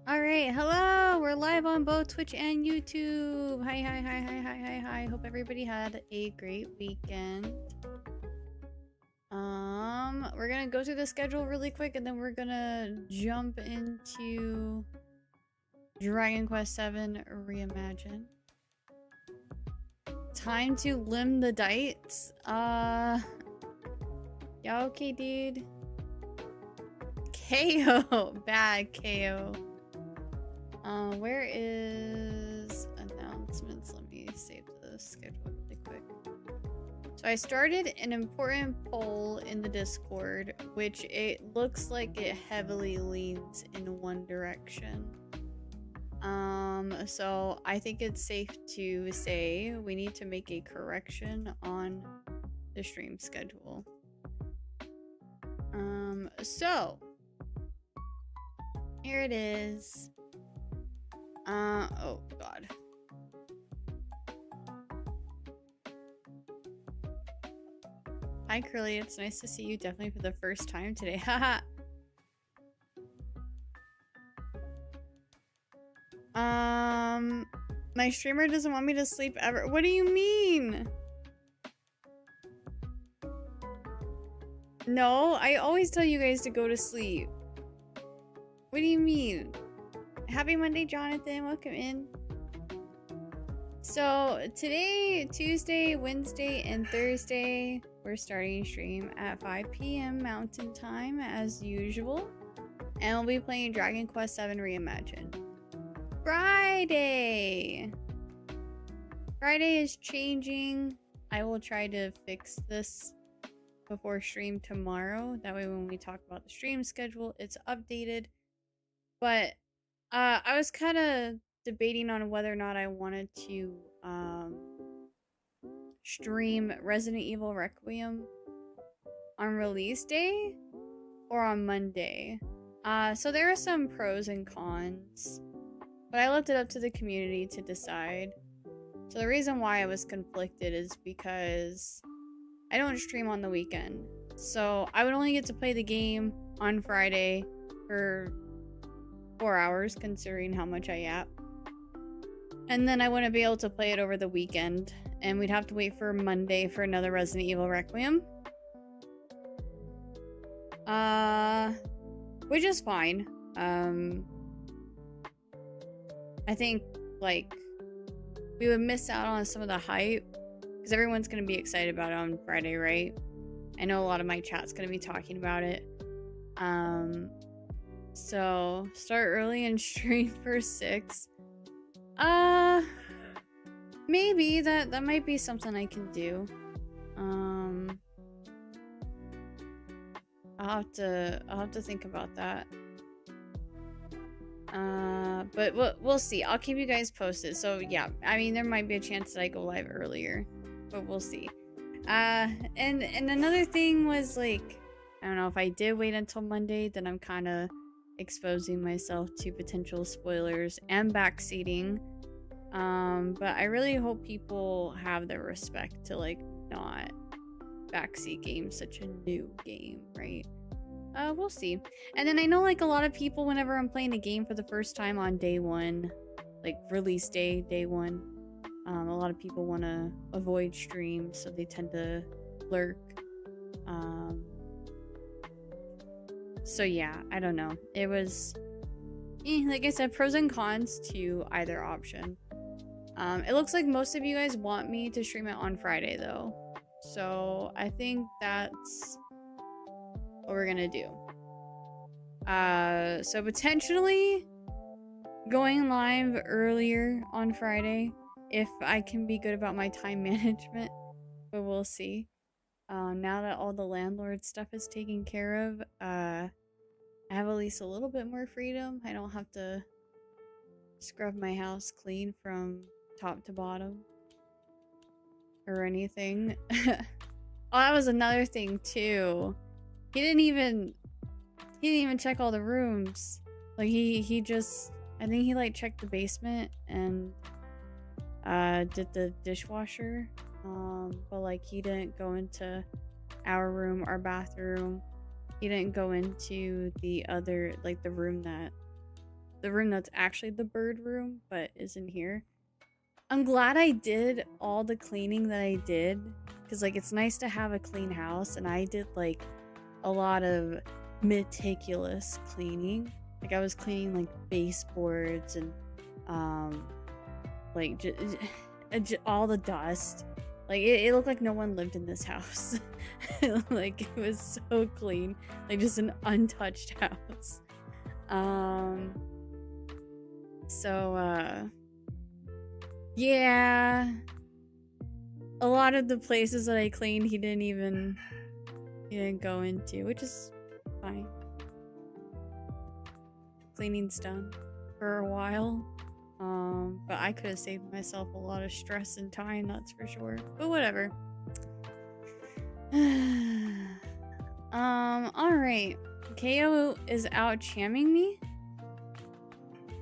All right, hello. We're live on both Twitch and YouTube. Hi, hi, hi, hi, hi, hi, hi. Hope everybody had a great weekend. We're gonna go through the schedule really quick, and then we're gonna jump into Dragon Quest VII Reimagined. Time to limb the dites. Yeah, okay, dude. KO, bad KO. Where is announcements? Let me save the schedule really quick. So I started an important poll in the Discord, which it looks like it heavily leans in one direction. So I think it's safe to say we need to make a correction on the stream schedule. So here it is. Oh god. Hi Curly, it's nice to see you definitely for the first time today. Haha. My streamer doesn't want me to sleep ever. What do you mean? No, I always tell you guys to go to sleep. What do you mean? Happy Monday, Jonathan. Welcome in. So today, Tuesday, Wednesday, and Thursday, we're starting stream at 5 p.m. Mountain Time as usual. And we'll be playing Dragon Quest VII Reimagined. Friday is changing. I will try to fix this before stream tomorrow. That way when we talk about the stream schedule, it's updated. But I was kind of debating on whether or not I wanted to stream Resident Evil Requiem on release day or on Monday. So there are some pros and cons, but I left it up to the community to decide. So the reason why I was conflicted is because I don't stream on the weekend. So I would only get to play the game on Friday for 4 hours, considering how much I yap. And then I wouldn't be able to play it over the weekend. And we'd have to wait for Monday for another Resident Evil Requiem. Which is fine. I think, like, we would miss out on some of the hype. Because everyone's going to be excited about it on Friday, right? I know a lot of my chat's going to be talking about it. So, start early and stream for 6. Maybe that might be something I can do. I'll have to think about that. But we'll see. I'll keep you guys posted. So yeah, I mean there might be a chance that I go live earlier, but we'll see. And another thing was, like, I don't know, if I did wait until Monday, then I'm kind of exposing myself to potential spoilers and backseating. But I really hope people have the respect to, like, not backseat game such a new game, right? We'll see. And then I know, like, a lot of people, whenever I'm playing a game for the first time on day one, like release day, day one, a lot of people want to avoid streams, so they tend to lurk. So yeah, I don't know. It was, like I said, pros and cons to either option. It looks like most of you guys want me to stream it on Friday, though. So I think that's what we're gonna do. So potentially going live earlier on Friday if I can be good about my time management, but we'll see. Now that all the landlord stuff is taken care of, I have at least a little bit more freedom. I don't have to scrub my house clean from top to bottom or anything. Oh, that was another thing too. He didn't even check all the rooms. Like he just, I think he like checked the basement and did the dishwasher. But like he didn't go into our room, our bathroom. He didn't go into the other, like the room that the room that's actually the bird room, but isn't here. I'm glad I did all the cleaning that I did, because like it's nice to have a clean house, and I did like a lot of meticulous cleaning. Like I was cleaning like baseboards and um like all the dust. Like it looked like no one lived in this house. Like it was so clean, like just an untouched house. Um so yeah, a lot of the places that I cleaned he didn't go into, which is fine. Cleaning's done for a while. But I could have saved myself a lot of stress and time, that's for sure. But whatever. Alright. KO is out chamming me?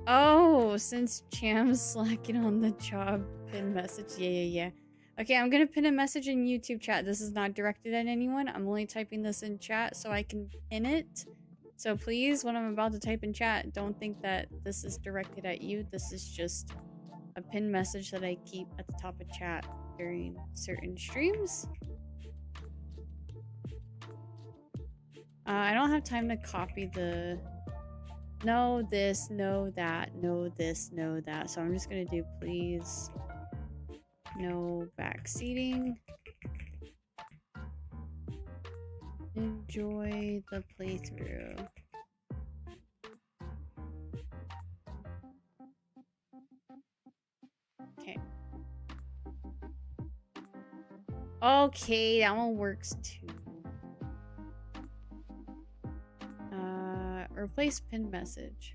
Oh, since Cham's slacking on the job pin message. Yeah. Okay, I'm gonna pin a message in YouTube chat. This is not directed at anyone. I'm only typing this in chat so I can pin it. So please, when I'm about to type in chat, don't think that this is directed at you. This is just a pinned message that I keep at the top of chat during certain streams. I don't have time to copy the no this, no that, no this, no that. So I'm just gonna do please no backseating. Enjoy the playthrough. Okay. Okay, that one works too. Replace pinned message.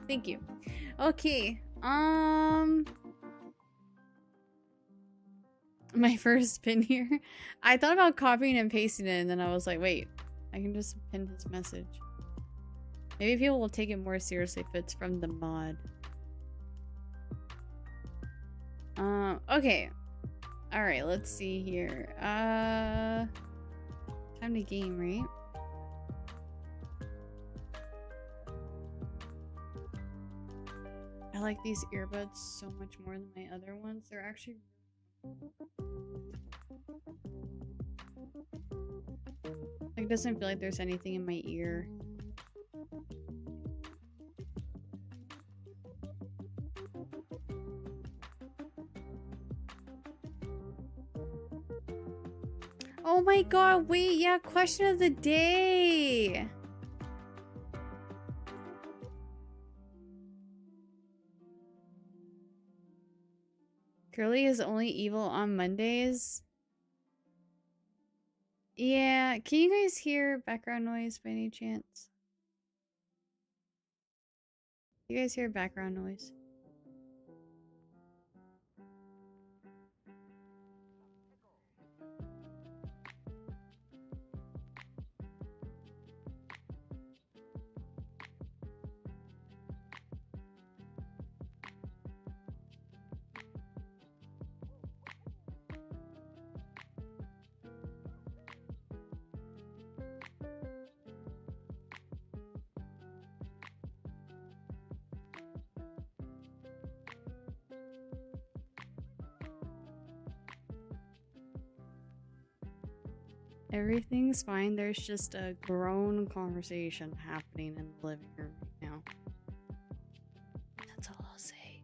Thank you. Okay. My first pin here. I thought about copying and pasting it, and then I was like, wait, I can just pin his message. Maybe people will take it more seriously if it's from the mod. Okay. Alright, let's see here. Time to game, right? I like these earbuds so much more than my other ones. They're actually... Like, it doesn't feel like there's anything in my ear. Oh my god, wait, yeah, question of the day! Curly is only evil on Mondays? Yeah, can you guys hear background noise by any chance? You guys hear background noise? Everything's fine. There's just a grown conversation happening in the living room right now. That's all I'll say.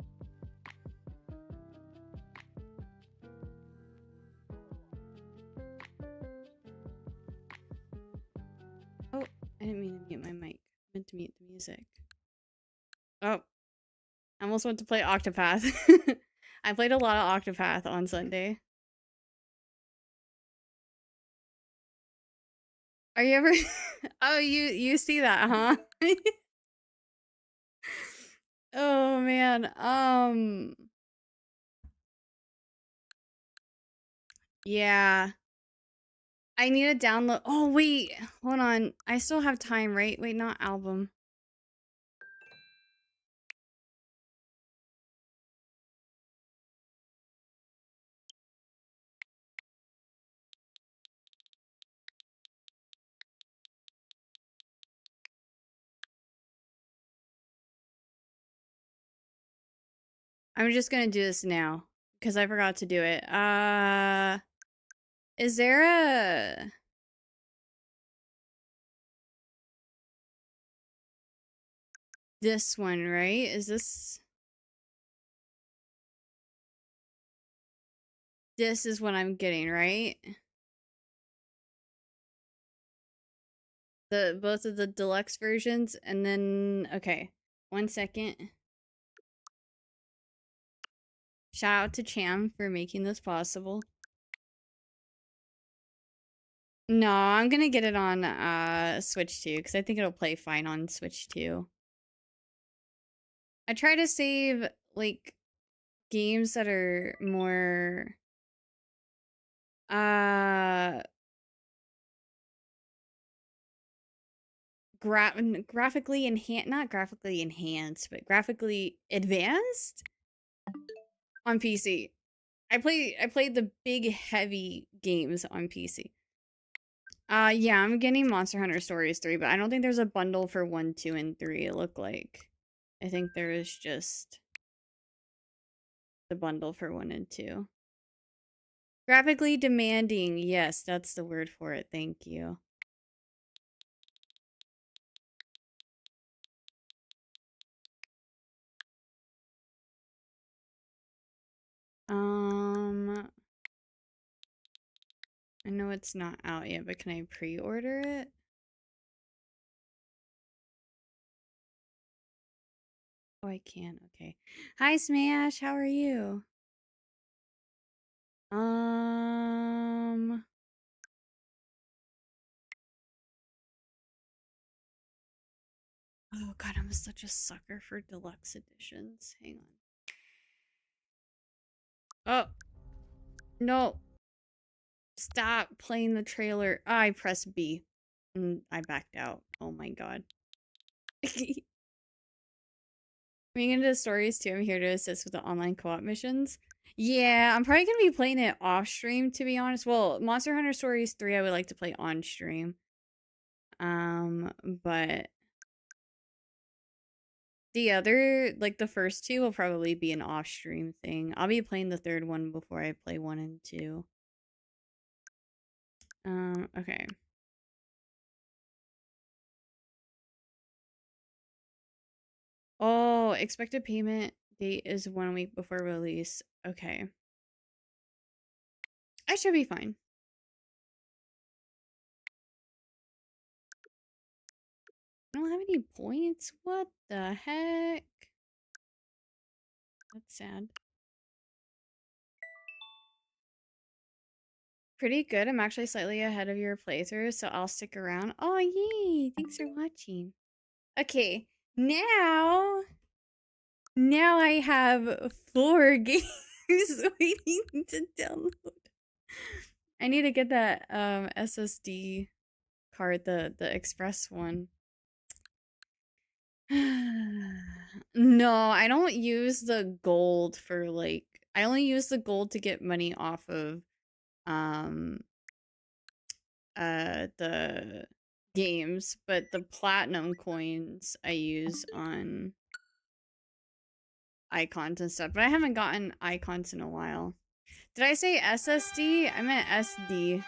Oh, I didn't mean to mute my mic. I meant to mute the music. Oh, I almost went to play Octopath. I played a lot of Octopath on Sunday. Are you ever... Oh, you see that, huh? Oh, man. Yeah. I need to download... Oh, wait. Hold on. I still have time, right? Wait, not album. I'm just gonna do this now because I forgot to do it. Is there a this one, right? Is this is what I'm getting, right? The both of the deluxe versions and then okay. 1 second. Shout out to Cham for making this possible. No, I'm gonna get it on Switch 2 because I think it'll play fine on Switch 2. I try to save like games that are more graphically enhanced, not graphically enhanced, but graphically advanced on PC. I played the big heavy games on PC. Yeah, I'm getting Monster Hunter Stories 3, but I don't think there's a bundle for 1, 2, and 3, it looked like. I think there is just the bundle for 1 and 2. Graphically demanding. Yes, that's the word for it. Thank you. I know it's not out yet, but can I pre-order it? Oh, I can. Okay. Hi, Smash. How are you? Oh god, I'm such a sucker for deluxe editions. Hang on. Oh. No. Stop playing the trailer. I pressed B. And I backed out. Oh my god. Being into stories too, I'm here to assist with the online co-op missions. Yeah, I'm probably gonna be playing it off stream to be honest. Well, Monster Hunter Stories 3 I would like to play on stream. But the other, like the first two will probably be an off stream thing. I'll be playing the third one before I play 1 and 2. Okay. Oh, expected payment date is 1 week before release. Okay. I should be fine. I don't have any points. What the heck? That's sad. Pretty good. I'm actually slightly ahead of your playthrough, so I'll stick around. Oh, yay! Thanks for watching. Okay, now I have 4 games waiting to download. I need to get that SSD card, the express one. No, I don't use the gold for like I only use the gold to get money off of the games, but the platinum coins I use on icons and stuff. But I haven't gotten icons in a while. Did I say SSD? I meant SD.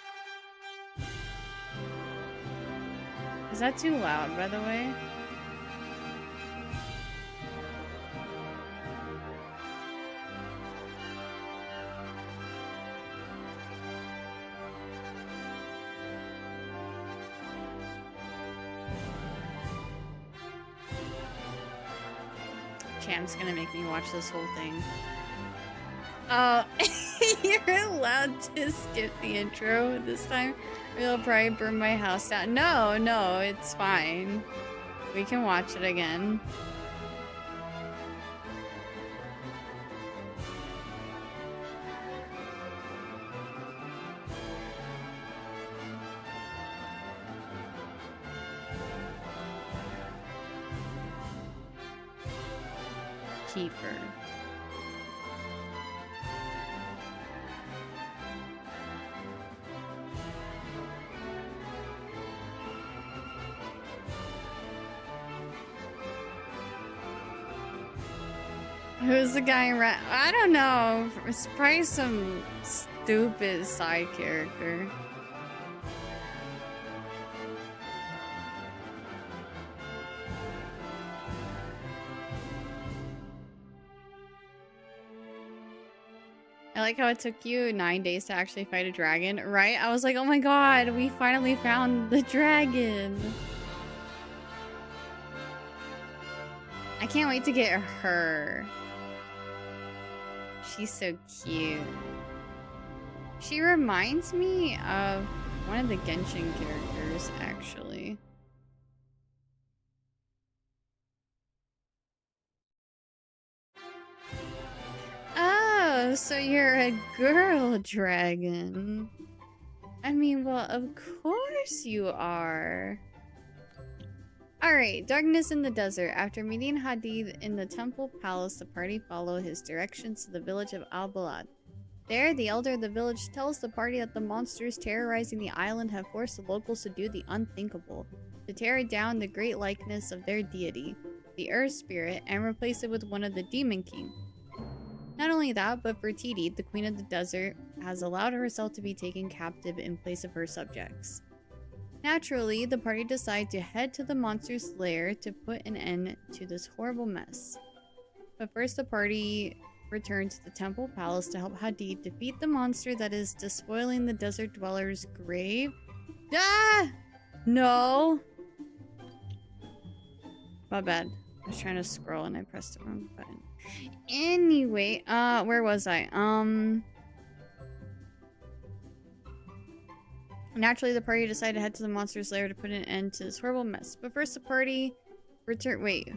Is that too loud, by the way? Cham's gonna make me watch this whole thing. Oh, you're allowed to skip the intro this time. It'll probably burn my house down. No, no, it's fine. We can watch it again. Keeper. Who's the guy in red? I don't know. It's probably some stupid side character. I like how it took you 9 days to actually fight a dragon, right? I was like, oh my god, we finally found the dragon. I can't wait to get her. She's so cute. She reminds me of one of the Genshin characters, actually. Oh, so you're a girl dragon. I mean, well, of course you are. Alright, darkness in the desert. After meeting Hadid in the temple palace, the party follow his directions to the village of Al-Balad. There, the elder of the village tells the party that the monsters terrorizing the island have forced the locals to do the unthinkable, to tear down the great likeness of their deity, the Earth Spirit, and replace it with one of the Demon King. Not only that, but Fertiti, the queen of the desert, has allowed herself to be taken captive in place of her subjects. Naturally, the party decide to head to the monster's lair to put an end to this horrible mess. But first, the party return to the temple palace to help Hadid defeat the monster that is despoiling the desert dweller's grave. Ah! No! My bad. I was trying to scroll and I pressed the wrong button. Anyway, where was I? Naturally, the party decided to head to the monster's lair to put an end to this horrible mess. But first, the party return. Wait,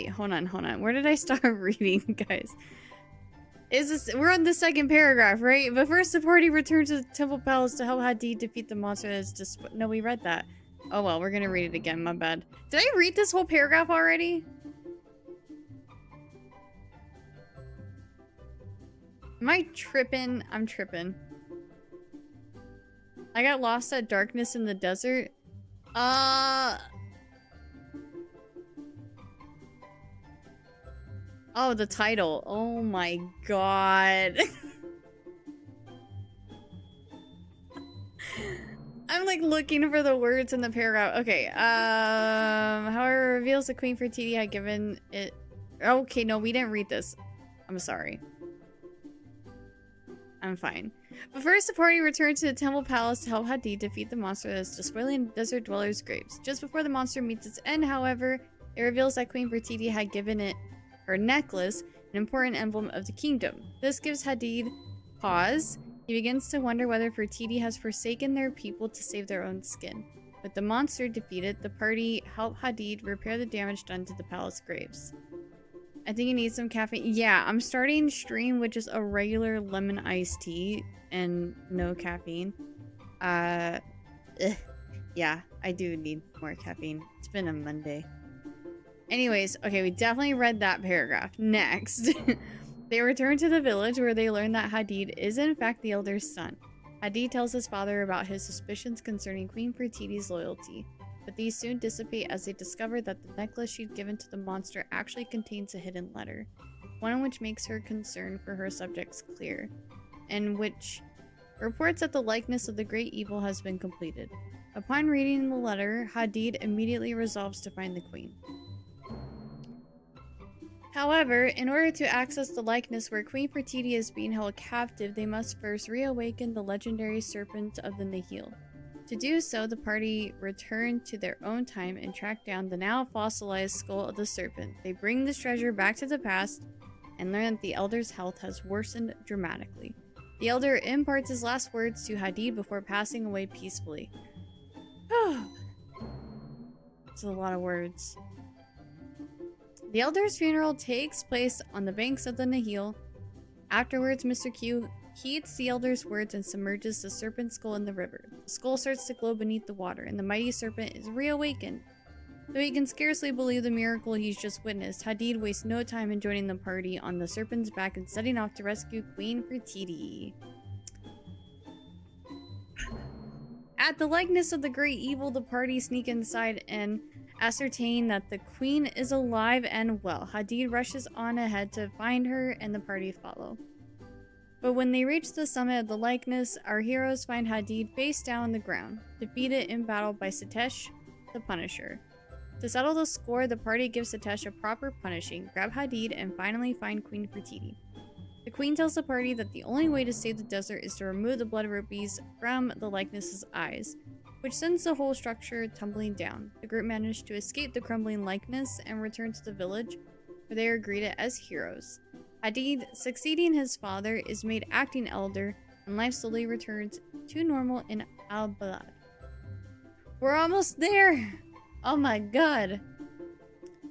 hold on. Where did I start reading, guys? We're on the second paragraph, right? But first, the party returned to the temple palace to help Hadid defeat the monster that is just. No, we read that. Oh well, we're gonna read it again. My bad. Did I read this whole paragraph already? Am I tripping? I'm tripping. I got lost at darkness in the desert. Oh, the title. Oh my god. I'm like looking for the words in the paragraph. Okay. However, reveals the Queen Fertiti had given it. Okay, no, we didn't read this. I'm sorry. I'm fine. But first, the party returned to the temple palace to help Hadid defeat the monster that is despoiling desert dwellers' graves. Just before the monster meets its end, however, it reveals that Queen Fertiti had given it her necklace, an important emblem of the kingdom. This gives Hadid pause. He begins to wonder whether Fertiti has forsaken their people to save their own skin. With the monster defeated, the party helped Hadid repair the damage done to the palace graves. I think you need some caffeine. Yeah, I'm starting stream with just a regular lemon iced tea and no caffeine. Yeah, I do need more caffeine. It's been a Monday. Anyways, okay, we definitely read that paragraph. Next. They return to the village where they learn that Hadid is in fact the elder's son. Hadid tells his father about his suspicions concerning Queen Fertiti's loyalty, but these soon dissipate as they discover that the necklace she'd given to the monster actually contains a hidden letter, one which makes her concern for her subjects clear, and which reports that the likeness of the great evil has been completed. Upon reading the letter, Hadid immediately resolves to find the queen. However, in order to access the likeness where Queen Fertiti is being held captive, they must first reawaken the legendary serpent of the Nihil. To do so, the party return to their own time and track down the now fossilized skull of the serpent. They bring this treasure back to the past and learn that the elder's health has worsened dramatically. The elder imparts his last words to Hadid before passing away peacefully. It's a lot of words. The elder's funeral takes place on the banks of the Nihil. Afterwards, Mr. Q heeds the elder's words and submerges the serpent's skull in the river. The skull starts to glow beneath the water, and the mighty serpent is reawakened. Though he can scarcely believe the miracle he's just witnessed, Hadid wastes no time in joining the party on the serpent's back and setting off to rescue Queen Fertiti. At the likeness of the great evil, the party sneak inside and, ascertain that the queen is alive and well. Hadid rushes on ahead to find her, and the party follow. But when they reach the summit of the likeness, our heroes find Hadid face down on the ground, defeated in battle by Sitesh, the Punisher. To settle the score, the party gives Sitesh a proper punishing, grab Hadid, and finally find Queen Fertiti. The queen tells the party that the only way to save the desert is to remove the blood rubies from the likeness's eyes, which sends the whole structure tumbling down. The group manage to escape the crumbling likeness and return to the village, where they are greeted as heroes. Hadid, succeeding his father, is made acting elder, and life slowly returns to normal in Al-Balad. We're almost there! Oh my god!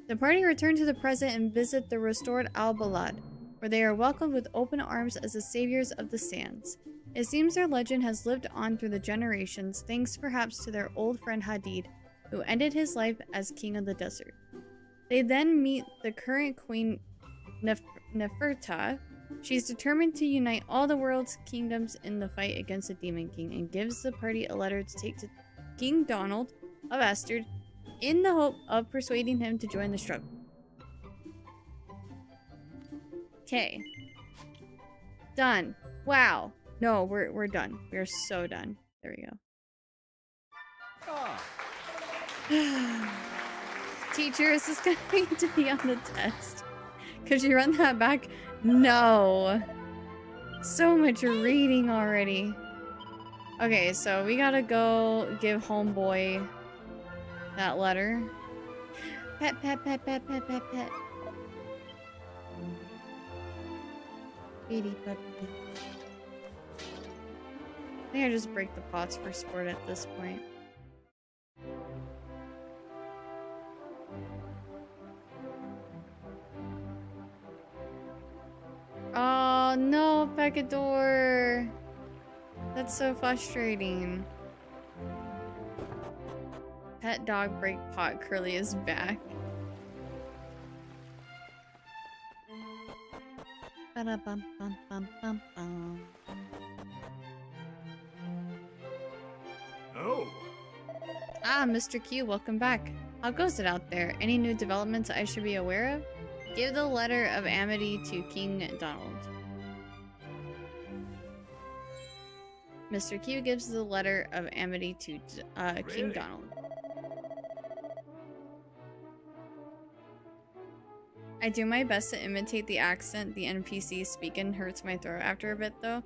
The party return to the present and visit the restored Al-Balad, where they are welcomed with open arms as the saviors of the sands. It seems their legend has lived on through the generations, thanks perhaps to their old friend Hadid, who ended his life as king of the desert. They then meet the current queen, Neferta. She's determined to unite all the world's kingdoms in the fight against the Demon King, and gives the party a letter to take to King Donald of Astard in the hope of persuading him to join the struggle. Okay. Done. Wow. No, we're done. We're so done. There we go. Teacher, is this going to be on the test? Could you run that back? No. So much reading already. Okay, so we gotta go give homeboy that letter. Pet, pet, pet, pet, pet, pet, pet. Beady puppy. I think I just break the pots for sport at this point. Oh no, Pecador! That's so frustrating. Pet dog break pot, Curly is back. Ba-da-bum-bum-bum-bum-bum. Oh. Ah, Mr. Q, welcome back. How goes it out there? Any new developments I should be aware of? Give the letter of amity to King Donald. Mr. Q gives the letter of amity to King Donald. I do my best to imitate the accent the NPCs speak and hurts my throat after a bit though.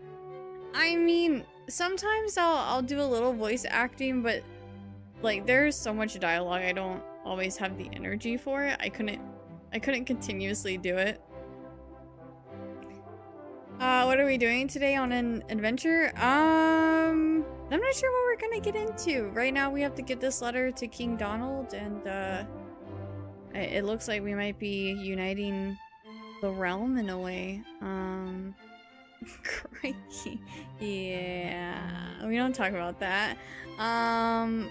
I mean, sometimes I'll do a little voice acting, but like there's so much dialogue I don't always have the energy for it. I couldn't continuously do it. What are we doing today on an adventure? I'm not sure what we're gonna get into. Right now we have to get this letter to King Donald, and it looks like we might be uniting the realm in a way. Crikey. Yeah, we don't talk about that. Oh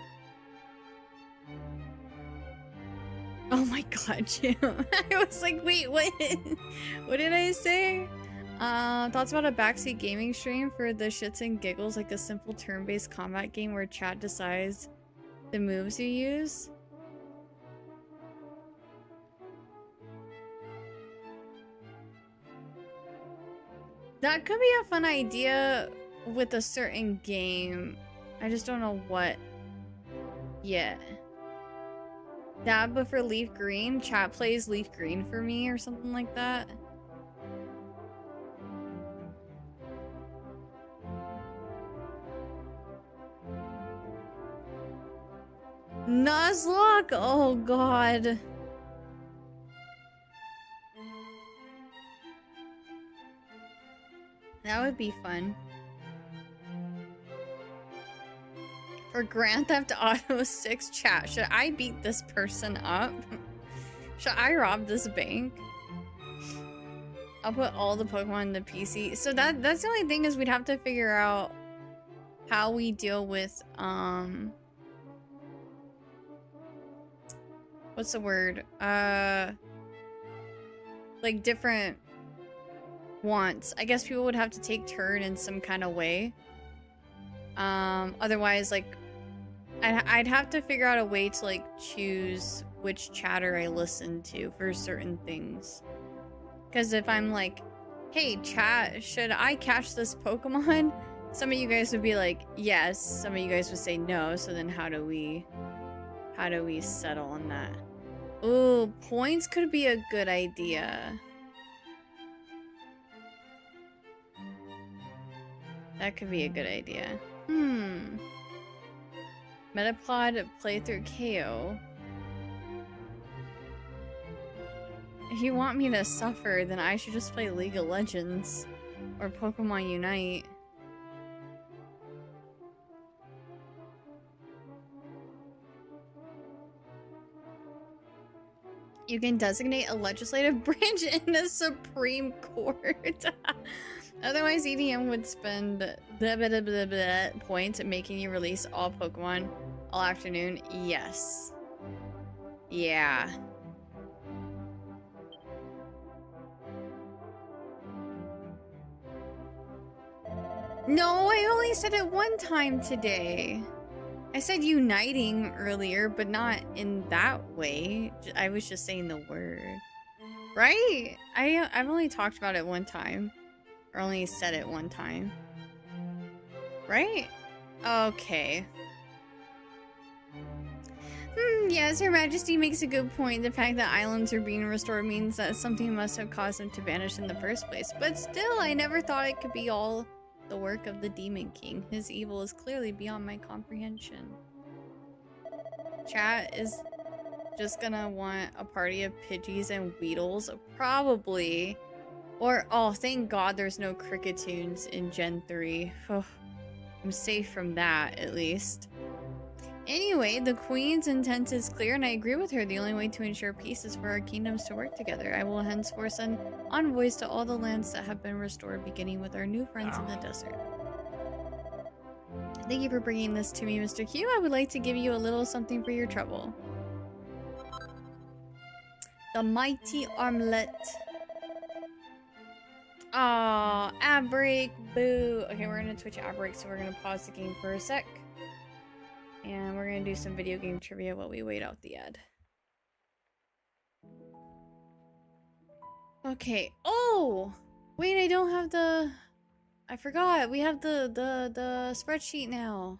my god, Jim. I was like, wait, what? What did I say? Thoughts about a backseat gaming stream for the shits and giggles, like a simple turn-based combat game where chat decides the moves you use? That could be a fun idea with a certain game. I just don't know what yet. That, but for Leaf Green, chat plays Leaf Green for me or something like that. Nuzlocke! Oh god. That would be fun. For Grand Theft Auto 6 chat, should I beat this person up? Should I rob this bank? I'll put all the Pokemon in the PC. So that's the only thing, is we'd have to figure out how we deal with what's the word? Like different wants. I guess people would have to take turn in some kind of way. Otherwise, like, I'd have to figure out a way to like choose which chatter I listen to for certain things. Because if I'm like, hey chat, should I catch this Pokemon? Some of you guys would be like, yes. Some of you guys would say no. So then how do we settle on that? Ooh, points could be a good idea. That could be a good idea. Metapod playthrough KO. If you want me to suffer, then I should just play League of Legends or Pokemon Unite. You can designate a legislative branch in the Supreme Court. Otherwise, EDM would spend points making you release all Pokemon all afternoon. Yes. Yeah. No, I only said it one time today. I said uniting earlier, but not in that way. I was just saying the word. Right? I've only talked about it one time. Or only said it one time. Right? Okay. Yes, Her Majesty makes a good point. The fact that islands are being restored means that something must have caused them to vanish in the first place. But still, I never thought it could be all the work of the Demon King. His evil is clearly beyond my comprehension. Chat is just gonna want a party of Pidgeys and Weedles, probably. Or, oh, thank God there's no Crickettoons in Gen 3. Oh, I'm safe from that, at least. Anyway, the Queen's intent is clear, and I agree with her. The only way to ensure peace is for our kingdoms to work together. I will henceforth send envoys to all the lands that have been restored, beginning with our new friends in the desert. Thank you for bringing this to me, Mr. Q. I would like to give you a little something for your trouble. The mighty armlet. Aw, ad break, boo. Okay, we're gonna Twitch ad break, so we're gonna pause the game for a sec. And we're gonna do some video game trivia while we wait out the ad. Okay. Oh! Wait, I don't have the... I forgot. We have the spreadsheet now.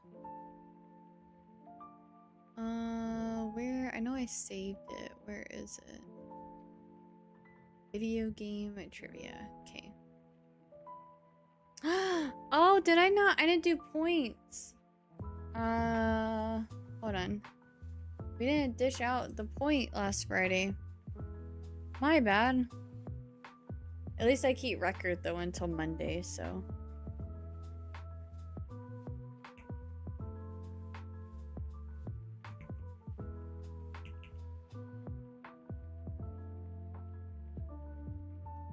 Where? I know I saved it. Where is it? Video game trivia. Okay. Oh, did I not? I didn't do points. Hold on. We didn't dish out the point last Friday. My bad. At least I keep record though until Monday, so.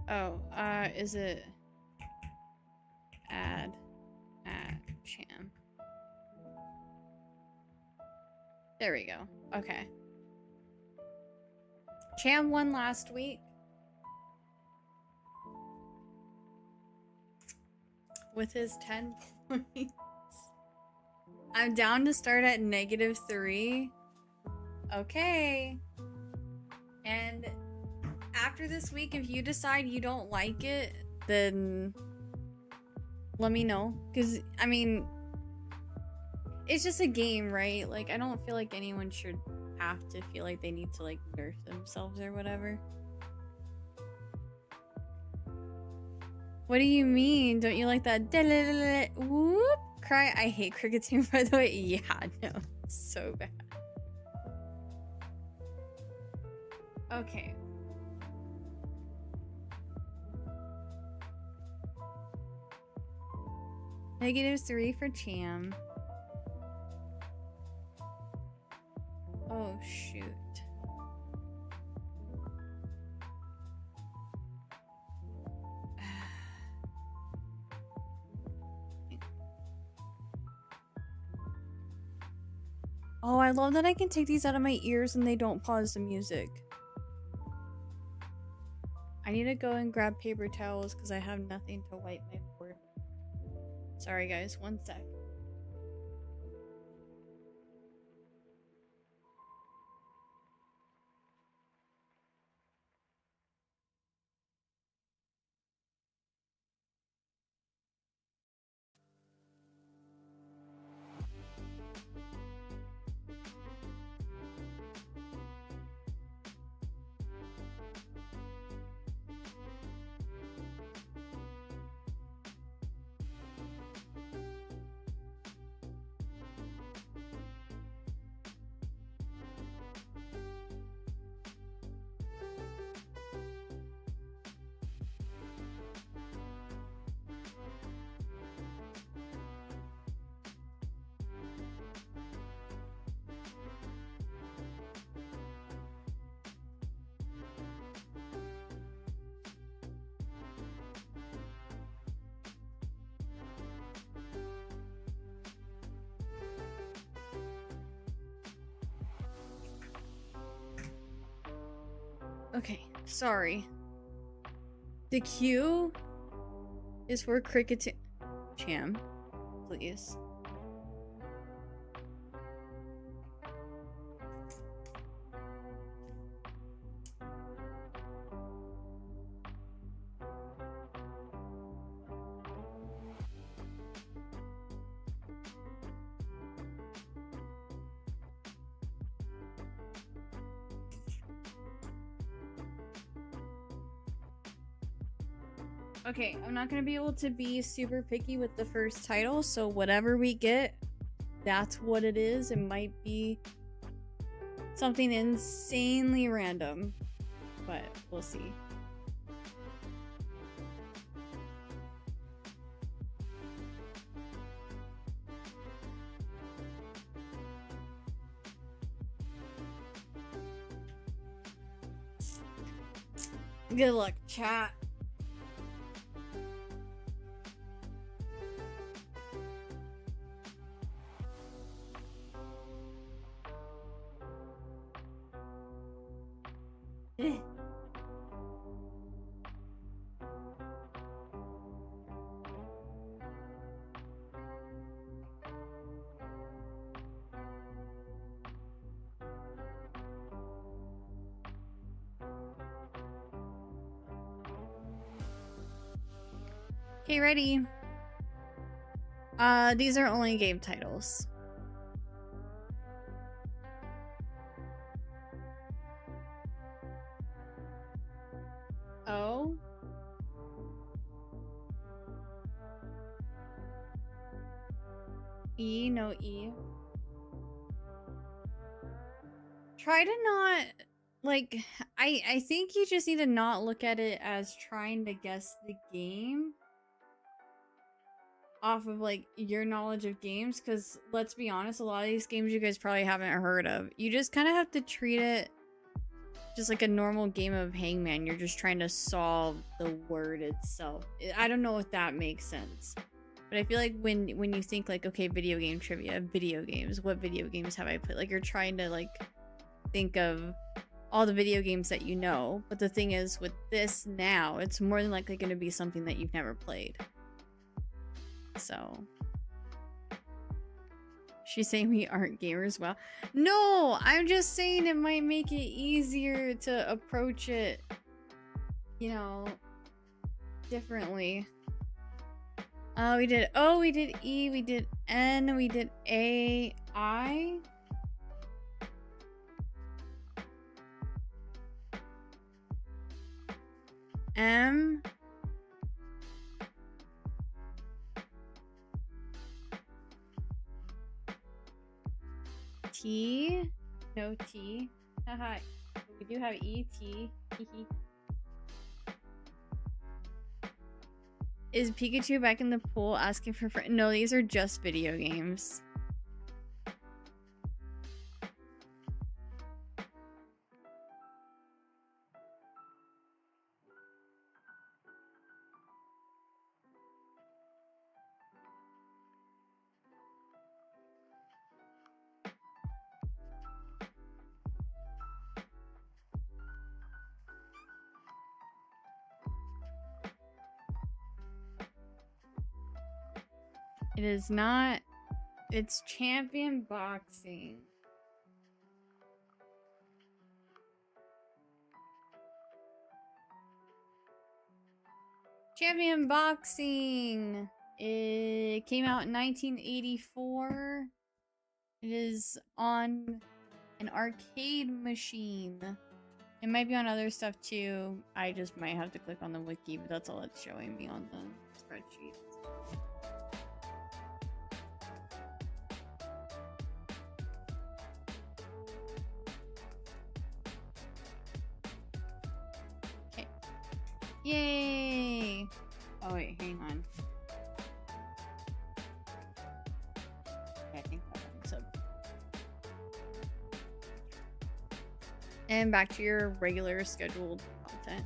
Oh, is it add Cham? There we go. Okay. Cham won last week. With his 10 points. I'm down to start at -3. Okay. And after this week, if you decide you don't like it, then let me know. Because, I mean, it's just a game, right? Like, I don't feel like anyone should have to feel like they need to, like, nerf themselves or whatever. What do you mean? Don't you like that? Whoop! Cry. I hate Crickettoon, by the way. Yeah, no. It's so bad. Okay. -3 for Cham. Oh, shoot. Oh, I love that I can take these out of my ears and they don't pause the music. I need to go and grab paper towels because I have nothing to wipe my board. Sorry guys, one sec. Okay, sorry. The Q is for cricket Cham, please. Okay, I'm not gonna be able to be super picky with the first title, so whatever we get, that's what it is. It might be something insanely random, but we'll see. Good luck, chat. Okay, ready. These are only game titles. O. E, no E. Try to not, like, I think you just need to not look at it as trying to guess the game off of, like, your knowledge of games, because let's be honest, a lot of these games you guys probably haven't heard of. You just kind of have to treat it just like a normal game of Hangman. You're just trying to solve the word itself. I don't know if that makes sense. But I feel like when you think, like, okay, video game trivia, video games, what video games have I played? Like, you're trying to, like, think of all the video games that you know. But the thing is, with this now, it's more than likely going to be something that you've never played. So she's saying we aren't gamers. Well, no, I'm just saying it might make it easier to approach it, you know, differently. We did O, we did E, we did N, we did A, I. M. T. No T. Haha. We do have E, T. Is Pikachu back in the pool asking for friends? No, these are just video games. It is not. It's champion boxing. Champion boxing. It came out in 1984. It is on an arcade machine. It might be on other stuff too. I just might have to click on the wiki, but that's all it's showing me on the spreadsheet. Okay. Yay! Oh wait, hang on. Okay, I think that one's up. And back to your regular scheduled content.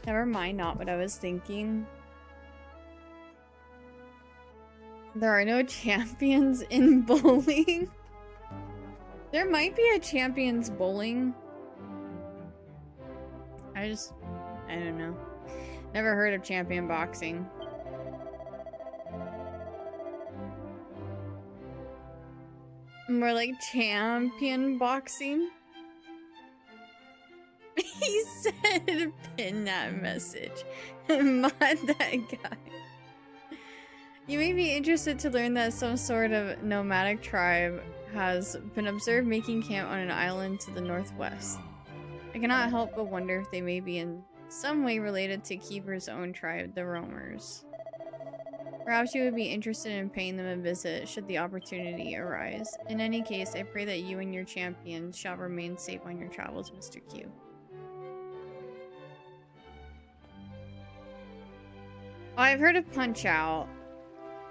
Never mind, not what I was thinking. There are no champions in bowling. There might be a champions bowling, I don't know. Never heard of champion boxing. More like champion boxing. He said pin that message. Mod that guy. You may be interested to learn that some sort of nomadic tribe has been observed making camp on an island to the northwest. I cannot help but wonder if they may be in some way related to Keeper's own tribe, the Roamers. Perhaps you would be interested in paying them a visit should the opportunity arise. In any case, I pray that you and your champion shall remain safe on your travels, Mr. Q. Oh, I've heard of Punch Out.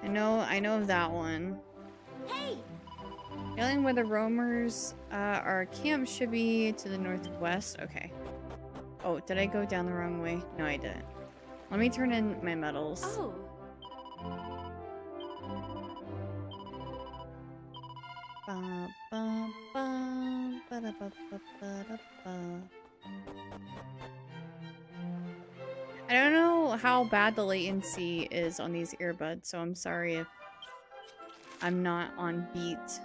I know of that one. Hey! Feeling where the Roamers our camp should be to the northwest. Okay. Oh, did I go down the wrong way? No, I didn't. Let me turn in my medals. Oh. I don't know how bad the latency is on these earbuds, so I'm sorry if I'm not on beat.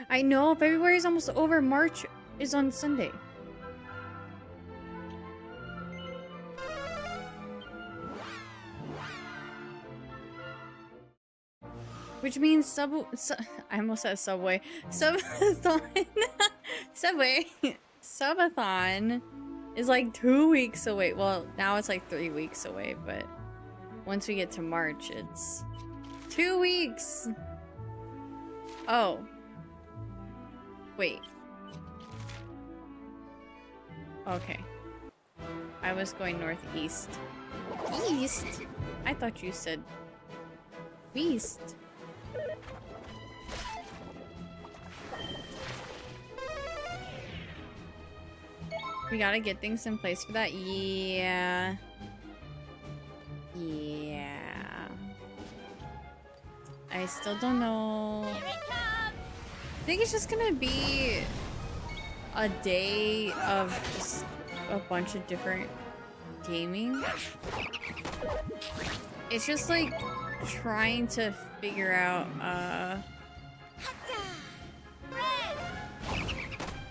I know, February is almost over. March is on Sunday. Which means I almost said Subway. Subathon. Subway. Subathon is like 2 weeks away. Well, now it's like 3 weeks away, but once we get to March, it's 2 weeks. Oh. Wait. Okay. I was going northeast. East? I thought you said Beast. We gotta get things in place for that. Yeah. Yeah. I still don't know. Here it comes. I think it's just gonna be a day of just a bunch of different gaming. It's just like trying to figure out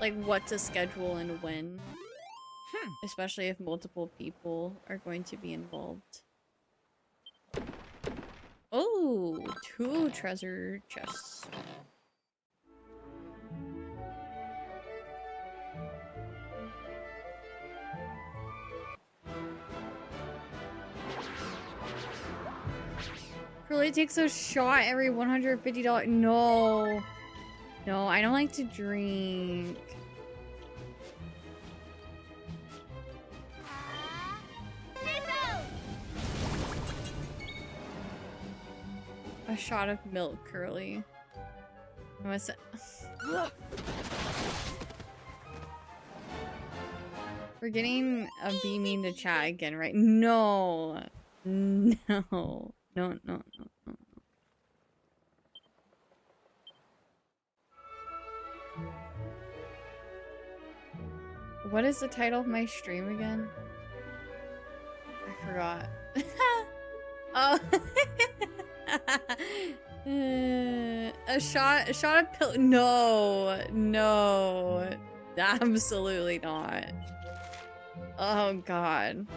like what to schedule and when, especially if multiple people are going to be involved. Oh, 2 treasure chests. Really takes a shot every $150. No. No, I don't like to drink. A shot of milk, Curly. What's it? We're getting a beaming to chat again, right? No. No. No. What is the title of my stream again? I forgot. Oh. A shot of pill. No, absolutely not. Oh God.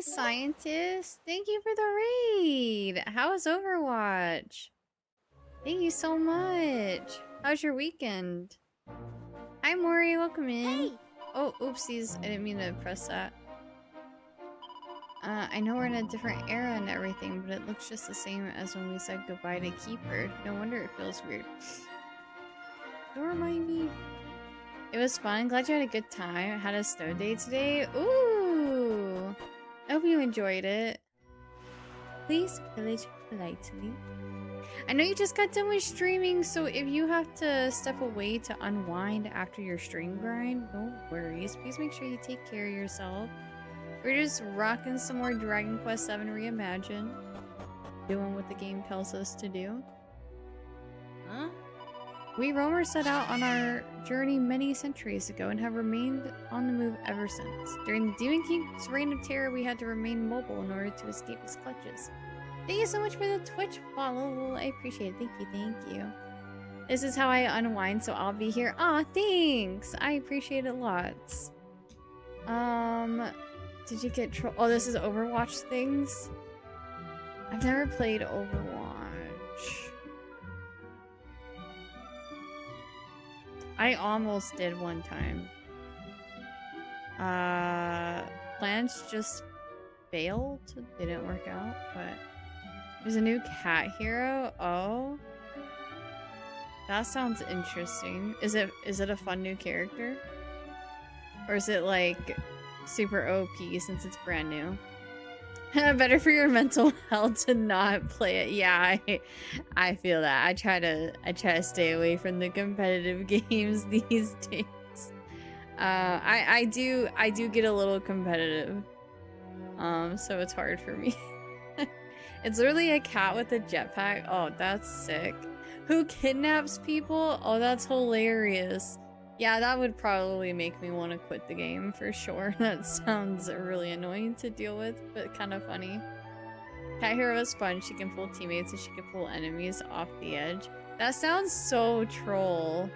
Scientist, thank you for the raid. How's Overwatch? Thank you so much. How's your weekend? Hi Mori, welcome in. Hey. Oh, oopsies, I didn't mean to press that. I know we're in a different era and everything, but it looks just the same as when we said goodbye to Keeper. No wonder it feels weird. Don't remind me. It was fun. Glad you had a good time. I had a snow day today. Ooh. I hope you enjoyed it. Please pillage politely. I know you just got done with streaming, so if you have to step away to unwind after your stream grind, no worries. Please make sure you take care of yourself. We're just rocking some more Dragon Quest VII Reimagined. Doing what the game tells us to do. Huh? We roamers set out on our journey many centuries ago and have remained on the move ever since. During the Demon King's reign of terror, we had to remain mobile in order to escape his clutches. Thank you so much for the Twitch follow. I appreciate it. Thank you. This is how I unwind, so I'll be here. Aw, thanks! I appreciate it lots. Did you get oh, this is Overwatch things? I've never played Overwatch. I almost did one time. Plans just failed. They didn't work out, but there's a new cat hero. Oh. That sounds interesting. Is it a fun new character? Or is it like super OP since it's brand new? Better for your mental health to not play it. Yeah, I feel that. I try to stay away from the competitive games these days. I do get a little competitive. So it's hard for me. It's literally a cat with a jetpack. Oh, that's sick. Who kidnaps people? Oh, that's hilarious. Yeah, that would probably make me want to quit the game for sure. That sounds really annoying to deal with, but kind of funny. Cat Hero is fun. She can pull teammates and she can pull enemies off the edge. That sounds so troll.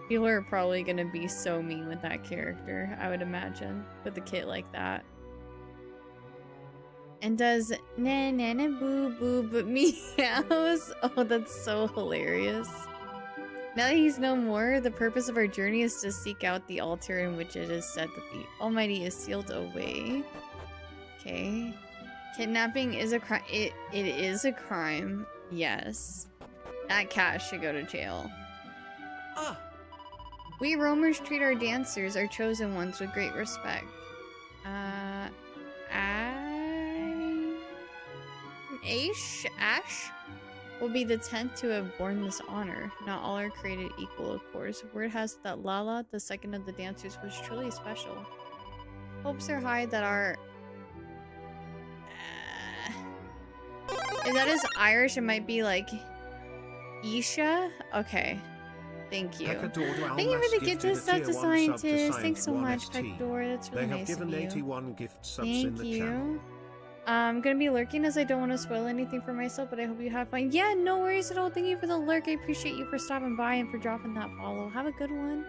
People are probably gonna be so mean with that character, I would imagine, with a kit like that. And does na na na boo boo but meows. Oh, that's so hilarious. Now that he's no more, the purpose of our journey is to seek out the altar in which it is said that the Almighty is sealed away. Okay. Kidnapping is a crime. It is a crime. Yes. That cat should go to jail. Ah. We roamers treat our dancers, our chosen ones, with great respect. Ash will be the 10th to have borne this honor. Not all are created equal, of course. Word has it that Lala, the second of the dancers, was truly special. Hopes are high that our... If that is Irish, it might be like... Isha? Okay. Thank you. Thank you for the gift to sub to scientist. Thanks so much, Pector. That's really nice of you. 81 gift subs in the channel. I'm gonna be lurking as I don't want to spoil anything for myself, but I hope you have fun. Yeah, no worries at all. Thank you for the lurk. I appreciate you for stopping by and for dropping that follow. Have a good one.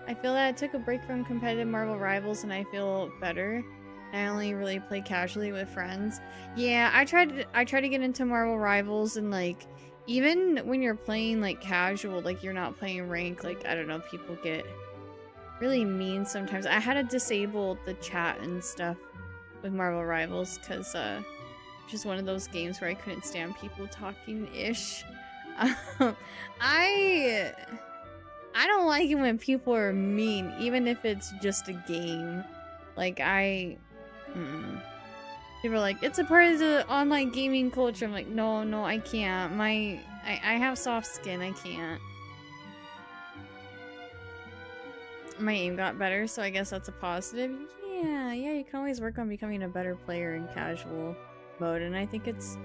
I feel that I took a break from competitive Marvel Rivals and I feel better. I only really play casually with friends. Yeah, I tried to get into Marvel Rivals, and like even when you're playing like casual, like you're not playing rank, like I don't know, people get really mean sometimes. I had to disable the chat and stuff with Marvel Rivals because just one of those games where I couldn't stand people talking ish. I don't like it when people are mean, even if it's just a game. Like people are like, it's a part of the online gaming culture. I'm like, no, I can't. I have soft skin. I can't. My aim got better, so I guess that's a positive. Yeah, you can always work on becoming a better player in casual mode, and I think it's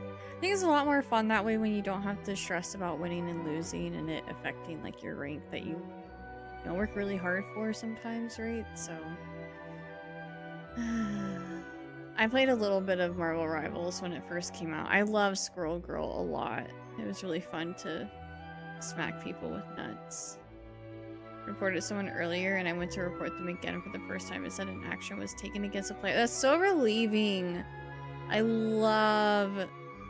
a lot more fun that way when you don't have to stress about winning and losing and it affecting like your rank that you work really hard for sometimes, right? So I played a little bit of Marvel Rivals when it first came out. I love Squirrel Girl a lot. It was really fun to smack people with nuts. Reported someone earlier and I went to report them again for the first time. It said an action was taken against a player. That's so relieving. I love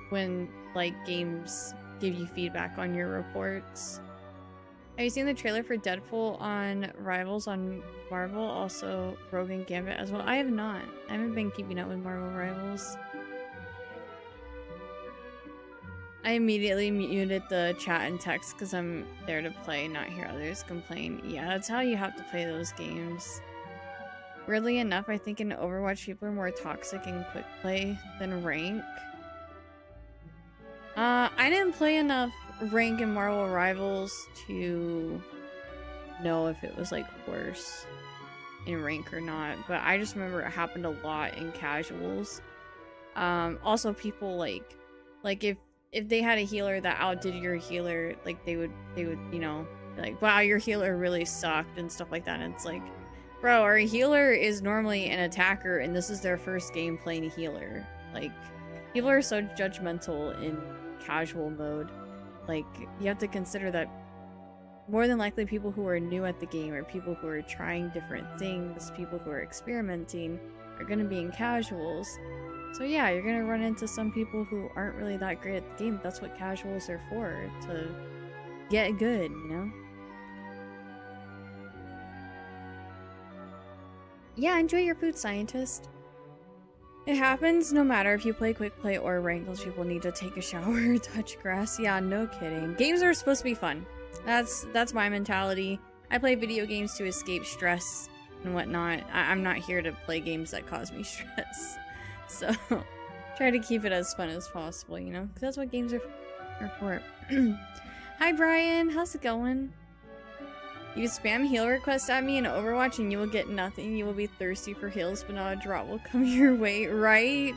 when like games give you feedback on your reports. Have you seen the trailer for Deadpool on Rivals on Marvel? Also Rogue and Gambit as well. I have not. I haven't been keeping up with Marvel Rivals. I immediately muted the chat and text because I'm there to play, not hear others complain. Yeah, that's how you have to play those games. Weirdly enough, I think in Overwatch people are more toxic in quick play than rank. I didn't play enough rank in Marvel Rivals to know if it was like worse in rank or not, but I just remember it happened a lot in casuals. Also people like if they had a healer that outdid your healer, like they would you know, like, wow, your healer really sucked and stuff like that. And it's like, bro, our healer is normally an attacker and this is their first game playing healer. Like, people are so judgmental in casual mode. Like, you have to consider that more than likely people who are new at the game or people who are trying different things, people who are experimenting, are going to be in casuals. So yeah, you're going to run into some people who aren't really that great at the game. That's what casuals are for, to get good, you know? Yeah, enjoy your food, scientist. It happens no matter if you play quick play or rank. Those people need to take a shower, touch grass. Yeah, no kidding. Games are supposed to be fun. That's my mentality. I play video games to escape stress and whatnot. I'm not here to play games that cause me stress. So, try to keep it as fun as possible, you know? Because that's what games are for. Hi, Brian. How's it going? You spam heal requests at me in Overwatch and you will get nothing. You will be thirsty for heals, but not a drop will come your way, right?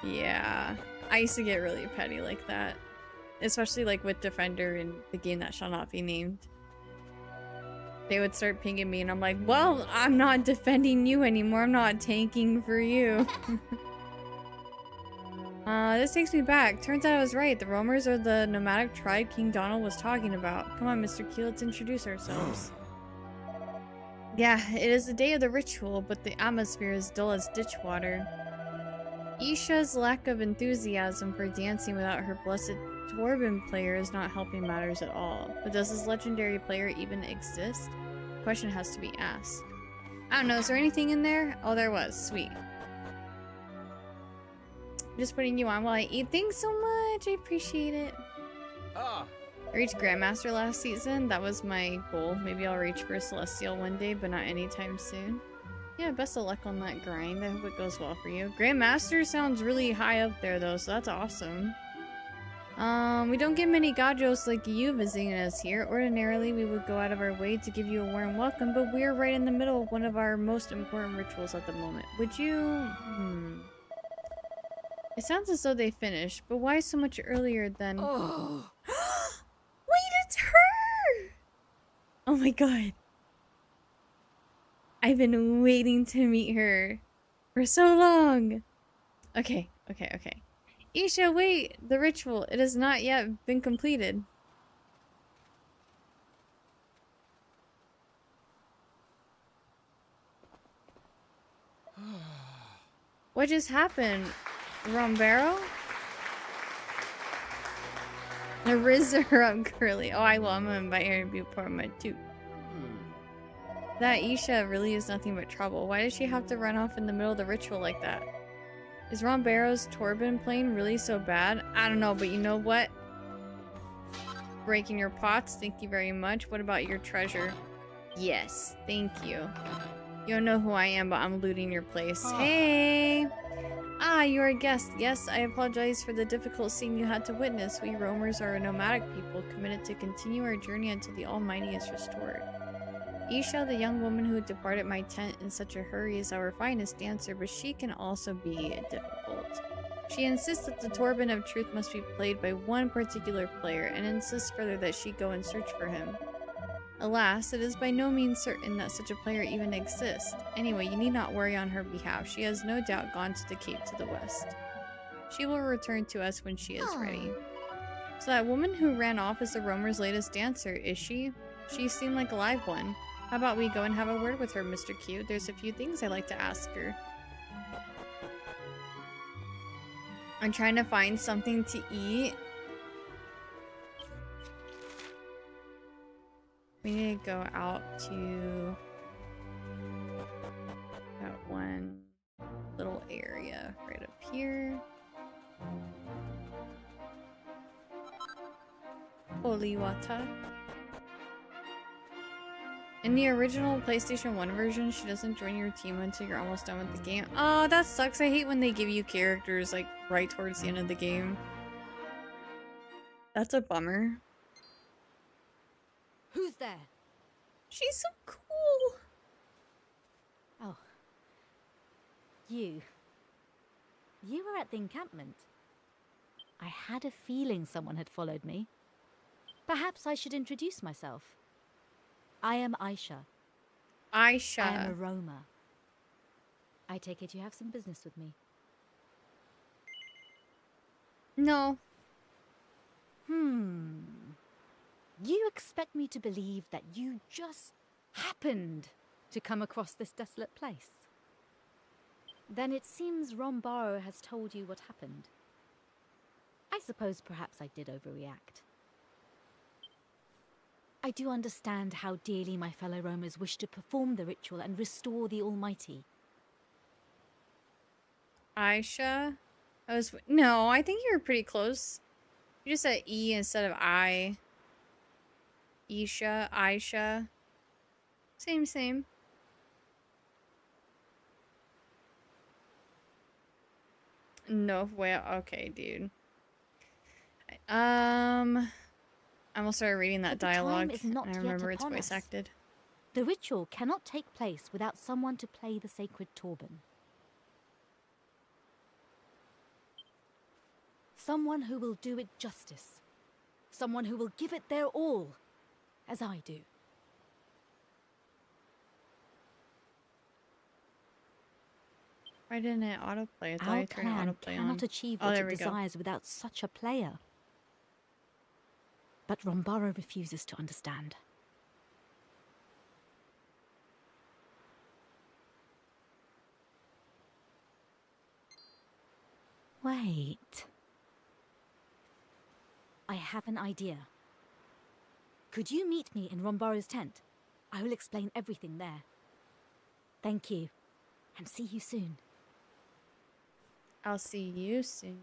Yeah. I used to get really petty like that. Especially like with Defender in the game that shall not be named. They would start pinging me and I'm like, well, I'm not defending you anymore. I'm not tanking for you. This takes me back. Turns out I was right. The roamers are the nomadic tribe King Donald was talking about. Come on, Mr. Q, let's introduce ourselves. Yeah, it is the day of the ritual, but the atmosphere is dull as ditch water. Isha's lack of enthusiasm for dancing without her blessed Dwarven player is not helping matters at all. But does this legendary player even exist? The question has to be asked. I don't know, is there anything in there? Oh, there was. Sweet. Just putting you on while I eat. Thanks so much. I appreciate it. I reached Grandmaster last season. That was my goal. Maybe I'll reach for Celestial one day, but not anytime soon. Yeah, best of luck on that grind. I hope it goes well for you. Grandmaster sounds really high up there though, so that's awesome. We don't get many Gajos like you visiting us here. Ordinarily, we would go out of our way to give you a warm welcome, but we're right in the middle of one of our most important rituals at the moment. Would you... It sounds as though they finished, but why so much earlier than... Oh. Wait, it's her! Oh my god. I've been waiting to meet her for so long. Okay. Isha, wait! The ritual, it has not yet been completed. What just happened? Rombero? Riz her up, Curly. Oh, I will. I'm gonna invite her to be part of my too. That Isha really is nothing but trouble. Why does she have to run off in the middle of the ritual like that? Is Rombero's Torben plane really so bad? I don't know, but you know what? Breaking your pots, thank you very much. What about your treasure? Yes, thank you. You don't know who I am, but I'm looting your place. Oh. Hey! Ah, you're a guest. Yes, I apologize for the difficult scene you had to witness. We roamers are a nomadic people, committed to continue our journey until the Almighty is restored. Isha, the young woman who departed my tent in such a hurry, is our finest dancer, but she can also be difficult. She insists that the Torben of Truth must be played by one particular player, and insists further that she go and search for him. Alas, it is by no means certain that such a player even exists. Anyway, you need not worry on her behalf. She has no doubt gone to the cape to the west. She will return to us when she is ready. So that woman who ran off is the roamer's latest dancer, is she? She seemed like a live one. How about we go and have a word with her, Mr. Q? There's a few things I'd like to ask her. I'm trying to find something to eat. We need to go out to that one little area right up here. Oliwata. In the original PlayStation 1 version, she doesn't join your team until you're almost done with the game. Oh, that sucks. I hate when they give you characters like right towards the end of the game. That's a bummer. Who's there? She's so cool. Oh. You. You were at the encampment. I had a feeling someone had followed me. Perhaps I should introduce myself. I am Aisha. Aisha. I am a roamer. I take it you have some business with me. No. You expect me to believe that you just happened to come across this desolate place? Then it seems Rombaro has told you what happened. I suppose perhaps I did overreact. I do understand how dearly my fellow roamers wish to perform the ritual and restore the Almighty. Aisha? No, I think you were pretty close. You just said E instead of I. Isha, Aisha. Same. No, well, okay, dude. I almost started reading that dialogue, and I remember it's voice acted. The ritual cannot take place without someone to play the sacred turban. Someone who will do it justice. Someone who will give it their all, as I do. Why didn't it autoplay? Our clan cannot achieve what it desires without such a player. But Rombaro refuses to understand. Wait. I have an idea. Could you meet me in Rombaro's tent? I will explain everything there. Thank you, and see you soon. I'll see you soon.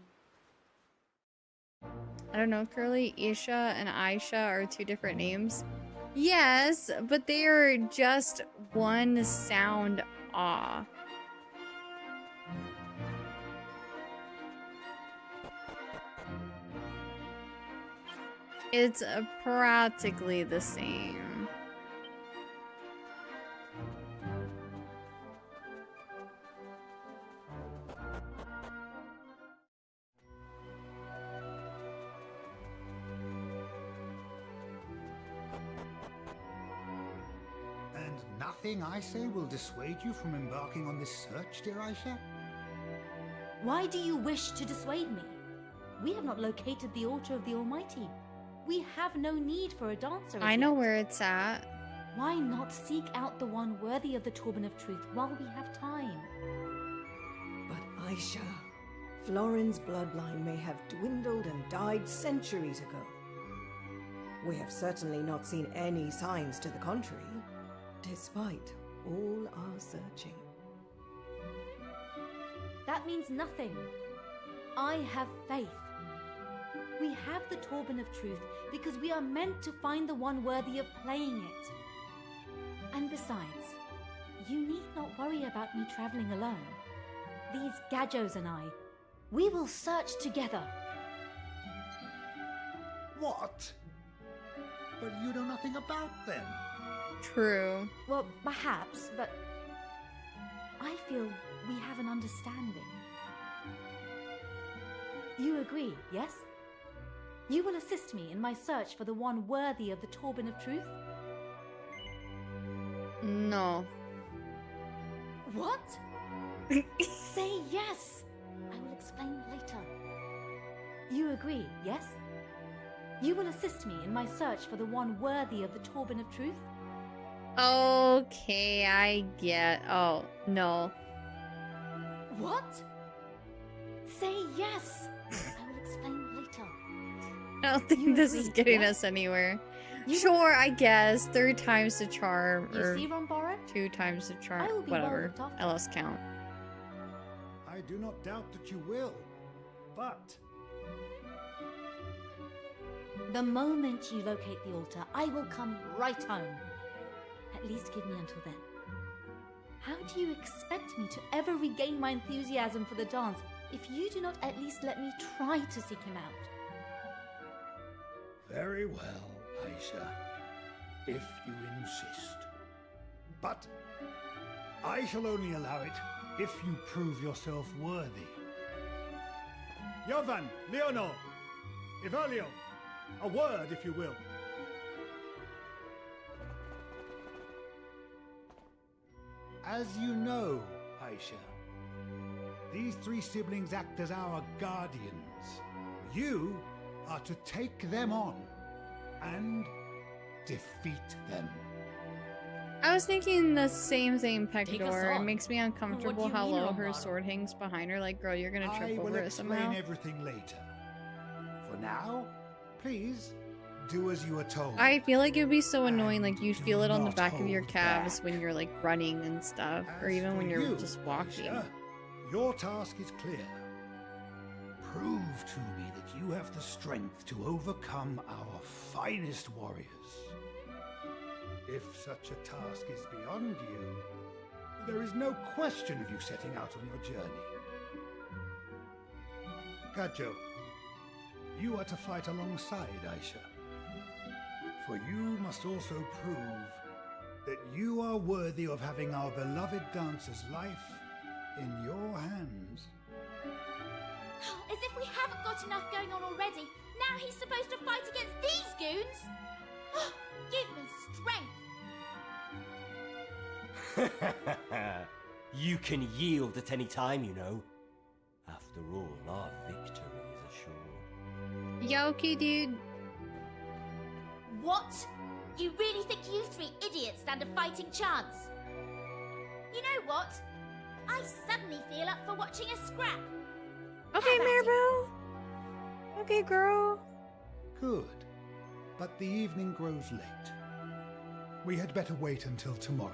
I don't know, Curly, Isha and Aisha are two different names. Yes, but they are just one sound awe. It's practically the same. Nothing I say will dissuade you from embarking on this search, dear Aisha? Why do you wish to dissuade me? We have not located the altar of the Almighty. We have no need for a dancer. I know where it's at. Why not seek out the one worthy of the Turban of Truth while we have time? But Aisha, Florin's bloodline may have dwindled and died centuries ago. We have certainly not seen any signs to the contrary, despite all our searching. That means nothing. I have faith. We have the Turban of Truth because we are meant to find the one worthy of playing it. And besides, you need not worry about me traveling alone. These Gajos and I, we will search together. What? But you know nothing about them. True. Well, perhaps, but I feel we have an understanding. You agree, yes? You will assist me in my search for the one worthy of the Turban of Truth? No. What? Say yes! I will explain later. You agree, yes? You will assist me in my search for the one worthy of the Turban of Truth? Okay, I get. Oh, no. What? Say yes! I will explain later. I don't think this is getting us anywhere. Sure, I guess. 3 times the charm. You see, Rombaro? 2 times the charm. Whatever. I lost count. I do not doubt that you will, but... The moment you locate the altar, I will come right home. At least give me until then. How do you expect me to ever regain my enthusiasm for the dance if you do not at least let me try to seek him out? Very well, Aisha, if you insist. But I shall only allow it if you prove yourself worthy. Jovan, Leonor, Evalio, a word if you will. As you know, Aisha, these three siblings act as our guardians. You are to take them on and defeat them. I was thinking the same thing, Take us Pecador. It on. makes me What uncomfortable do you how mean, low her Romano? sword hangs behind her. Like, girl, you're gonna I trip will over it explain somehow. everything later. For now, please do as you are told. I feel like it would be so annoying. Like, And you'd do feel it on the not back of your hold calves back. when you're like running and stuff, or As even for when you're you, just walking. Aisha, your task is clear. Prove to me that you have the strength to overcome our finest warriors. If such a task is beyond you, there is no question of you setting out on your journey. Kajo, you are to fight alongside Aisha. For you must also prove that you are worthy of having our beloved dancer's life in your hands. As if we haven't got enough going on already. Now he's supposed to fight against these goons? Give me strength. You can yield at any time, you know. After all, our victory is assured. Yeah, okay, dude. What? You really think you three idiots stand a fighting chance? You know what? I suddenly feel up for watching a scrap. Okay, Have at it. Maribel. Okay, girl. Good. But the evening grows late. We had better wait until tomorrow.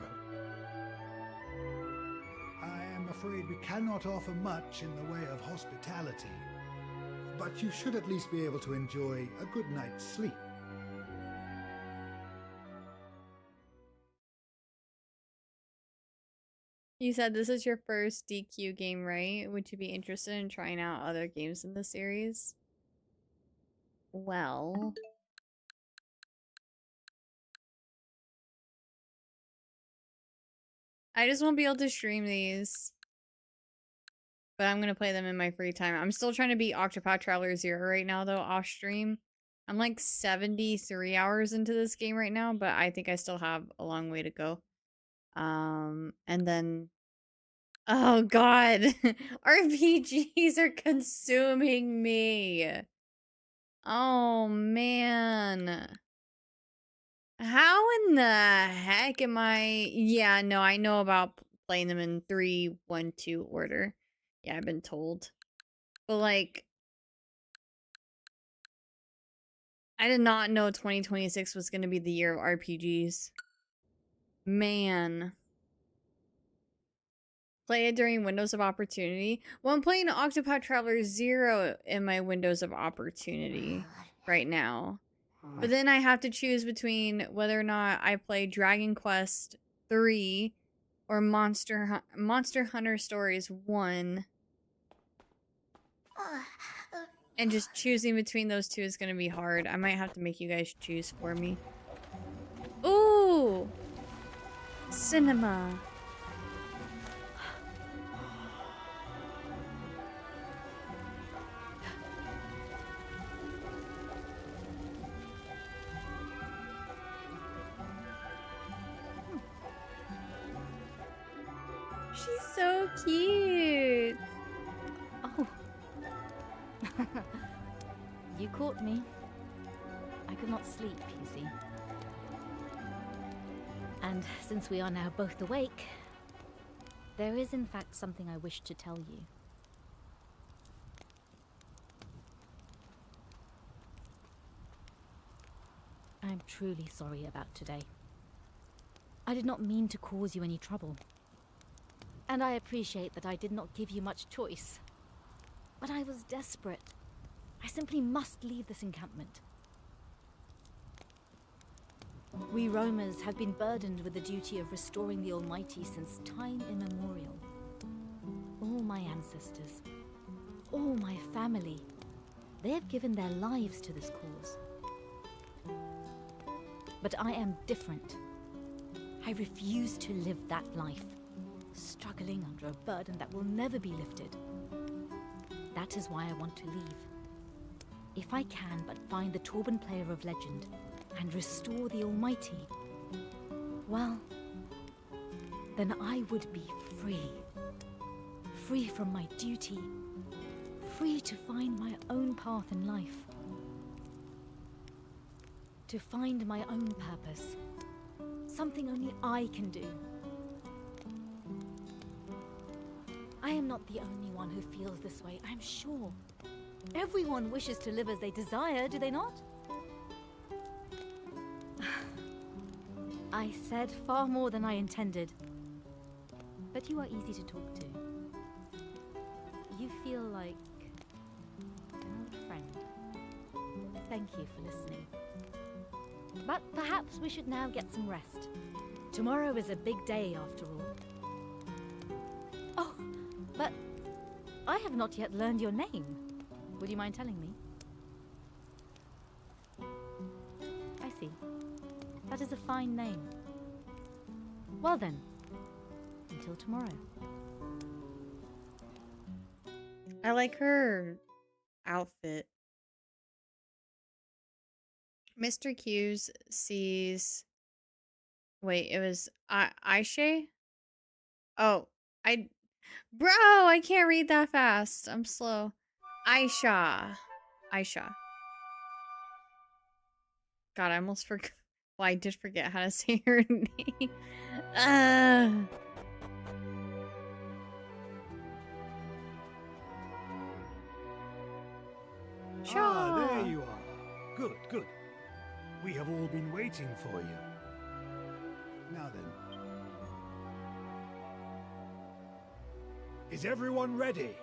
I am afraid we cannot offer much in the way of hospitality, but you should at least be able to enjoy a good night's sleep. You said this is your first DQ game, right? Would you be interested in trying out other games in the series? Well... I just won't be able to stream these. But I'm gonna play them in my free time. I'm still trying to beat Octopath Traveler 0 right now, though, off stream. I'm like 73 hours into this game right now, but I think I still have a long way to go. And then... Oh god! RPGs are consuming me! Oh man. How in the heck am I... Yeah, no, I know about playing them in 3, 1, 2 order. Yeah, I've been told. But like... I did not know 2026 was going to be the year of RPGs. Man. Play it during windows of opportunity. Well, I'm playing Octopath Traveler 0 in my windows of opportunity right now. But then I have to choose between whether or not I play Dragon Quest 3 or Monster Hunter Stories 1. And just choosing between those two is going to be hard. I might have to make you guys choose for me. Ooh! Cinema. She's so cute. Oh. You caught me. I could not sleep, you see. And since we are now both awake, there is in fact something I wish to tell you. I'm truly sorry about today. I did not mean to cause you any trouble. And I appreciate that I did not give you much choice. But I was desperate. I simply must leave this encampment. We roamers have been burdened with the duty of restoring the Almighty since time immemorial. All my ancestors, all my family, they have given their lives to this cause. But I am different. I refuse to live that life, struggling under a burden that will never be lifted. That is why I want to leave. If I can but find the Torben player of legend and restore the Almighty, well, then I would be free. Free from my duty. Free to find my own path in life. To find my own purpose. Something only I can do. I am not the only one who feels this way, I'm sure. Everyone wishes to live as they desire, do they not? I said far more than I intended. But you are easy to talk to. You feel like an old friend. Thank you for listening. But perhaps we should now get some rest. Tomorrow is a big day, after all. Oh, but I have not yet learned your name. Would you mind telling me? I see. That is a fine name. Well then, until tomorrow. I like her outfit. Mr. Q's sees. Wait, it was Aisha? Oh, Bro, I can't read that fast. I'm slow. Aisha. God, I almost forgot. Well, I did forget how to say her name. Ah, there you are. Good, good. We have all been waiting for you. Now then. Is everyone ready?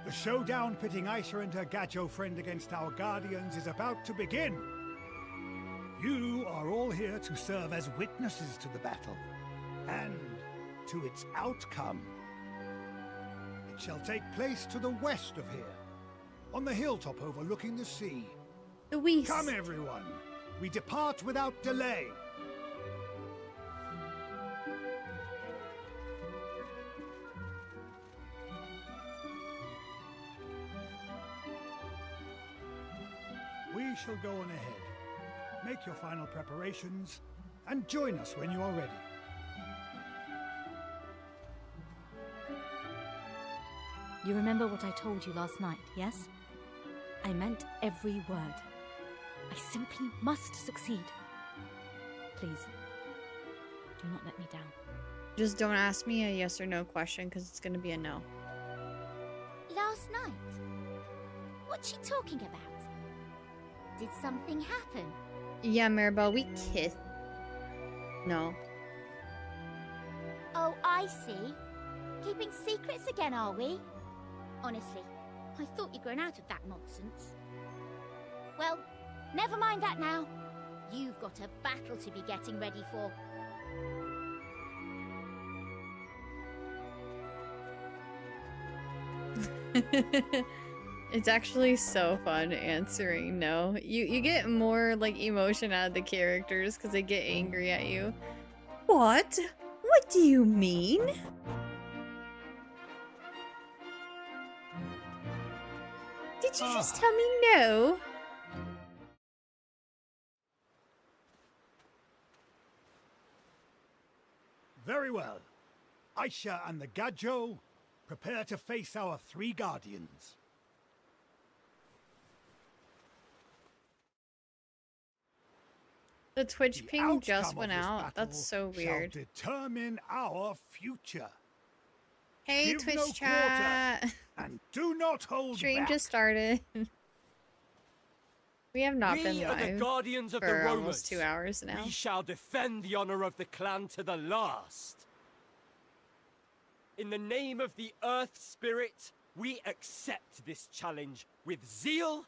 The showdown pitting Aisha and her Gajo friend against our guardians is about to begin. You are all here to serve as witnesses to the battle, and to its outcome. It shall take place to the west of here, on the hilltop overlooking the sea. The Weiss. Come everyone, we depart without delay. We shall go on ahead. Make your final preparations, and join us when you are ready. You remember what I told you last night, yes? I meant every word. I simply must succeed. Please, do not let me down. Just don't ask me a yes or no question, because it's going to be a no. Last night? What's she talking about? Did something happen? Yeah, Maribel, we kissed. No. Oh, I see. Keeping secrets again, are we? Honestly, I thought you'd grown out of that nonsense. Well, never mind that now. You've got a battle to be getting ready for. It's actually so fun answering no. You get more like emotion out of the characters because they get angry at you. What? What do you mean? Did you just tell me no? Very well. Aisha and the Gajo, prepare to face our three guardians. The Twitch The ping outcome just of went this out. That's so battle weird. Shall determine our future. Hey, Give Twitch no chat. quarter, and do not hold Stream back. just started. We have not been We are the live guardians of for the Romans. almost 2 hours now. We shall defend the honor of the clan to the last. In the name of the Earth Spirit, we accept this challenge with zeal,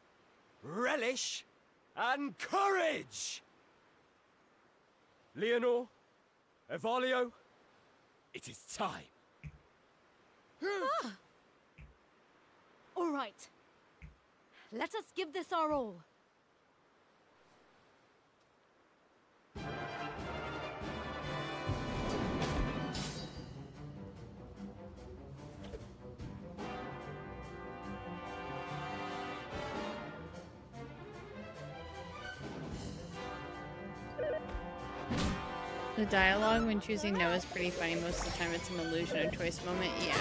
relish, and courage. Leonor, Evalio, it is time. All right. Let us give this our all. The dialogue when choosing no is pretty funny. Most of the time it's an illusion of choice moment. Yeah.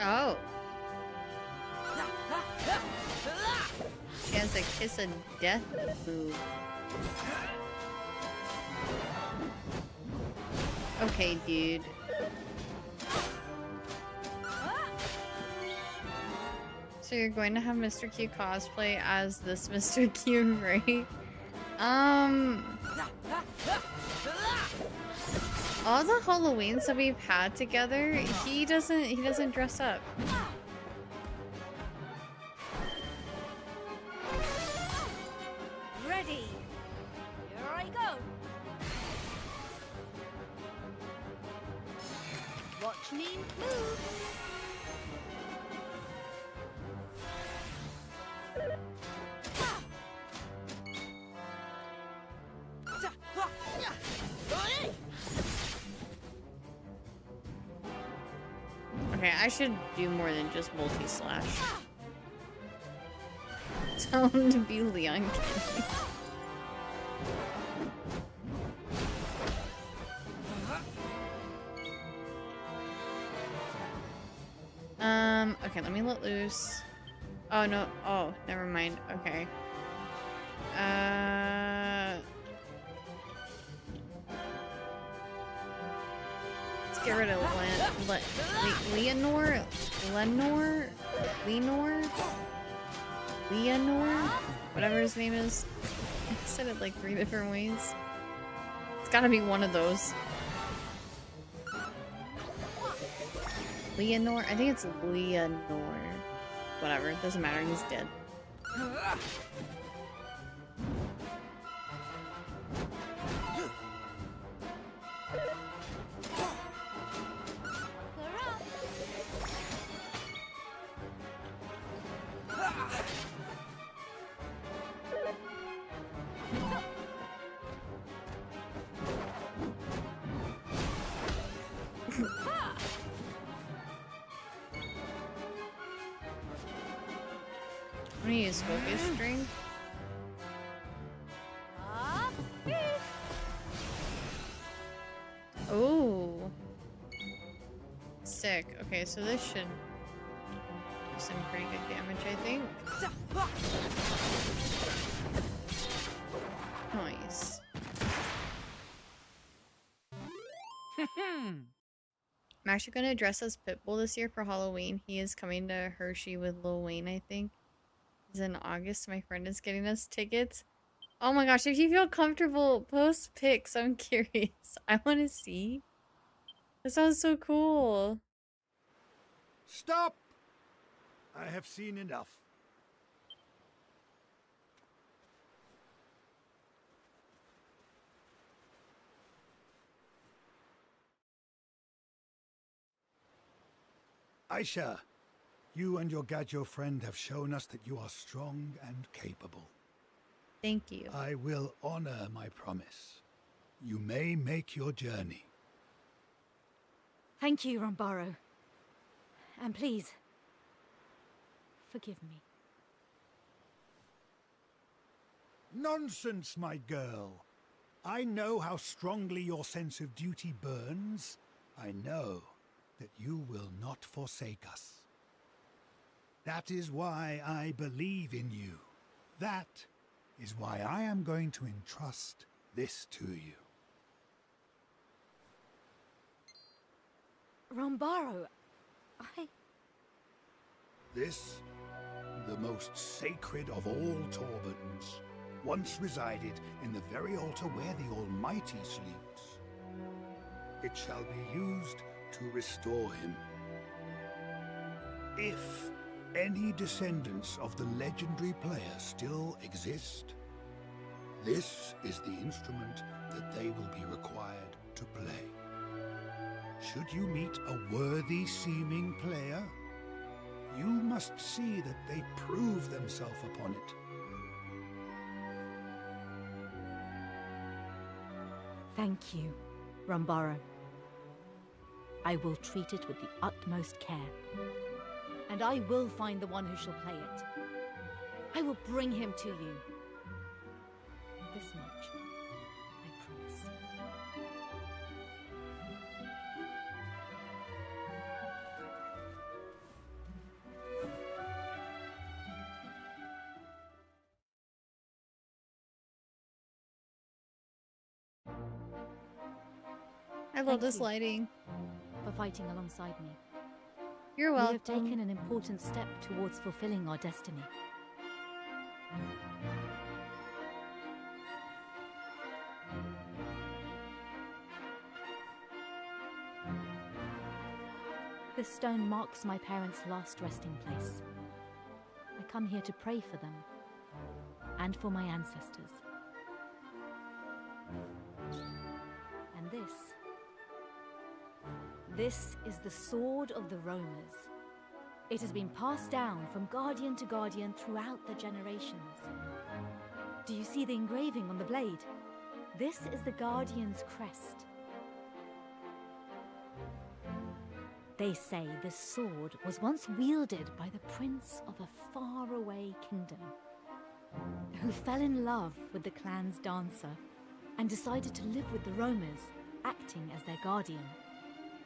Oh. She has a kiss of death move. Okay, dude. So you're going to have Mr. Q cosplay as this Mr. Q, right? All the Halloweens that we've had together, he doesn't dress up. Ready. Here I go. Watch me move. Okay, I should do more than just multi-slash. Tell him to be Leon Kennedy. Okay, let me let loose. Oh, no. Oh, never mind. Okay. Let's get rid of Leonor? Whatever his name is. I said it like 3 different ways. It's gotta be one of those. Leonor? I think it's Leonor. Whatever, it doesn't matter, he's dead. I'm gonna use focus string. Oh, sick. Okay, so this should do some pretty good damage, I think. Nice. I'm actually gonna dress as Pitbull this year for Halloween. He is coming to Hershey with Lil Wayne, I think. It's in August. My friend is getting us tickets. Oh my gosh, if you feel comfortable, post pics. I'm curious. I want to see. That sounds so cool. Stop! I have seen enough. Aisha, you and your Gadjo friend have shown us that you are strong and capable. Thank you. I will honor my promise. You may make your journey. Thank you, Rombaro. And please, forgive me. Nonsense, my girl. I know how strongly your sense of duty burns. I know that you will not forsake us. That is why I believe in you. That is why I am going to entrust this to you. Rombaro, This, the most sacred of all Torbans, once resided in the very altar where the Almighty sleeps. It shall be used to restore him. If any descendants of the legendary player still exist, this is the instrument that they will be required to play. Should you meet a worthy-seeming player, you must see that they prove themselves upon it. Thank you, Rumbaro. I will treat it with the utmost care. And I will find the one who shall play it. I will bring him to you. This much, I promise. I love Thank this you. lighting. For fighting alongside me. You're We welcome. have taken an important step towards fulfilling our destiny. This stone marks my parents' last resting place. I come here to pray for them and for my ancestors. And this is the sword of the Romers. It has been passed down from guardian to guardian throughout the generations. Do you see the engraving on the blade? This is the Guardian's crest. They say this sword was once wielded by the prince of a faraway kingdom, who fell in love with the clan's dancer and decided to live with the Romers, acting as their guardian.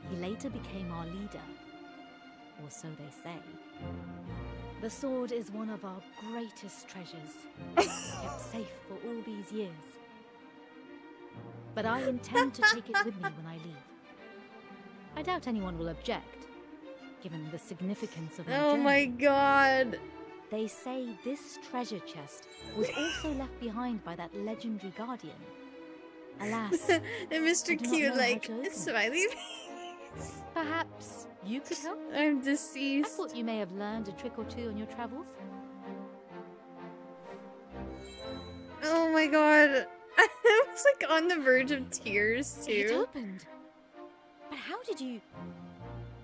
He later became our leader, or so they say. The sword is one of our greatest treasures, kept safe for all these years. But I intend to take it with me when I leave. I doubt anyone will object, given the significance of my Oh journey. my god. They say this treasure chest was also left behind by that legendary guardian. Alas, And I Mr. do not Cute, know how like, to open it. smiley. perhaps you could help? I'm I deceased. thought you may have learned a trick or two on your travels. Oh my god. I was like on the verge of tears It too. opened. But how did you...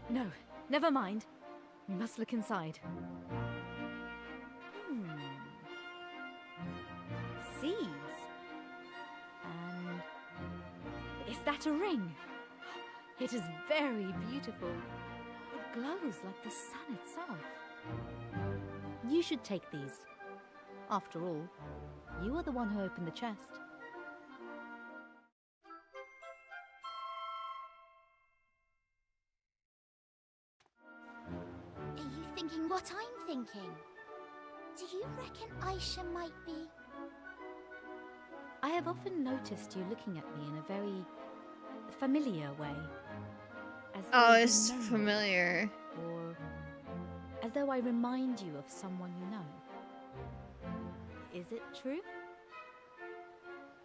No, never mind. We must look inside. Seeds. And... is that a ring? It is very beautiful. It glows like the sun itself. You should take these. After all, you are the one who opened the chest. Are you thinking what I'm thinking? Do you reckon Aisha might be? I have often noticed you looking at me in a very familiar way. As Oh, though you it's know me, familiar. or as though I remind you of someone you know. Is it true?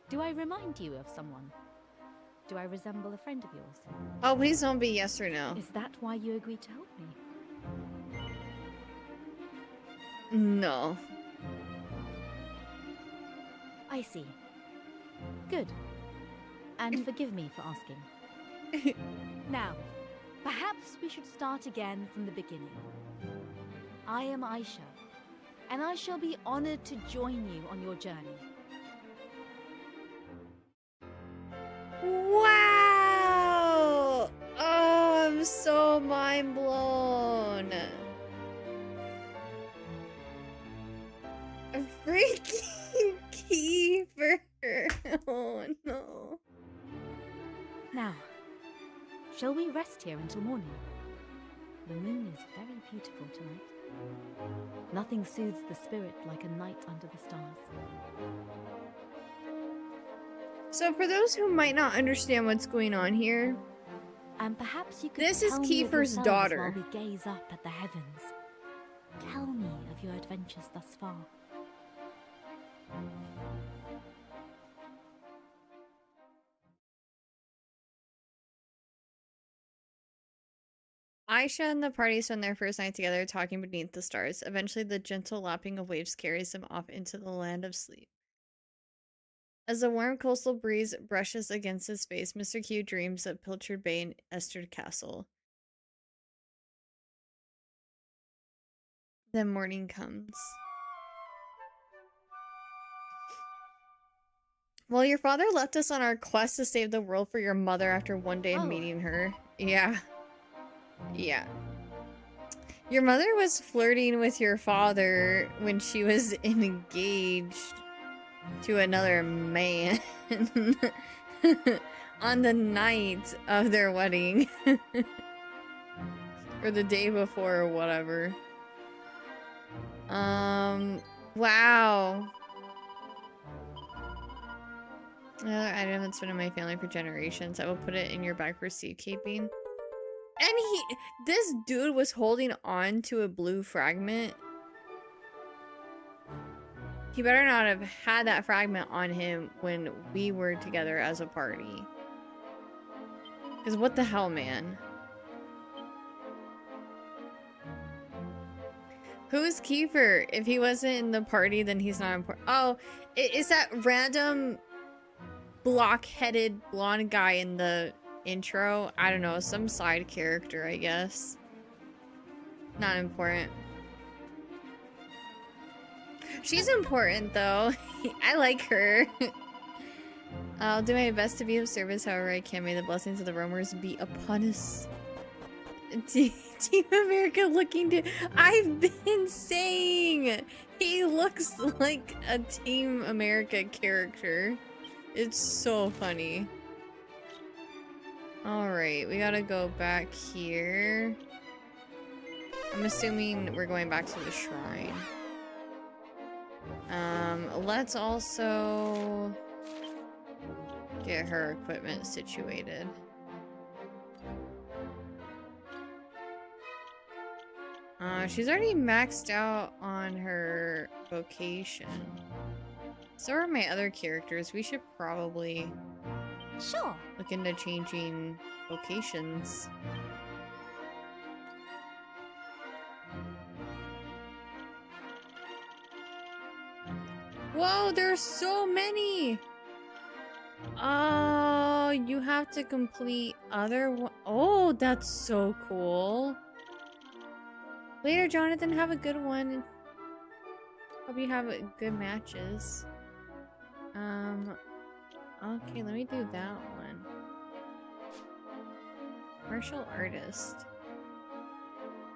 Do I remind you of someone? Do I resemble a friend of yours? Oh, please don't be yes or no. Is that why you agreed to help me? No. I see. Good. And forgive me for asking. Now, perhaps we should start again from the beginning. I am Aisha, and I shall be honored to join you on your journey. Wow! Oh, I'm so mind blown. A freaking keeper. Oh no. Now, shall we rest here until morning? The moon is very beautiful tonight. Nothing soothes the spirit like a night under the stars. So for those who might not understand what's going on here, And perhaps you could This is tell me of Kiefer's yourselves daughter. while we gaze up at the heavens. Tell me of your adventures thus far. Aisha and the party spend their first night together talking beneath the stars. Eventually, the gentle lapping of waves carries them off into the land of sleep. As the warm coastal breeze brushes against his face, Mr. Q dreams of Pilchard Bay and Esther Castle. Then morning comes. Well, your father left us on our quest to save the world for your mother after one day of Oh. meeting her. Yeah. Yeah. Your mother was flirting with your father when she was engaged to another man on the night of their wedding. Or the day before or whatever. Wow. Another item that's been in my family for generations. I will put it in your bag for safekeeping. And this dude was holding on to a blue fragment. He better not have had that fragment on him when we were together as a party. Because what the hell, man? Who's Kiefer? If he wasn't in the party, then he's not important. Oh, is that random block-headed blonde guy in the intro? I don't know, some side character, I guess. Not important. She's important, though. I like her. I'll do my best to be of service however I can. May the blessings of the roamers be upon us. Team America looking to... I've been saying! He looks like a Team America character. It's so funny. Alright, we gotta go back here. I'm assuming we're going back to the shrine. Let's also get her equipment situated. She's already maxed out on her vocation. So are my other characters. We should probably look into changing vocations. Whoa, there's so many! Oh, you have to complete other one. Oh, that's so cool. Later, Jonathan, have a good one. Hope you have good matches. Okay, let me do that one. Martial artist.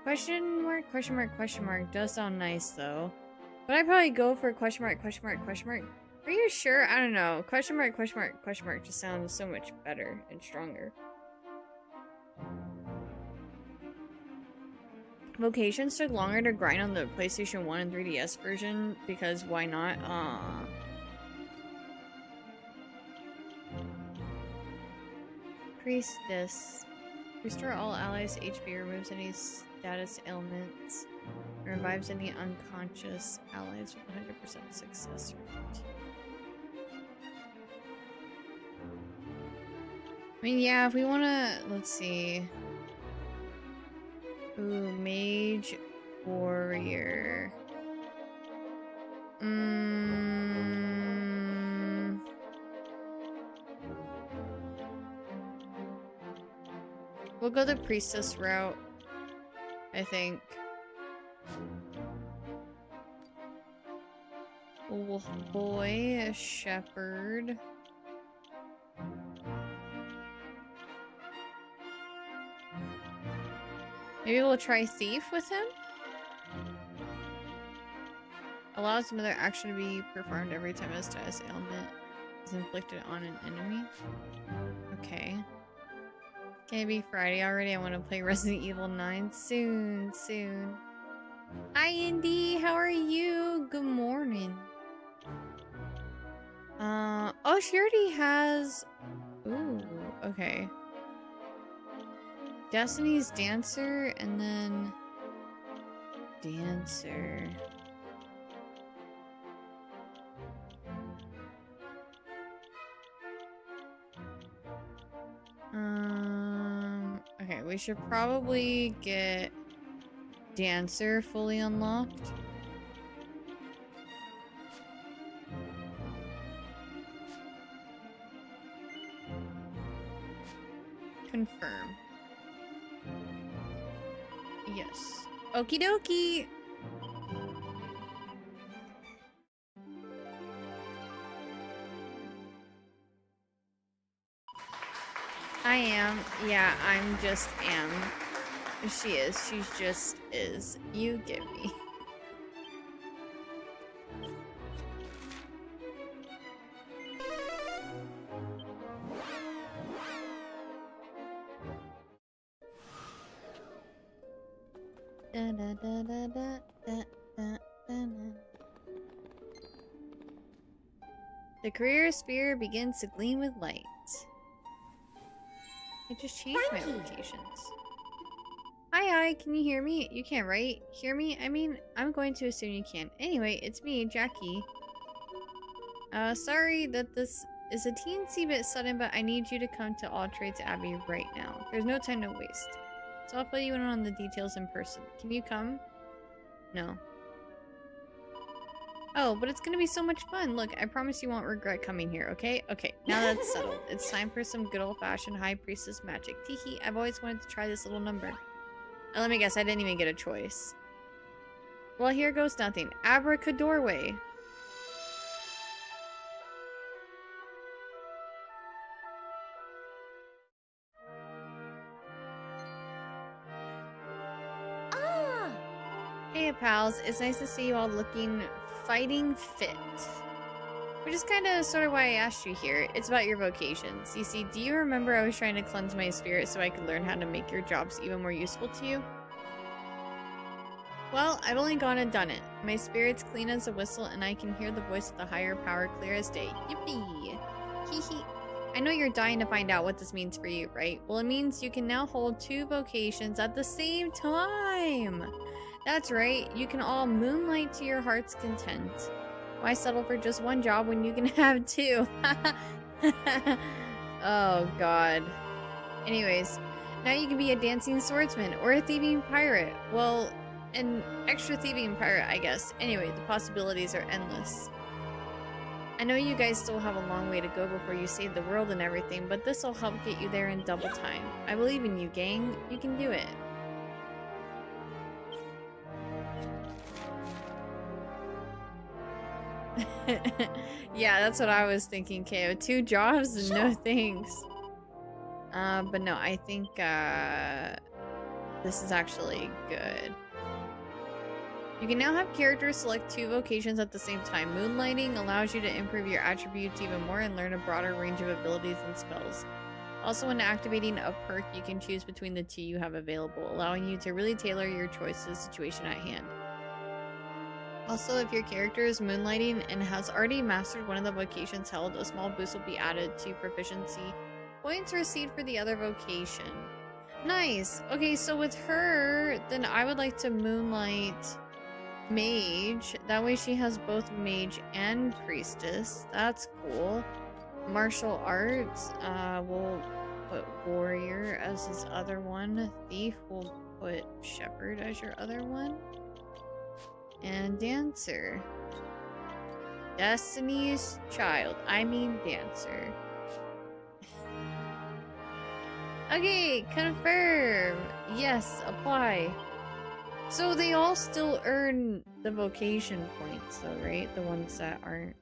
Question mark, question mark, question mark. Does sound nice, though. But I'd probably go for question mark, question mark, question mark. Are you sure? I don't know. Question mark, question mark, question mark just sounds so much better and stronger. Vocations took longer to grind on the PlayStation 1 and 3DS version because why not? Priestess. Restore all allies to HP, removes any status ailments, and revives any unconscious allies with 100% success rate. I mean, yeah, if we want to, let's see. Ooh, mage warrior. We'll go the priestess route, I think. Wolf boy, a shepherd. Maybe we'll try thief with him? Allows another action to be performed every time a status ailment is inflicted on an enemy. Okay. Can it be Friday already? I want to play Resident Evil 9 soon. Hi, Indy. How are you? Good morning. Oh, she already has... Ooh, okay. Destiny's Dancer, and then... Dancer. Okay, we should probably get Dancer fully unlocked. Confirm. Yes. Okie dokie! I am. Yeah, I'm just am. She is. She just is. You get me. Da, da, da, da, da, da, da, da. The career sphere begins to gleam with light. I just changed my locations. Hi, can you hear me? You can't, right? Hear me? I mean, I'm going to assume you can. Anyway, it's me, Jackie. Sorry that this is a teensy bit sudden, but I need you to come to All Trades Abbey right now. There's no time to waste. So I'll fill you in on the details in person. Can you come? No. Oh, but it's gonna be so much fun. Look, I promise you won't regret coming here, okay? Okay, now that's settled. It's time for some good old-fashioned High Priestess magic. Teehee, I've always wanted to try this little number. Let me guess, I didn't even get a choice. Well, here goes nothing. Abracadorway. Ah! Hey, pals. It's nice to see you all looking fighting fit. Which is kind of sort of why I asked you here. It's about your vocations. You see, do you remember I was trying to cleanse my spirit so I could learn how to make your jobs even more useful to you? Well, I've only gone and done it. My spirit's clean as a whistle and I can hear the voice of the higher power clear as day. Yippee! Hee hee. I know you're dying to find out what this means for you, right? Well, it means you can now hold 2 vocations at the same time! That's right, you can all moonlight to your heart's content. Why settle for just one job when you can have 2? Oh god. Anyways, now you can be a dancing swordsman or a thieving pirate. Well, an extra thieving pirate, I guess. Anyway, the possibilities are endless. I know you guys still have a long way to go before you save the world and everything, but this will help get you there in double time. I believe in you, gang. You can do it. Yeah, that's what I was thinking, KO. 2 jobs and no thanks. But no, I think this is actually good. You can now have characters select 2 vocations at the same time. Moonlighting allows you to improve your attributes even more and learn a broader range of abilities and spells. Also, when activating a perk, you can choose between the 2 you have available, allowing you to really tailor your choice to the situation at hand. Also, if your character is moonlighting and has already mastered one of the vocations held, a small boost will be added to proficiency points received for the other vocation. Nice! Okay, so with her, then I would like to moonlight mage. That way she has both mage and priestess. That's cool. Martial arts, we'll put warrior as his other one. Thief, we'll put shepherd as your other one. And dancer. Destiny's Child. I mean dancer. Okay, confirm. Yes, apply. So they all still earn the vocation points though, right? The ones that aren't,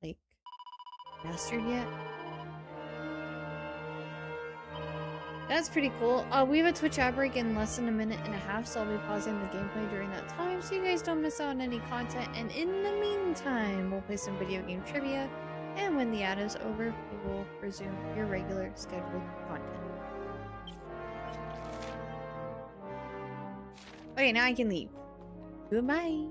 like, mastered yet. That's pretty cool. We have a Twitch ad break in less than a minute and a half, so I'll be pausing the gameplay during that time so you guys don't miss out on any content. And in the meantime, we'll play some video game trivia. And when the ad is over, we will resume your regular scheduled content. Okay, now I can leave. Goodbye.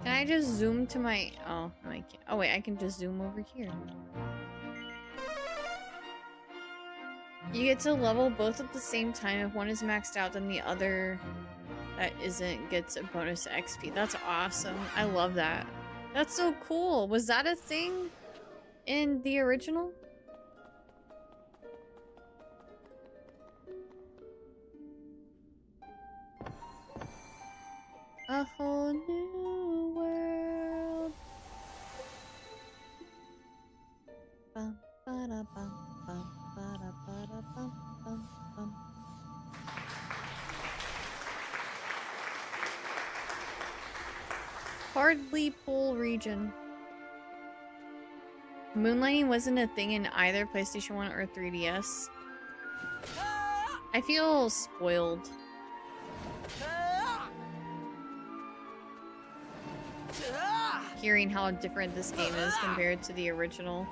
Can I just zoom to my... Oh, no I can't. Oh wait, I can just zoom over here. You get to level both at the same time. If one is maxed out, then the other that isn't gets a bonus XP. That's awesome. I love that. That's so cool. Was that a thing in the original? A whole new world. Bum, ba-da, bum, bum, ba-da, ba-da, bum, bum, bum. Hartlepool region. Moonlighting wasn't a thing in either PlayStation 1 or 3DS. I feel spoiled. Hearing how different this game is compared to the original.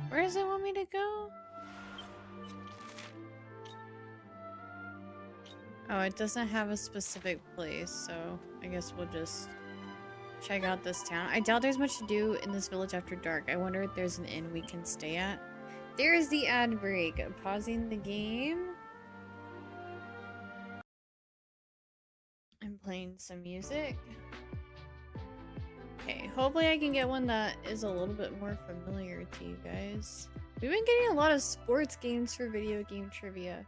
Where does it want me to go? Oh, it doesn't have a specific place, so I guess we'll just check out this town. I doubt there's much to do in this village after dark. I wonder if there's an inn we can stay at. There's the ad break. Pausing the game. I'm playing some music. Okay, hopefully I can get one that is a little bit more familiar to you guys. We've been getting a lot of sports games for video game trivia.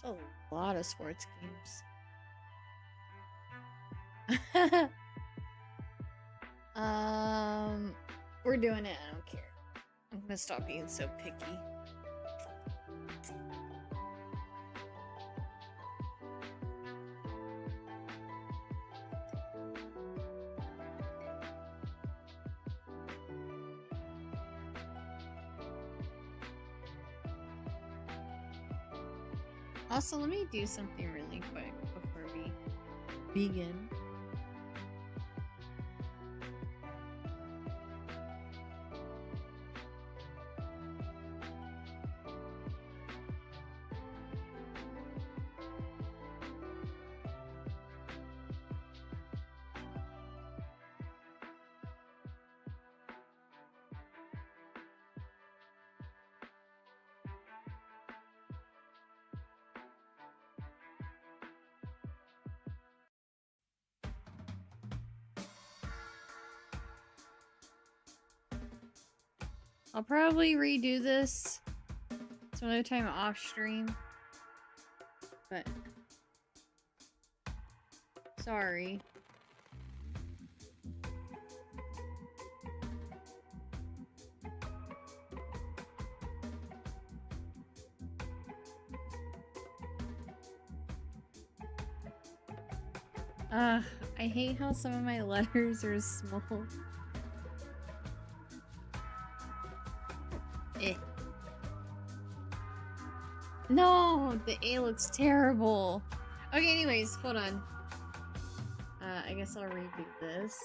A lot of sports games. We're doing it. I don't care. I'm gonna stop being so picky. Also, let me do something really quick before we begin. I'll probably redo this some other time off stream, but sorry. I hate how some of my letters are small. No, the A looks terrible. Okay, anyways, hold on. I guess I'll redo this.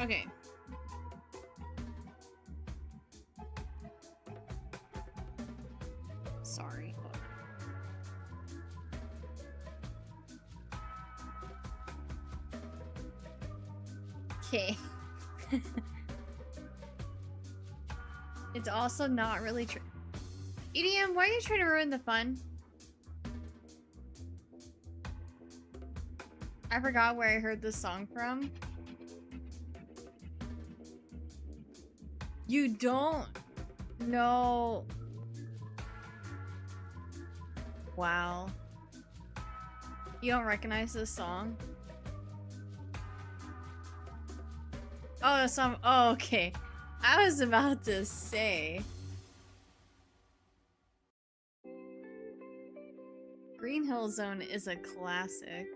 Okay. Sorry. Okay. It's also not really true. EDM, why are you trying to ruin the fun? I forgot where I heard this song from. You don't know. Wow. You don't recognize this song? Oh, the song. Oh, okay. I was about to say. Green Hill Zone is a classic.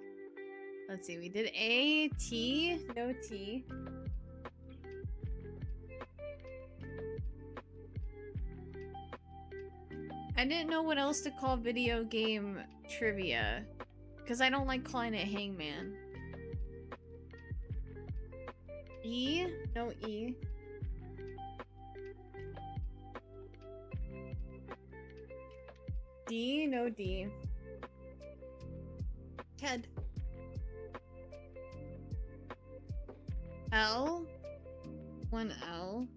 Let's see. We did A, T, no T. I didn't know what else to call video game trivia, because I don't like calling it Hangman. E? No E. D? No D. Ted. L? One L.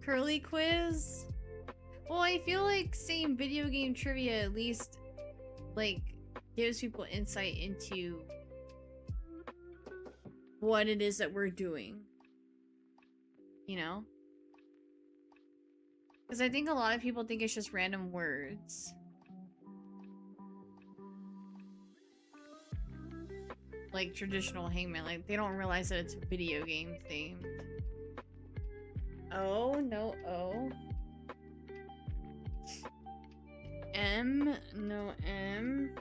Curly quiz? Well, I feel like saying video game trivia at least, like, gives people insight into what it is that we're doing. You know? Because I think a lot of people think it's just random words. Like traditional hangman. Like, they don't realize that it's video game themed. O, no O. M, no M.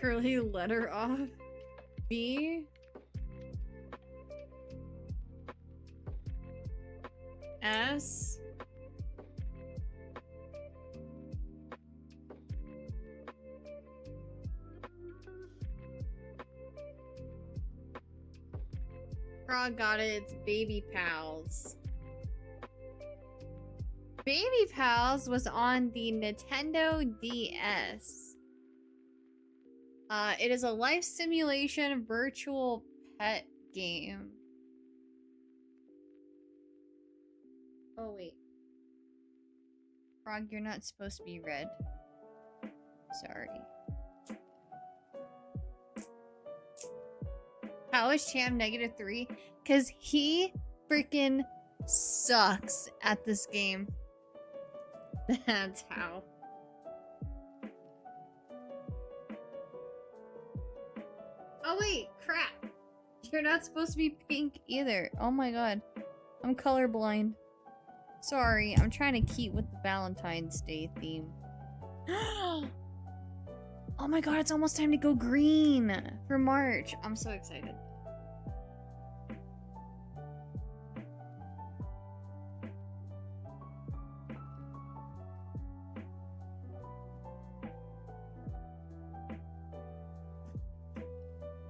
Curly letter off. B. S. Frog got it. It's Baby Pals. Baby Pals was on the Nintendo DS. It is a life simulation virtual pet game. Oh, wait. Frog, you're not supposed to be red. Sorry. How is Cham -3? Because he freaking sucks at this game. That's how. Oh wait, crap. You're not supposed to be pink either. Oh my god. I'm colorblind. Sorry, I'm trying to keep with the Valentine's Day theme. Oh my god, it's almost time to go green for March. I'm so excited.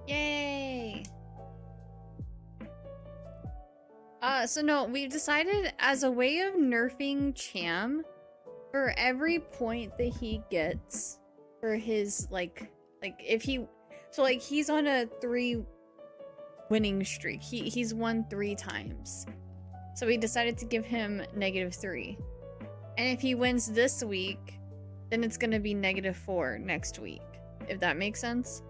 Yay! So no, we've decided as a way of nerfing Cham, for every point that he gets for his, like if he, so like he's on a 3 winning streak. He's won 3 times. So we decided to give him -3. And if he wins this week, then it's gonna be -4 next week. If that makes sense.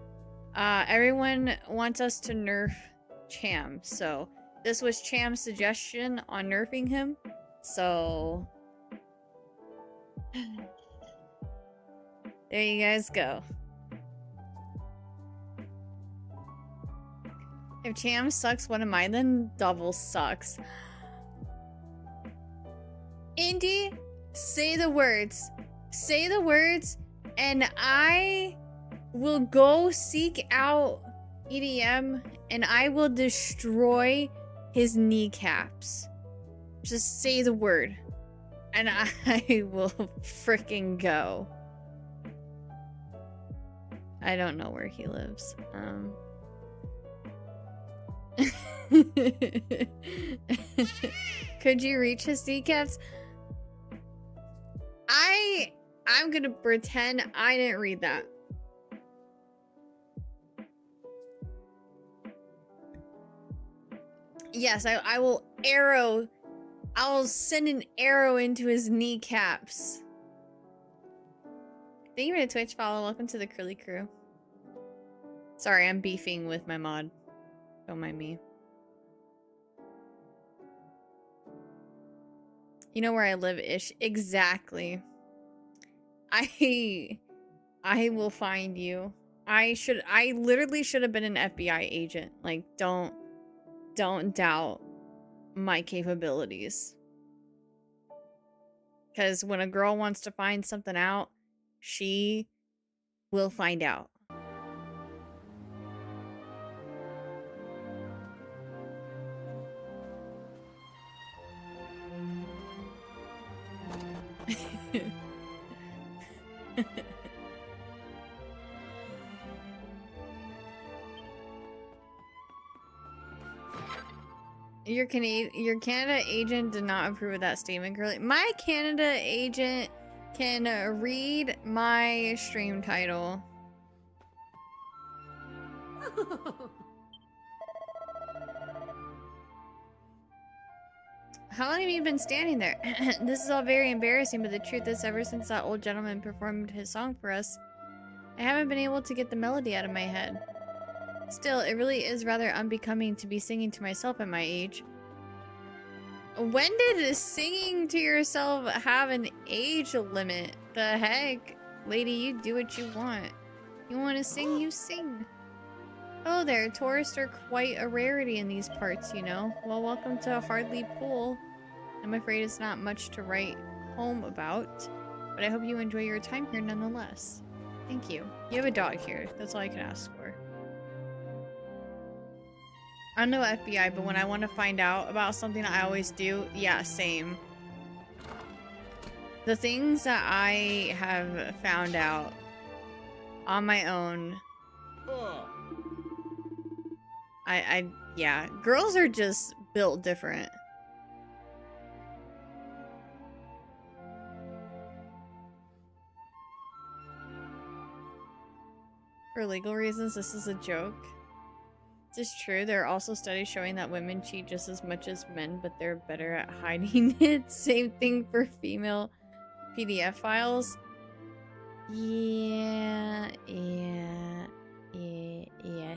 Everyone wants us to nerf Cham, so this was Cham's suggestion on nerfing him. So there you guys go. If Cham sucks, what am I? Then Double sucks. Indy, say the words. Say the words, and I will go seek out EDM, and I will destroy his kneecaps. Just say the word, and I will freaking go. I don't know where he lives. Could you reach his kneecaps? I'm gonna pretend I didn't read that. Yes, I will arrow. I will send an arrow into his kneecaps. Thank you for the Twitch follow. Welcome to the Curly Crew. Sorry, I'm beefing with my mod. Don't mind me. You know where I live-ish. Exactly. I will find you. I literally should have been an FBI agent. Like, don't doubt my capabilities. Because when a girl wants to find something out, she will find out. Your Canada agent did not approve of that statement, girly. My Canada agent can read my stream title. How long have you been standing there? This is all very embarrassing, but the truth is, ever since that old gentleman performed his song for us, I haven't been able to get the melody out of my head. Still, it really is rather unbecoming to be singing to myself at my age. When did singing to yourself have an age limit? The heck? Lady, you do what you want. You want to sing, you sing. Oh there, tourists are quite a rarity in these parts, you know. Well, welcome to Hardley Pool. I'm afraid it's not much to write home about, but I hope you enjoy your time here nonetheless. Thank you. You have a dog here. That's all I can ask for. I'm no FBI, but when I want to find out about something, I always do. Yeah, same. The things that I have found out on my own, yeah, girls are just built different. For legal reasons, this is a joke. This is true. There are also studies showing that women cheat just as much as men, but they're better at hiding it. Same thing for female PDF files. Yeah.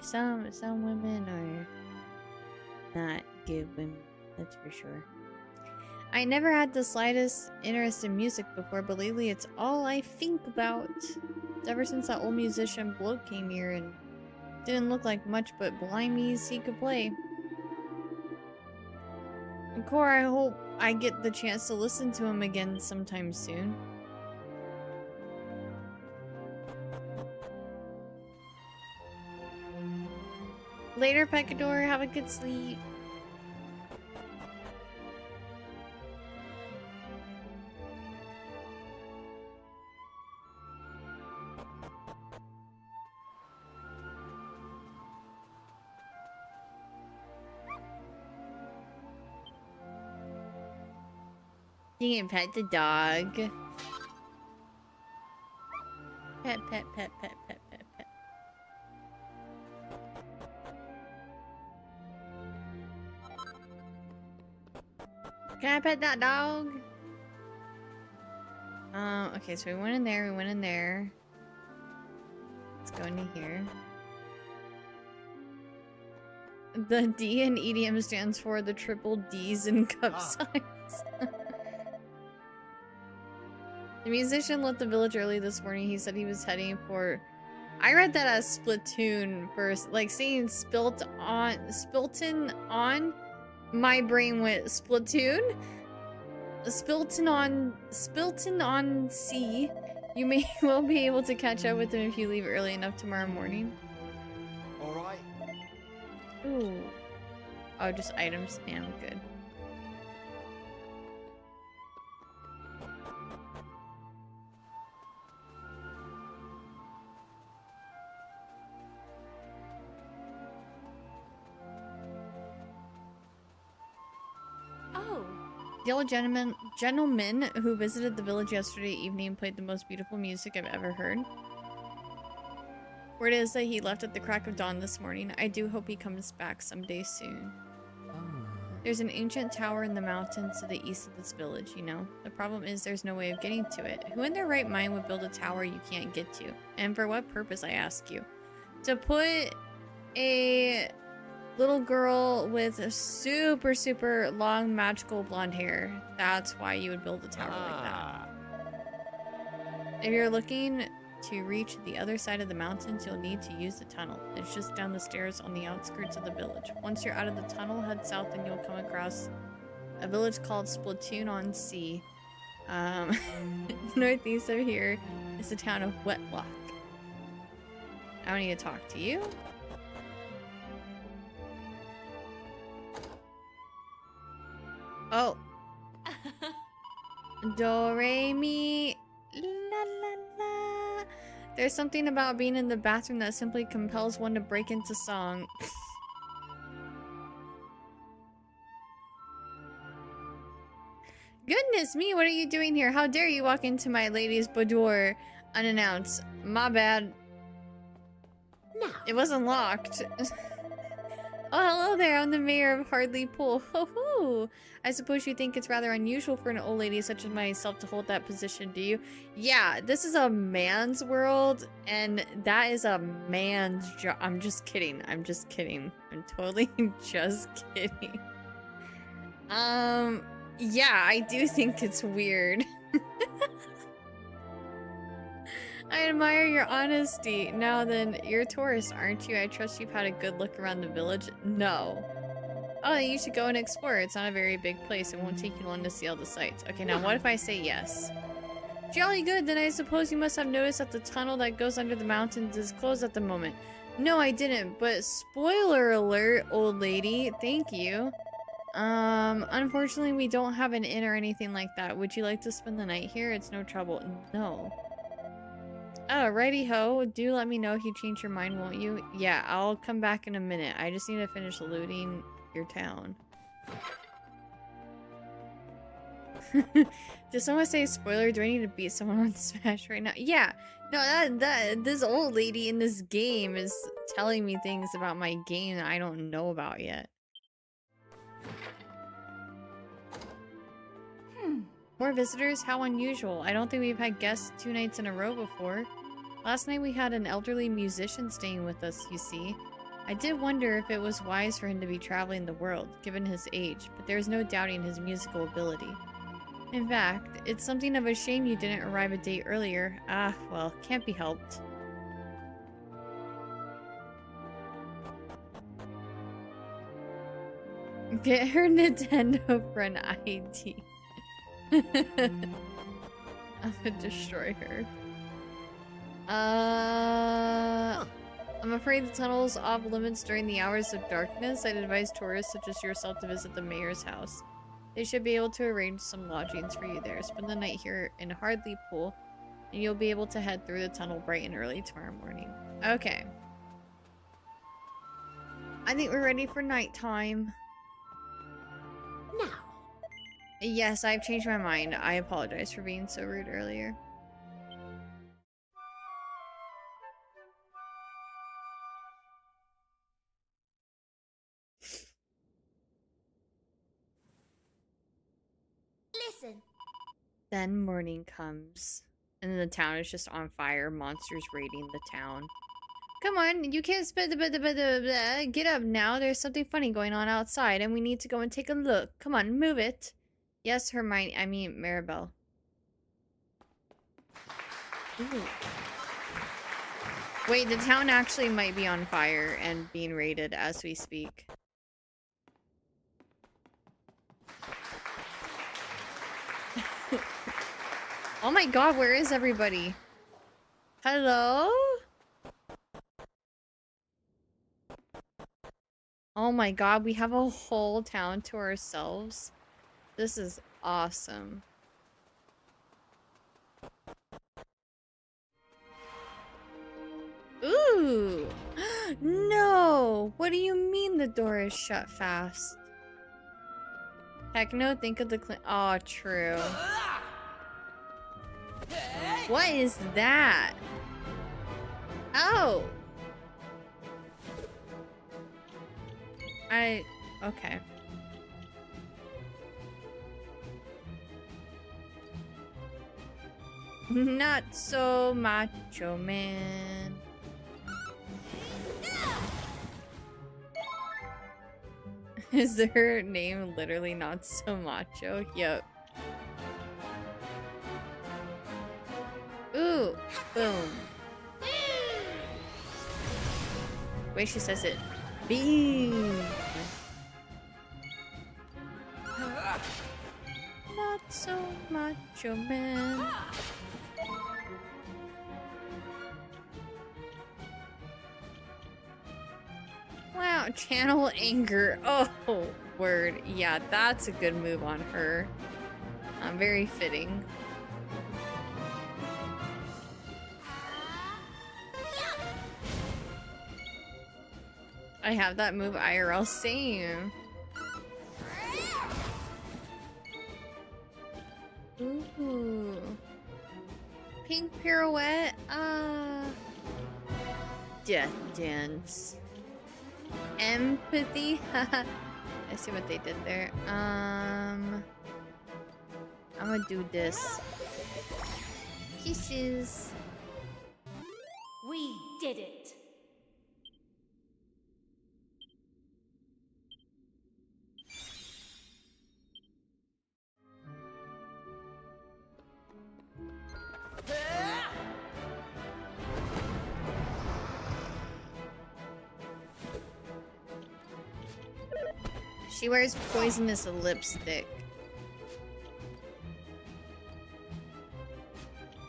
Some women are not good women, that's for sure. I never had the slightest interest in music before, but lately it's all I think about. It's ever since that old musician bloke came here and didn't look like much, but blimey's he could play. And Cora, I hope I get the chance to listen to him again sometime soon. Later, Pecador. Have a good sleep. You can pet the dog. Pet, pet, pet, pet, pet, pet, pet. Can I pet that dog? Okay, so we went in there, Let's go into here. The D in EDM stands for the triple D's in cup size. The musician left the village early this morning. He said he was heading for... I read that as Splatoon first. Like, seeing Spilton on... My brain went Splatoon? Spilton on C. You may well be able to catch up with him if you leave early enough tomorrow morning. Alright. Ooh. Oh, just items. Yeah, I'm good. The old gentleman who visited the village yesterday evening played the most beautiful music I've ever heard. Word is that he left at the crack of dawn this morning. I do hope he comes back someday soon. There's an ancient tower in the mountains to the east of this village, you know. The problem is there's no way of getting to it. Who in their right mind would build a tower you can't get to? And for what purpose, I ask you? To put a... little girl with a super, super long magical blonde hair. That's why you would build a tower like that. If you're looking to reach the other side of the mountains, you'll need to use the tunnel. It's just down the stairs on the outskirts of the village. Once you're out of the tunnel, head south and you'll come across a village called Splatoon on Sea. Northeast of here is the town of Wetlock. I don't need to talk to you. Oh. Do, re, mi, la, la, la. There's something about being in the bathroom that simply compels one to break into song. Goodness me, what are you doing here? How dare you walk into my lady's boudoir unannounced? My bad. Now, It wasn't locked. Oh, hello there. I'm the mayor of Hardley Pool. Ho ho! I suppose you think it's rather unusual for an old lady such as myself to hold that position, do you? Yeah, this is a man's world, and that is a man's job. I'm just kidding. I'm just kidding. I'm totally just kidding. Yeah, I do think it's weird. I admire your honesty. Now then, you're a tourist, aren't you? I trust you've had a good look around the village. No. Oh, you should go and explore. It's not a very big place. It won't take you long to see all the sights. Okay, now what if I say yes? Jolly good. Then I suppose you must have noticed that the tunnel that goes under the mountains is closed at the moment. No, I didn't. But spoiler alert, old lady. Thank you. Unfortunately, we don't have an inn or anything like that. Would you like to spend the night here? It's no trouble. No. Oh, righty ho. Do let me know if you change your mind, won't you? Yeah, I'll come back in a minute. I just need to finish looting your town. Did someone say spoiler? Do I need to beat someone on Smash right now? Yeah. No, this old lady in this game is telling me things about my game that I don't know about yet. More visitors? How unusual. I don't think we've had guests 2 nights in a row before. Last night we had an elderly musician staying with us, you see. I did wonder if it was wise for him to be traveling the world, given his age, but there's no doubting his musical ability. In fact, it's something of a shame you didn't arrive a day earlier. Ah, well, can't be helped. Get her Nintendo for an ID. I'm gonna destroy her. I'm afraid the tunnel's off limits during the hours of darkness. I'd advise tourists such as yourself to visit the mayor's house. They should be able to arrange some lodgings for you there. Spend the night here in Hardley Pool, and you'll be able to head through the tunnel bright and early tomorrow morning. Okay. I think we're ready for nighttime. now. Yes, I've changed my mind. I apologize for being so rude earlier. Listen. Then morning comes, and the town is just on fire. Monsters raiding the town. Come on, you can't get up now. There's something funny going on outside, and we need to go and take a look. Come on, move it. Yes, Hermione. I mean, Maribel. Ooh. Wait, the town actually might be on fire and being raided as we speak. Oh my god, where is everybody? Hello? Oh my god, we have a whole town to ourselves. This is awesome. Ooh! No! What do you mean the door is shut fast? Heck no, think of the oh, true. What is that? Oh! Okay. Not so macho man. Is their name literally not so macho? Yep. Ooh, boom. Wait, she says it. Beam. Not so macho man. Wow, channel anger. Oh, word. Yeah, that's a good move on her. Very fitting. I have that move IRL, same. Ooh. Pink pirouette. Death dance. Empathy. I see what they did there. I'm gonna do this. Kisses. We did it. She wears poisonous lipstick.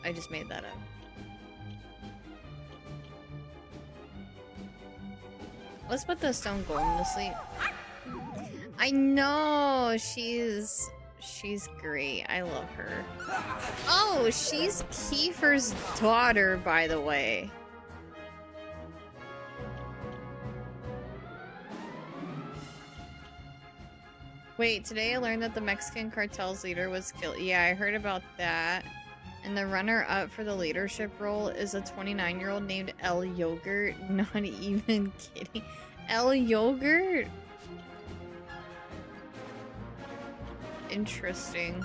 I just made that up. Let's put the stone golem to sleep. I know, she's great. I love her. Oh, she's Kiefer's daughter, by the way. Wait, today I learned that the Mexican cartel's leader was killed. Yeah, I heard about that. And the runner-up for the leadership role is a 29-year-old named El Yogurt. Not even kidding. El Yogurt? Interesting.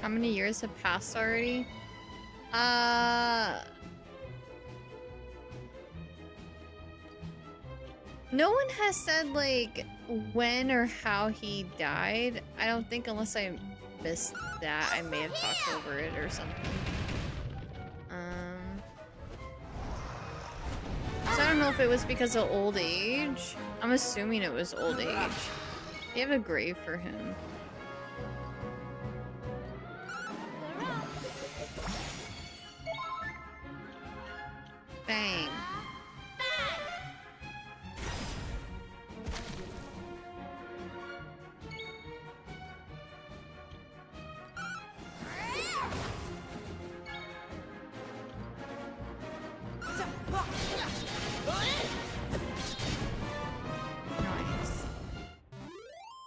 How many years have passed already? No one has said, like, when or how he died. I don't think, unless I missed that. I may have talked over it or something. So I don't know if it was because of old age. I'm assuming it was old age. They have a grave for him. Bang. Nice.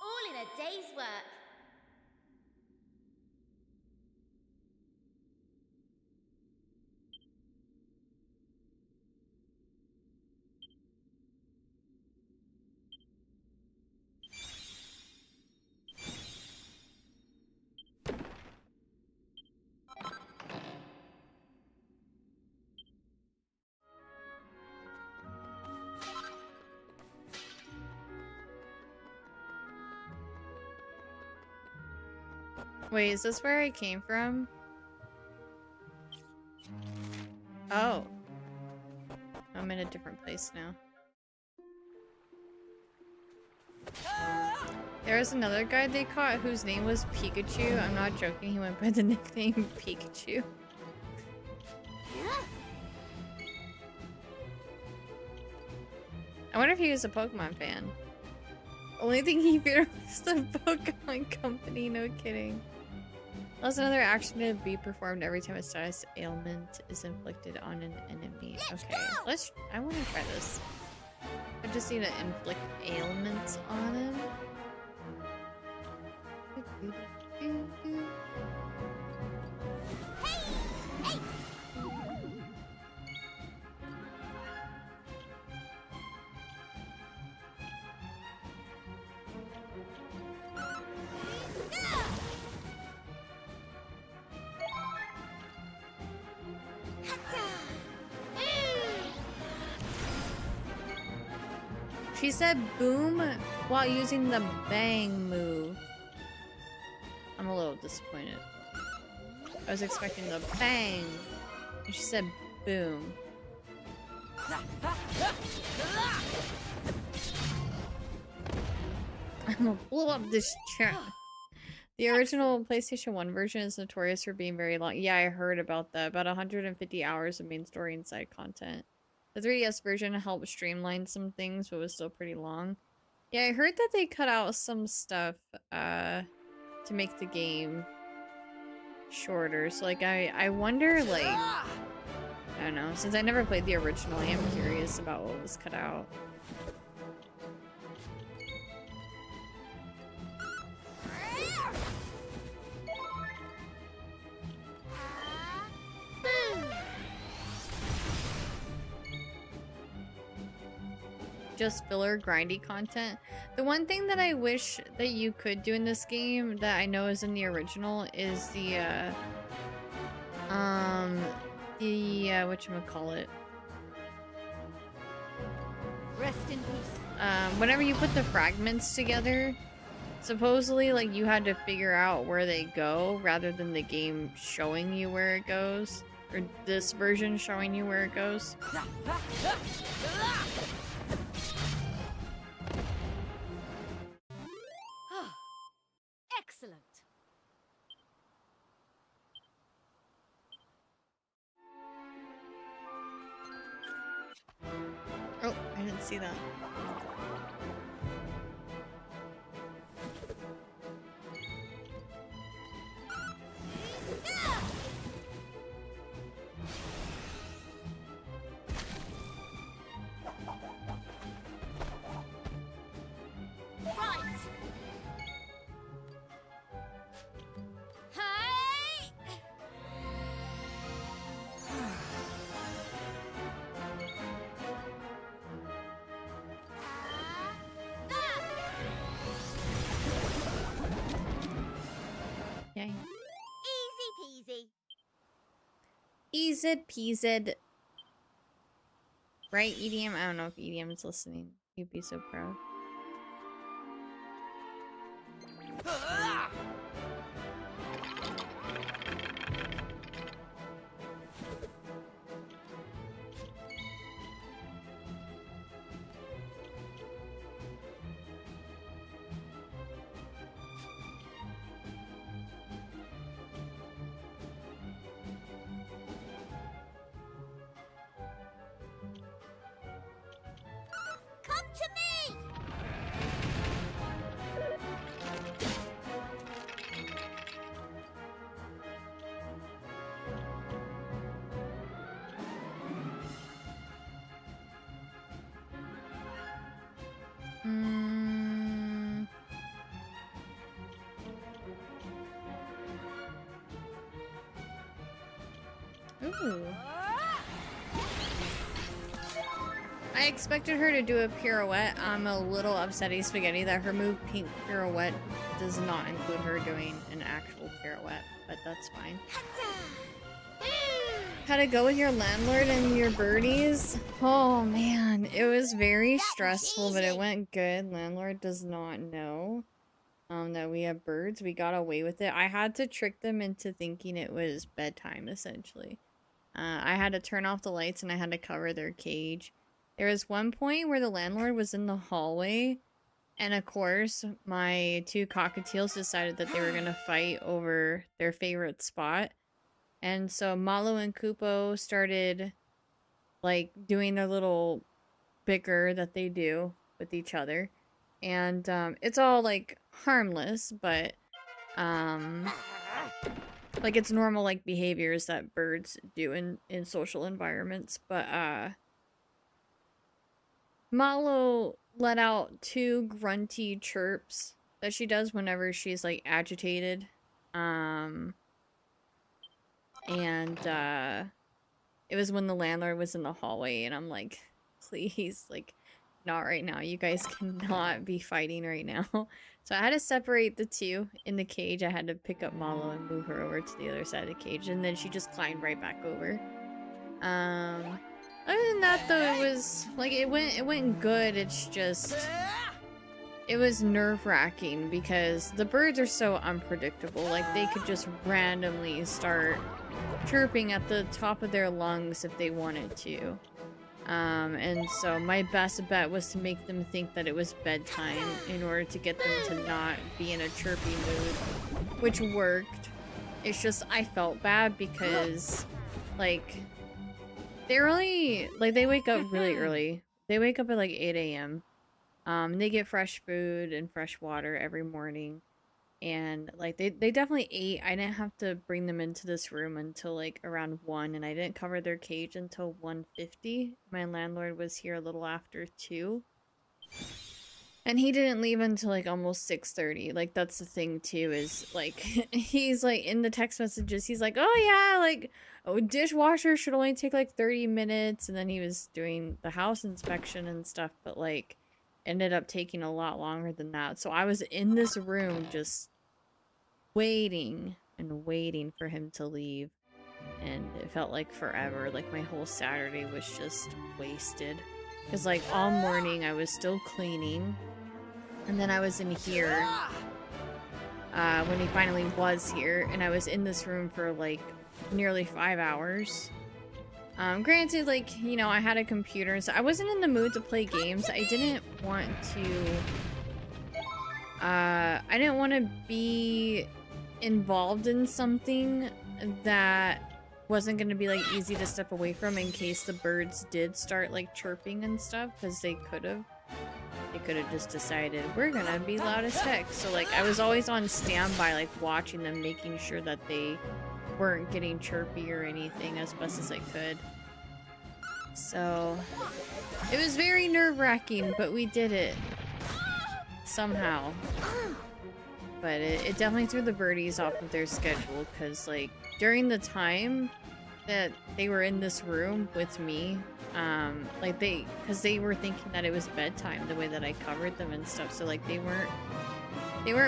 All in a day's work. Wait, is this where I came from? Oh. I'm in a different place now. There was another guy they caught whose name was Pikachu. I'm not joking, he went by the nickname Pikachu. I wonder if he was a Pokemon fan. Only thing he feared was the Pokemon Company, no kidding. That's another action to be performed every time a status ailment is inflicted on an enemy. Okay, I want to try this. I just need to inflict ailments on him. She said boom while using the bang move. I'm a little disappointed. I was expecting the bang. And she said boom. I'm gonna blow up this chat. The original PlayStation 1 version is notorious for being very long. Yeah, I heard about that. About 150 hours of main story and side content. The 3DS version helped streamline some things, but was still pretty long. Yeah, I heard that they cut out some stuff to make the game shorter. So like I wonder, like, I don't know, since I never played the original, I am curious about what was cut out. Just filler grindy content. The one thing that I wish that you could do in this game that I know is in the original is the whatchamacallit? Rest in peace. Whenever you put the fragments together, supposedly like you had to figure out where they go rather than the game showing you where it goes. Or this version showing you where it goes. Excellent. Oh, I didn't see that. Yay. Easy peasy. Easy peasy. Right, EDM? I don't know if EDM is listening. You'd be so proud. Come to me! Ooh. I expected her to do a pirouette. I'm a little upsetty spaghetti that her move pink pirouette does not include her doing an actual pirouette, but that's fine. How'd it go with your landlord and your birdies? Oh man, it was very stressful, but it went good. Landlord does not know that we have birds. We got away with it. I had to trick them into thinking it was bedtime, essentially. I had to turn off the lights and I had to cover their cage. There was one point where the landlord was in the hallway, and of course, my two cockatiels decided that they were gonna fight over their favorite spot. And so Malo and Kupo started, like, doing their little bicker that they do with each other. And, it's all, like, harmless, but, like, it's normal, like, behaviors that birds do in social environments. But, Malo let out two grunty chirps that she does whenever she's, like, agitated. It was when the landlord was in the hallway, and I'm like, please, like, not right now. You guys cannot be fighting right now. So I had to separate the two in the cage. I had to pick up Malo and move her over to the other side of the cage, and then she just climbed right back over. Other than that, though, it was, like, it went good. It's just, it was nerve-wracking because the birds are so unpredictable. Like, they could just randomly start chirping at the top of their lungs if they wanted to. And so my best bet was to make them think that it was bedtime in order to get them to not be in a chirpy mood. which worked. It's just I felt bad because, like, they're really, like, they wake up really early. They wake up at like 8 a.m. They get fresh food and fresh water every morning. And like they definitely ate. I didn't have to bring them into this room until like around 1, and I didn't cover their cage until 1:50. My landlord was here a little after 2. And he didn't leave until like almost 6:30. Like that's the thing too, is like he's like in the text messages, he's like, "Oh yeah, like dishwasher should only take like 30 minutes." And then he was doing the house inspection and stuff, but like ended up taking a lot longer than that. So I was in this room just waiting and waiting for him to leave, and it felt like forever. Like my whole Saturday was just wasted, because like all morning I was still cleaning, and then I was in here when he finally was here, and I was in this room for like nearly 5 hours. Granted, like, you know, I had a computer, so I wasn't in the mood to play games. I didn't want to be involved in something that wasn't going to be like easy to step away from in case the birds did start like chirping and stuff, because they could have just decided we're gonna be loud as heck. So like I was always on standby, like watching them, making sure that they weren't getting chirpy or anything as best as I could. So it was very nerve-wracking, but we did it somehow. But it definitely threw the birdies off of their schedule, because like during the time that they were in this room with me, like because they were thinking that it was bedtime the way that I covered them and stuff. So like they weren't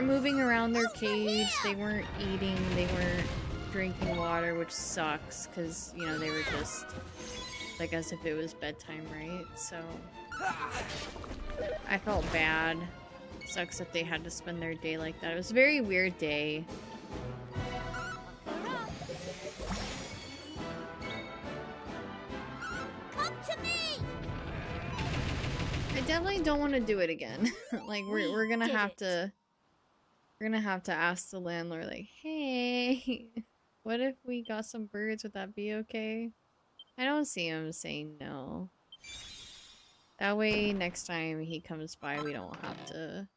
moving around their cage, they weren't eating, they weren't drinking water, which sucks, because you know they were just like as if it was bedtime, right? So I felt bad. Sucks that they had to spend their day like that. It was a very weird day. Come to me! I definitely don't want to do it again. Like we're gonna have to ask the landlord, like, hey, what if we got some birds? Would that be okay? I don't see him saying no. That way next time he comes by we don't have to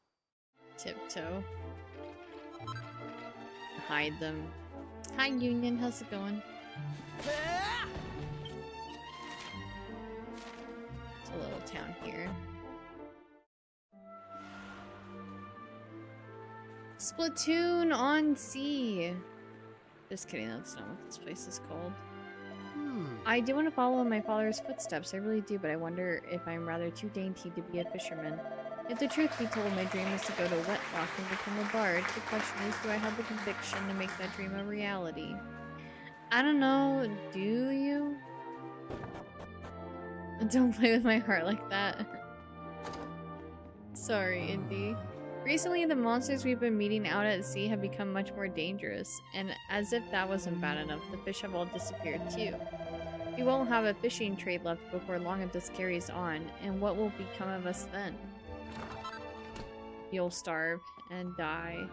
tiptoe. Hide them. Hi Union, how's it going? It's a little town here. Splatoon on sea. Just kidding, that's not what this place is called. I do want to follow in my father's footsteps, I really do, but I wonder if I'm rather too dainty to be a fisherman. If the truth be told, my dream is to go to Wetlock and become a bard. The question is, do I have the conviction to make that dream a reality? I don't know, do you? Don't play with my heart like that. Sorry, Indy. Recently, the monsters we've been meeting out at sea have become much more dangerous, and as if that wasn't bad enough, the fish have all disappeared too. We won't have a fishing trade left before long if this carries on, and what will become of us then? You'll starve and die.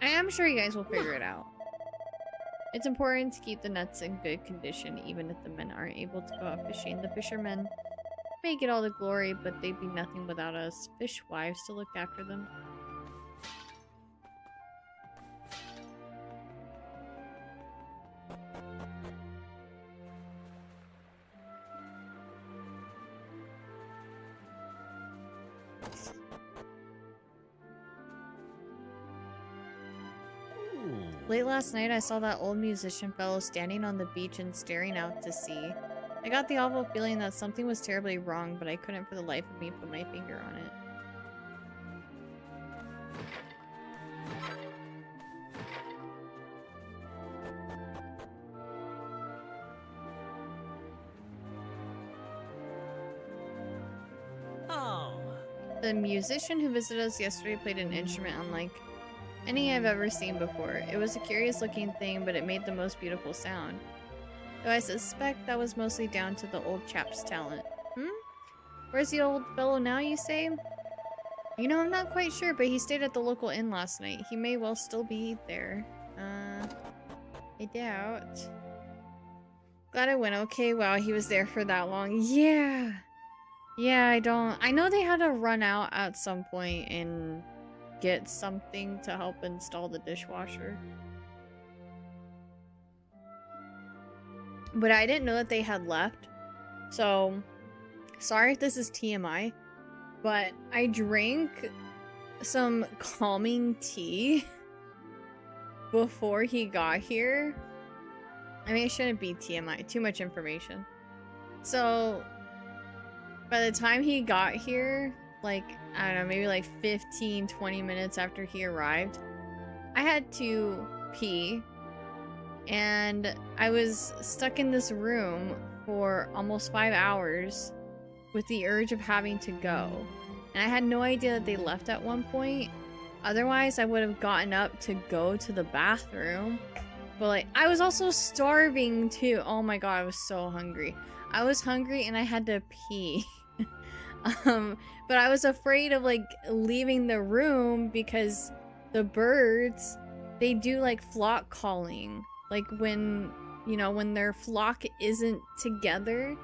I am sure you guys will figure it out. It's important to keep the nets in good condition, even if the men aren't able to go out fishing. The fishermen may get all the glory, but they'd be nothing without us fishwives to look after them. Late last night, I saw that old musician fellow standing on the beach and staring out to sea. I got the awful feeling that something was terribly wrong, but I couldn't for the life of me put my finger on it. Oh. The musician who visited us yesterday played an instrument unlike any I've ever seen before. It was a curious looking thing, but it made the most beautiful sound. Though I suspect that was mostly down to the old chap's talent. Where's the old fellow now, you say? You know, I'm not quite sure, but he stayed at the local inn last night. He may well still be there. I doubt. Glad it went okay. Wow, he was there for that long. Yeah. Yeah, I know they had to run out at some point and get something to help install the dishwasher. But I didn't know that they had left. So, sorry if this is TMI, but I drank some calming tea before he got here. I mean, it shouldn't be TMI, too much information. So, by the time he got here, like, I don't know, maybe like 15, 20 minutes after he arrived, I had to pee, and I was stuck in this room for almost 5 hours with the urge of having to go. And I had no idea that they left at one point. Otherwise, I would have gotten up to go to the bathroom. But like, I was also starving too. Oh my god, I was so hungry. I was hungry and I had to pee. But I was afraid of like leaving the room because the birds, they do like flock calling. Like when, you know, when their flock isn't together,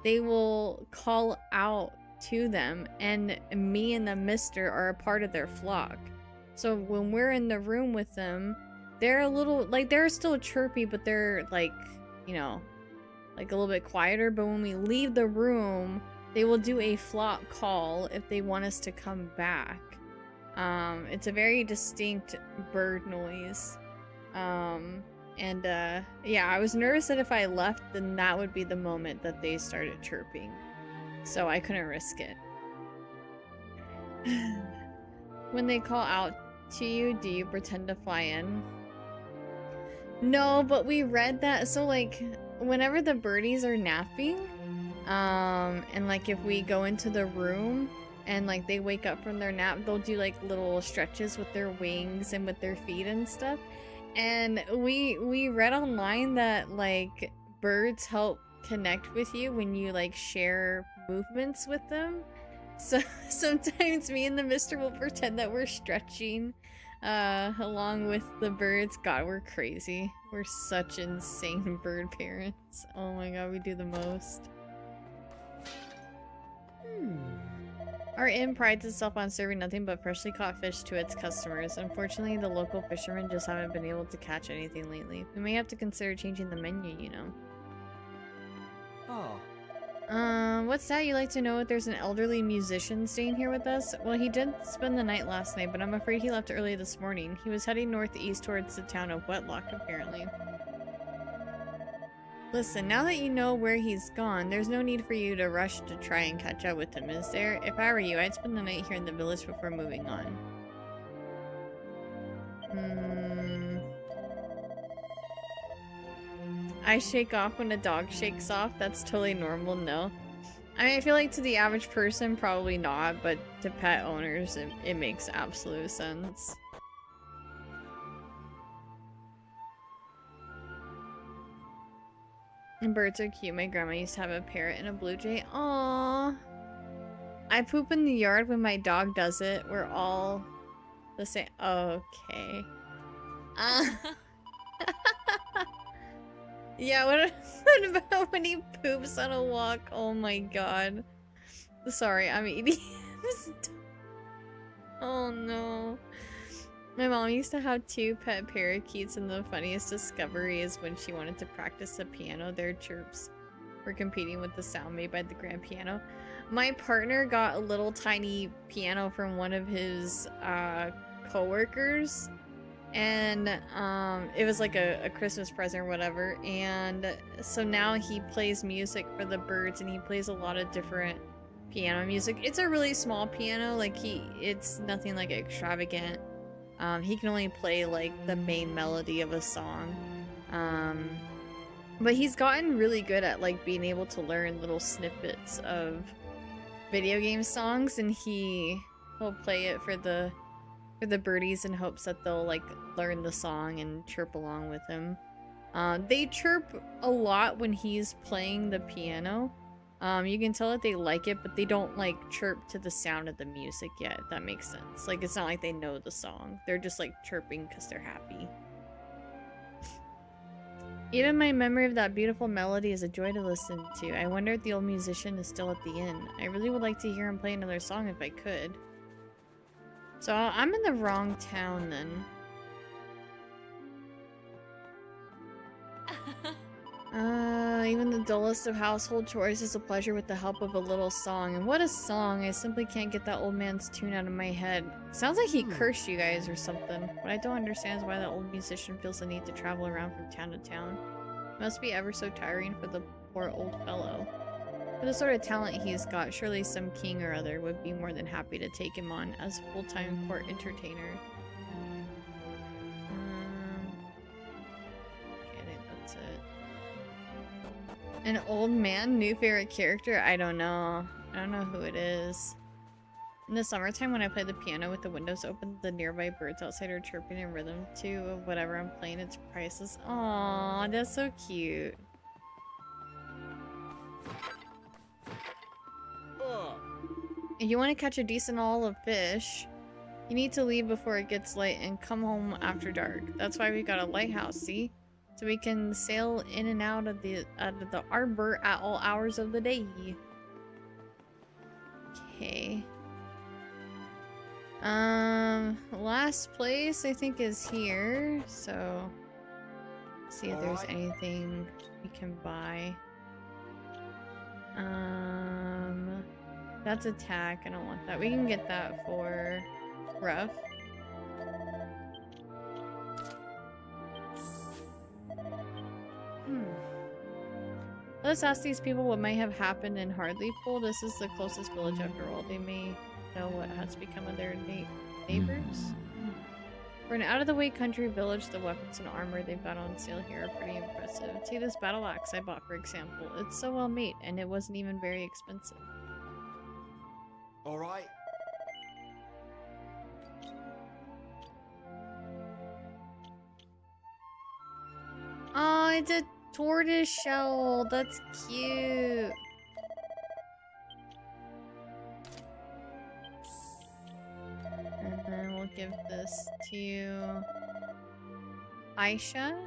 they will call out to them, and me and the mister are a part of their flock. So when we're in the room with them, they're a little, like, they're still chirpy, but they're like, you know, like a little bit quieter. But when we leave the room, they will do a flock call if they want us to come back. It's a very distinct bird noise. Yeah, I was nervous that if I left, then that would be the moment that they started chirping. So I couldn't risk it. When they call out to you, do you pretend to fly in? No, but we read that. So like, whenever the birdies are napping, and like if we go into the room and like they wake up from their nap, they'll do like little stretches with their wings and with their feet and stuff. And we read online that like birds help connect with you when you like share movements with them. So sometimes me and the mister will pretend that we're stretching along with the birds. God, we're crazy. We're such insane bird parents. Oh my god, we do the most. Our inn prides itself on serving nothing but freshly caught fish to its customers. Unfortunately, the local fishermen just haven't been able to catch anything lately. We may have to consider changing the menu, you know. Oh. What's that? You like to know if there's an elderly musician staying here with us? Well, he did spend the night last night, but I'm afraid he left early this morning. He was heading northeast towards the town of Wetlock, apparently. Listen, now that you know where he's gone, there's no need for you to rush to try and catch up with him, is there? If I were you, I'd spend the night here in the village before moving on. I shake off when a dog shakes off. That's totally normal, no. I mean, I feel like to the average person, probably not, but to pet owners, it makes absolute sense. And birds are cute. My grandma used to have a parrot and a blue jay. Aww. I poop in the yard when my dog does it. We're all the same. Okay. Yeah, what about when he poops on a walk? Oh my god. Sorry, I'm eating. Oh no. My mom used to have 2 pet parakeets, and the funniest discovery is when she wanted to practice the piano, their chirps were competing with the sound made by the grand piano. My partner got a little tiny piano from one of his co-workers, and it was like a Christmas present or whatever, and so now he plays music for the birds, and he plays a lot of different piano music. It's a really small piano, like it's nothing like extravagant. He can only play like the main melody of a song. But he's gotten really good at like being able to learn little snippets of video game songs, and he'll play it for the birdies in hopes that they'll like learn the song and chirp along with him. They chirp a lot when he's playing the piano. You can tell that they like it, but they don't like chirp to the sound of the music yet, if that makes sense. Like, it's not like they know the song. They're just like chirping because they're happy. Even my memory of that beautiful melody is a joy to listen to. I wonder if the old musician is still at the inn. I really would like to hear him play another song if I could. So I'm in the wrong town then. Even the dullest of household chores is a pleasure with the help of a little song. And what a song! I simply can't get that old man's tune out of my head. Sounds like he cursed you guys or something. What I don't understand is why that old musician feels the need to travel around from town to town. It must be ever so tiring for the poor old fellow. For the sort of talent he's got, surely some king or other would be more than happy to take him on as a full-time court entertainer. Okay, I think that's it. An old man, new favorite character? I don't know. I don't know who it is. In the summertime when I play the piano with the windows open, the nearby birds outside are chirping in rhythm to whatever I'm playing. It's priceless. Aww, that's so cute. If you want to catch a decent haul of fish, you need to leave before it gets light and come home after dark. That's why we got a lighthouse, see? So we can sail in and out of the arbor at all hours of the day. Okay. Last place I think is here. So see if there's anything we can buy. That's attack. I don't want that. We can get that for rough. Let's ask these people what might have happened in Hardleypool. This is the closest village after all. They may know what has become of their neighbors. For an out-of-the-way country village, the weapons and armor they've got on sale here are pretty impressive. See this battle axe I bought, for example. It's so well made, and it wasn't even very expensive. All right. Oh, it's a tortoise shell. That's cute. And then we'll give this to Aisha.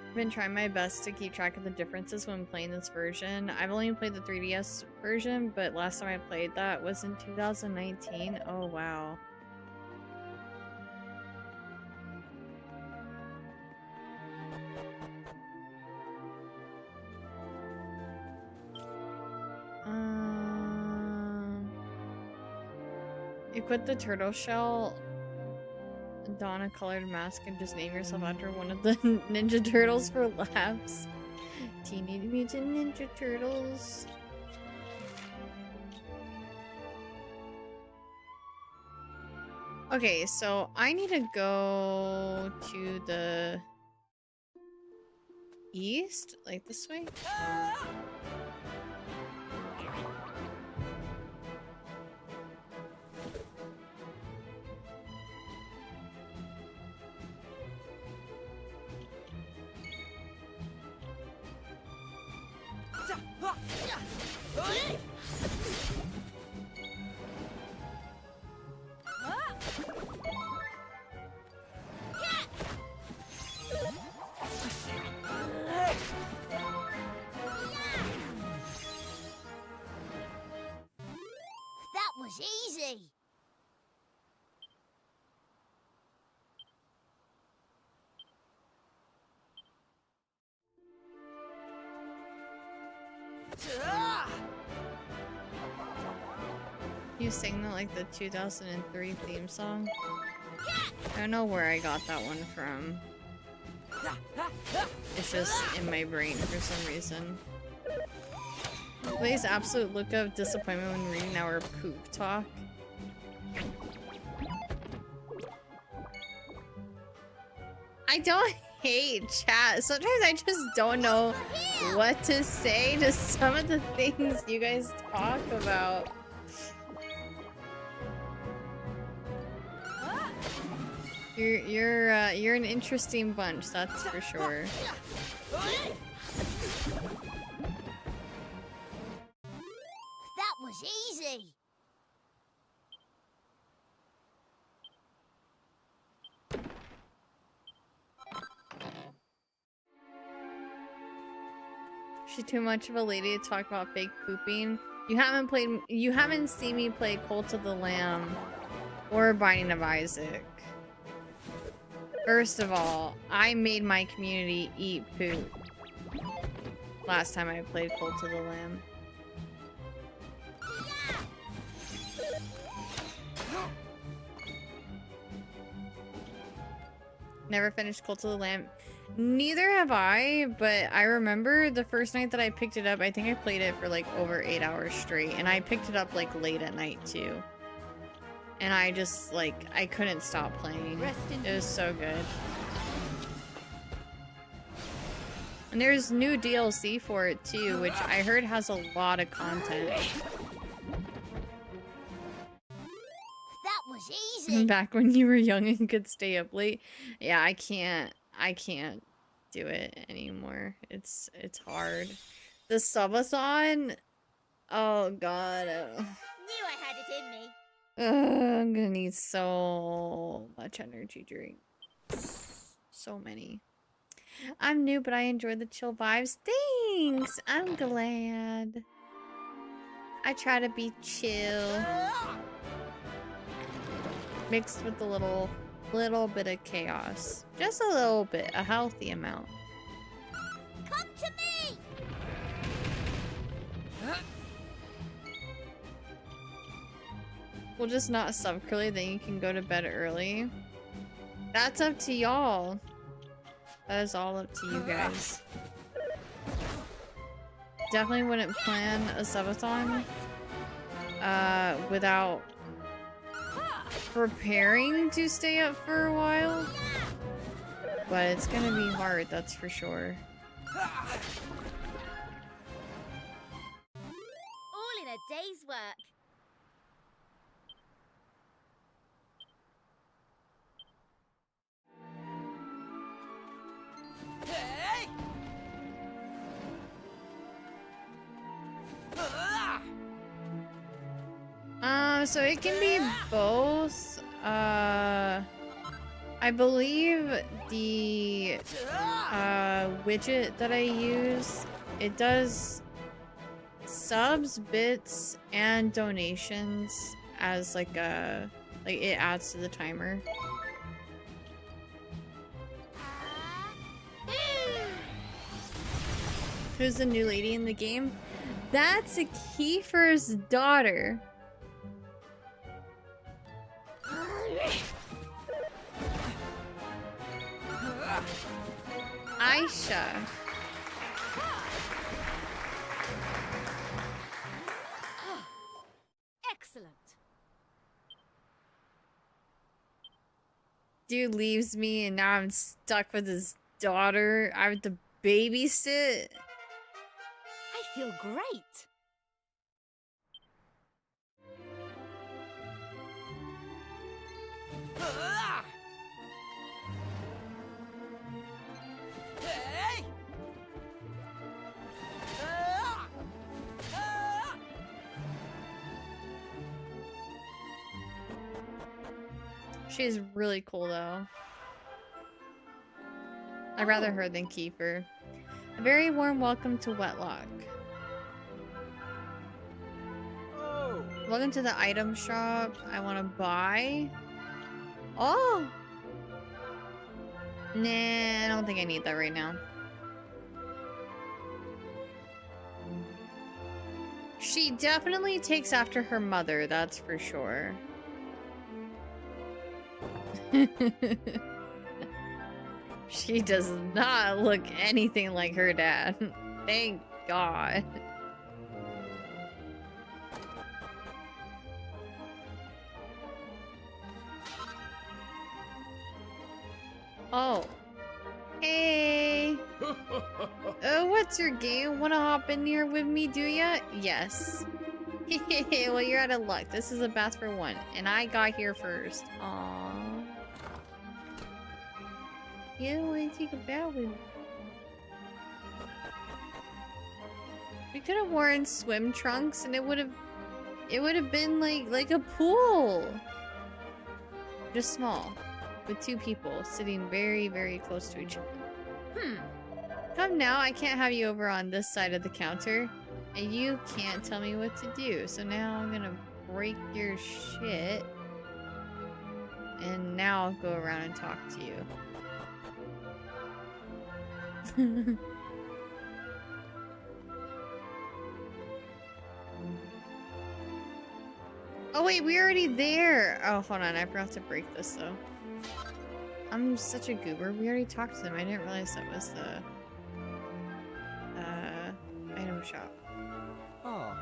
I've been trying my best to keep track of the differences when playing this version. I've only played the 3DS version, but last time I played that was in 2019. Oh, wow. Equip the turtle shell, don a colored mask, and just name yourself after one of the Ninja Turtles for laughs. Teenage Mutant Ninja Turtles. Okay, so I need to go to the east, like this way. That was easy. You sing that like the 2003 theme song? I don't know where I got that one from. It's just in my brain for some reason. Blaze absolute look of disappointment when reading our poop talk. I don't hate chat. Sometimes I just don't know what to say to some of the things you guys talk about. You're an interesting bunch, that's for sure. That was easy. She too much of a lady to talk about fake pooping. You haven't seen me play Cult of the Lamb or Binding of Isaac. First of all, I made my community eat poop last time I played Cult of the Lamb. Never finished Cult of the Lamb. Neither have I, but I remember the first night that I picked it up, I think I played it for like over 8 hours straight, and I picked it up like late at night too. And I just like, I couldn't stop playing. It was so good. And there's new DLC for it too, which I heard has a lot of content. That was easy. Back when you were young and could stay up late. Yeah, I can't do it anymore. It's hard. The subathon? Oh god. Knew I had it in me. I'm gonna need so much energy drink. So many. I'm new, but I enjoy the chill vibes. Thanks! I'm glad. I try to be chill. Mixed with a little bit of chaos. Just a little bit. A healthy amount. Come to me! We'll just not sub Curly, then you can go to bed early. That's up to y'all. That is all up to you guys. Definitely wouldn't plan a subathon without preparing to stay up for a while. But it's gonna be hard, that's for sure. All in a day's work. Hey! So it can be both. I believe the widget that I use, it does subs, bits, and donations as like it adds to the timer. Who's the new lady in the game? That's Kiefer's daughter. Aisha. Excellent. Dude leaves me and now I'm stuck with his daughter. I have to babysit. I feel great. Hey! She's really cool though. I'd rather her than Kiefer. A very warm welcome to Wetlock. Oh. Welcome to the item shop. I want to buy. Oh! Nah, I don't think I need that right now. She definitely takes after her mother, that's for sure. She does not look anything like her dad. Thank God. Oh. Hey. What's your game? Wanna hop in here with me, do ya? Yes. Well, you're out of luck. This is a bath for one, and I got here first. Aww. Yeah, I want to take a bath with me. We could have worn swim trunks and it would have been like a pool. Just small. With two people sitting very, very close to each other. Come now, I can't have you over on this side of the counter. And you can't tell me what to do. So now I'm gonna break your shit. And now I'll go around and talk to you. Oh wait, we're already there! Oh, hold on, I forgot to break this though. I'm such a goober. We already talked to them. I didn't realize that was the item shop. Oh.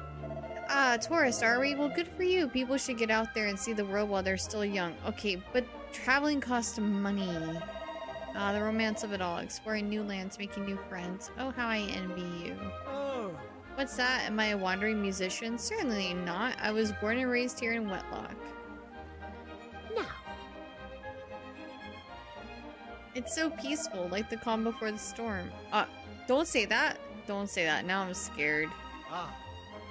Tourist, are we? Well, good for you. People should get out there and see the world while they're still young. Okay, but traveling costs money. The romance of it all. Exploring new lands, making new friends. Oh, how I envy you. Oh. What's that? Am I a wandering musician? Certainly not. I was born and raised here in Wetlock. Now, It's so peaceful, like the calm before the storm. Don't say that. Don't say that. Now I'm scared. Ah.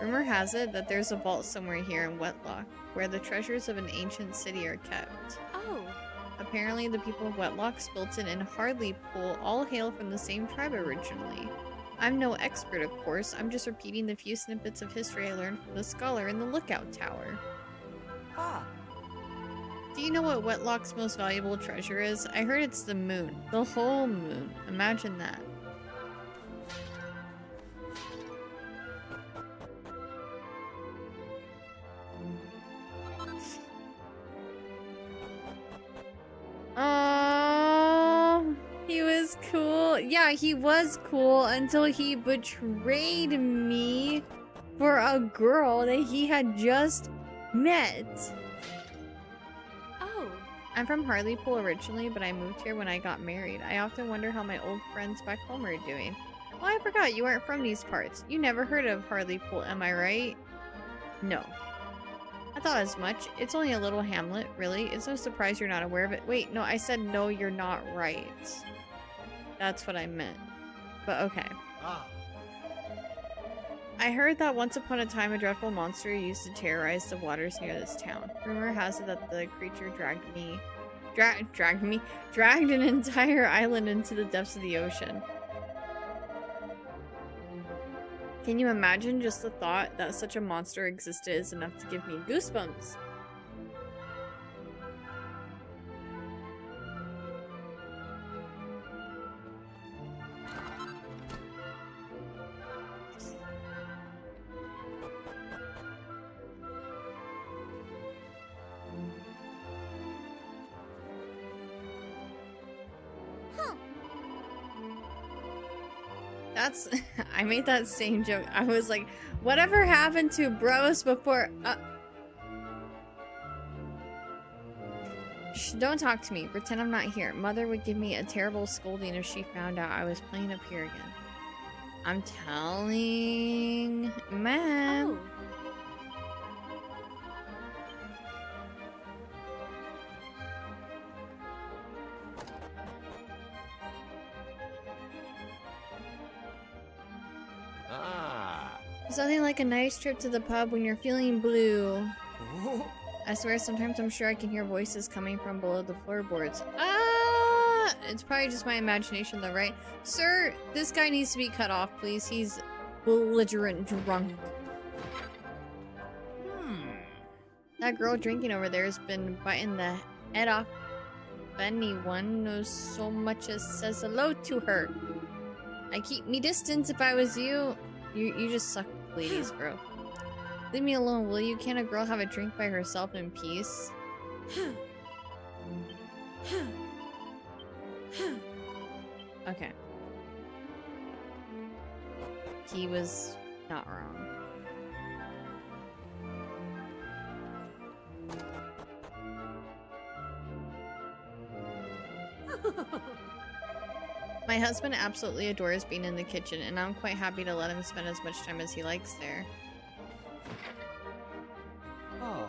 Rumor has it that there's a vault somewhere here in Wetlock, where the treasures of an ancient city are kept. oh, Apparently, the people of Wetlock, Spilton, and Hardleypool all hail from the same tribe originally. I'm no expert, of course. I'm just repeating the few snippets of history I learned from the scholar in the lookout tower. Ah. Do you know what Wetlock's most valuable treasure is? I heard it's the moon. The whole moon. Imagine that. Oh, he was cool. Yeah, he was cool until he betrayed me for a girl that he had just met. oh, I'm from Harleypool originally, but I moved here when I got married. I often wonder how my old friends back home are doing. Oh, I forgot you aren't from these parts. You never heard of Harleypool, am I right? No. I thought as much. It's only a little hamlet, really. It's no surprise you're not aware of it. Wait, no, I said no, you're not right. That's what I meant. But okay. Ah. I heard that once upon a time a dreadful monster used to terrorize the waters near this town. Rumor has it that the creature dragged an entire island into the depths of the ocean. Can you imagine? Just the thought that such a monster existed is enough to give me goosebumps. That's I made that same joke. I was like, whatever happened to bros before Shh, don't talk to me. Pretend I'm not here. Mother would give me a terrible scolding if she found out I was playing up here again. I'm telling Mom. oh. Ah. There's nothing like a nice trip to the pub when you're feeling blue. Oh. I swear sometimes I'm sure I can hear voices coming from below the floorboards. It's probably just my imagination though, right? Sir, this guy needs to be cut off, please. He's belligerent drunk. That girl drinking over there has been biting the head off anyone knows so much as says hello to her. I keep me distance if I was you. You just suck ladies, bro. Leave me alone, will you? Can't a girl have a drink by herself in peace? Okay. He was not wrong. My husband absolutely adores being in the kitchen, and I'm quite happy to let him spend as much time as he likes there. Oh.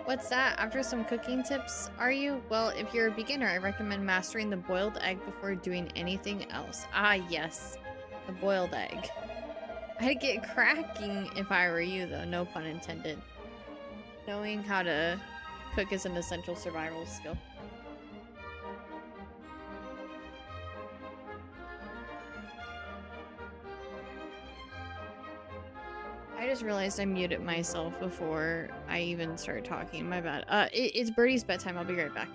What's that? After some cooking tips, are you? Well, if you're a beginner, I recommend mastering the boiled egg before doing anything else. Ah, yes. The boiled egg. I'd get cracking if I were you, though. No pun intended. Knowing how to cook is an essential survival skill. I just realized I muted myself before I even started talking. My bad. It's Birdie's bedtime. I'll be right back.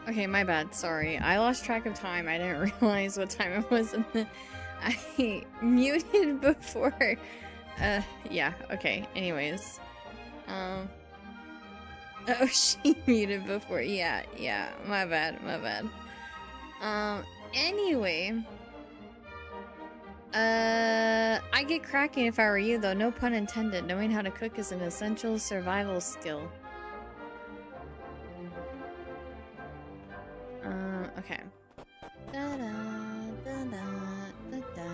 Okay, my bad. Sorry. I lost track of time. I didn't realize what time it was. I muted before. Yeah. Okay. Anyways. Oh, she muted before. Yeah. My bad. Anyway. I get cracking if I were you, though. No pun intended. Knowing how to cook is an essential survival skill. Okay. Da da da da da da.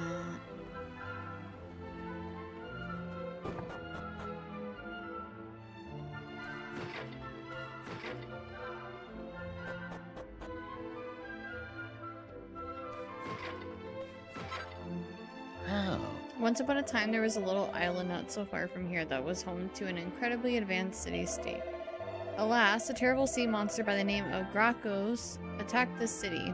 How? Once upon a time, there was a little island not so far from here that was home to an incredibly advanced city-state. Alas, a terrible sea monster by the name of Grakos attacked the city,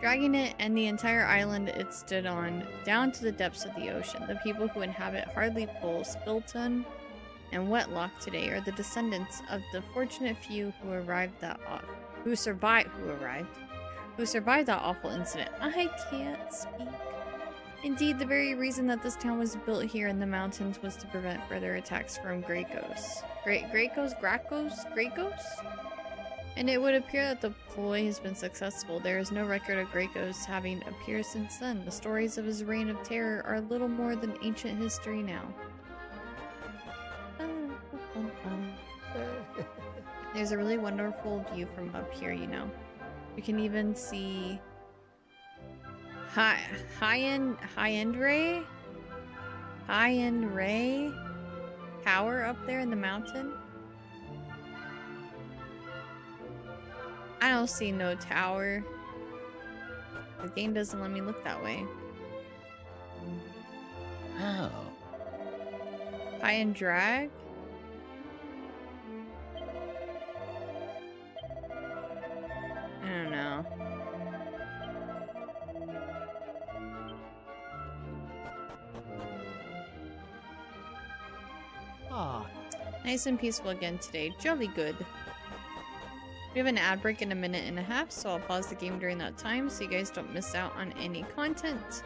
dragging it and the entire island it stood on down to the depths of the ocean. The people who inhabit Hardly Pole, Spilton, and Wetlock today are the descendants of the fortunate few who survived that awful incident. I can't speak. Indeed, the very reason that this town was built here in the mountains was to prevent further attacks from Grakos. Grakos? And it would appear that the ploy has been successful. There is no record of Grakos having appeared since then. The stories of his reign of terror are little more than ancient history now. There's a really wonderful view from up here, you know. You can even see High-end Ray Tower up there in the mountain. I don't see no tower. The game doesn't let me look that way. How? High-end drag? I don't know. Ah. Nice and peaceful again today. Jolly good. We have an ad break in a minute and a half, so I'll pause the game during that time so you guys don't miss out on any content.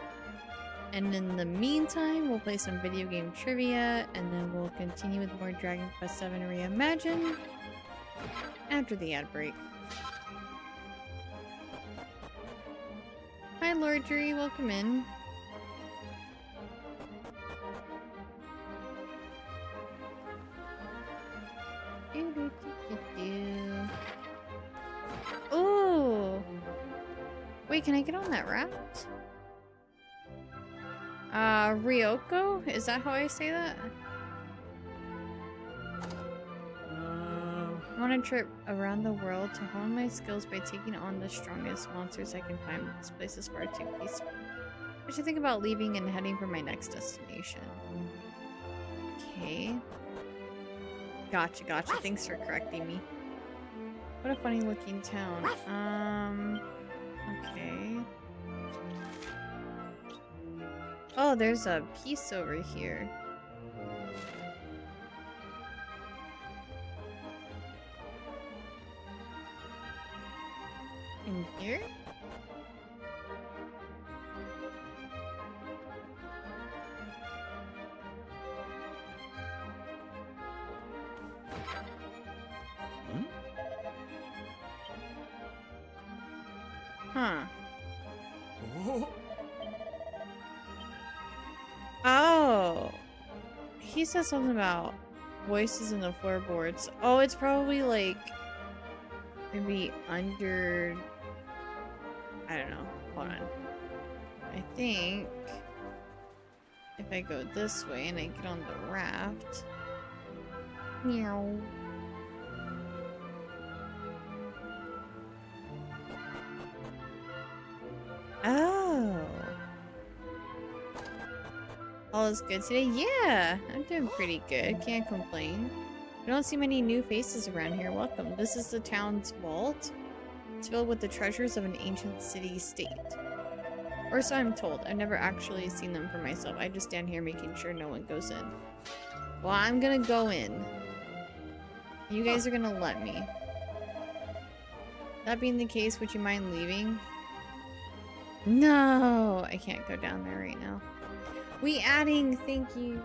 And in the meantime, we'll play some video game trivia, and then we'll continue with more Dragon Quest VII Reimagined after the ad break. Hi, Lordry. Welcome in. Ooh. Wait, can I get on that raft? Ryoko? Is that how I say that? I want to trip around the world to hone my skills by taking on the strongest monsters I can find. This place is far too peaceful. I should think about leaving and heading for my next destination. Okay. Gotcha. Thanks for correcting me. What a funny looking town. Okay. Oh, there's a piece over here. In here? Huh. Oh. Oh. He said something about voices in the floorboards. Oh, it's probably like maybe under. I don't know. Hold on. I think if I go this way and I get on the raft. Meow. Oh. All is good today? Yeah, I'm doing pretty good. Can't complain. We don't see many new faces around here. Welcome. This is the town's vault. It's filled with the treasures of an ancient city-state. Or so I'm told. I've never actually seen them for myself. I just stand here making sure no one goes in. Well, I'm gonna go in. You guys are gonna let me. That being the case, would you mind leaving? No! I can't go down there right now. We adding, thank you.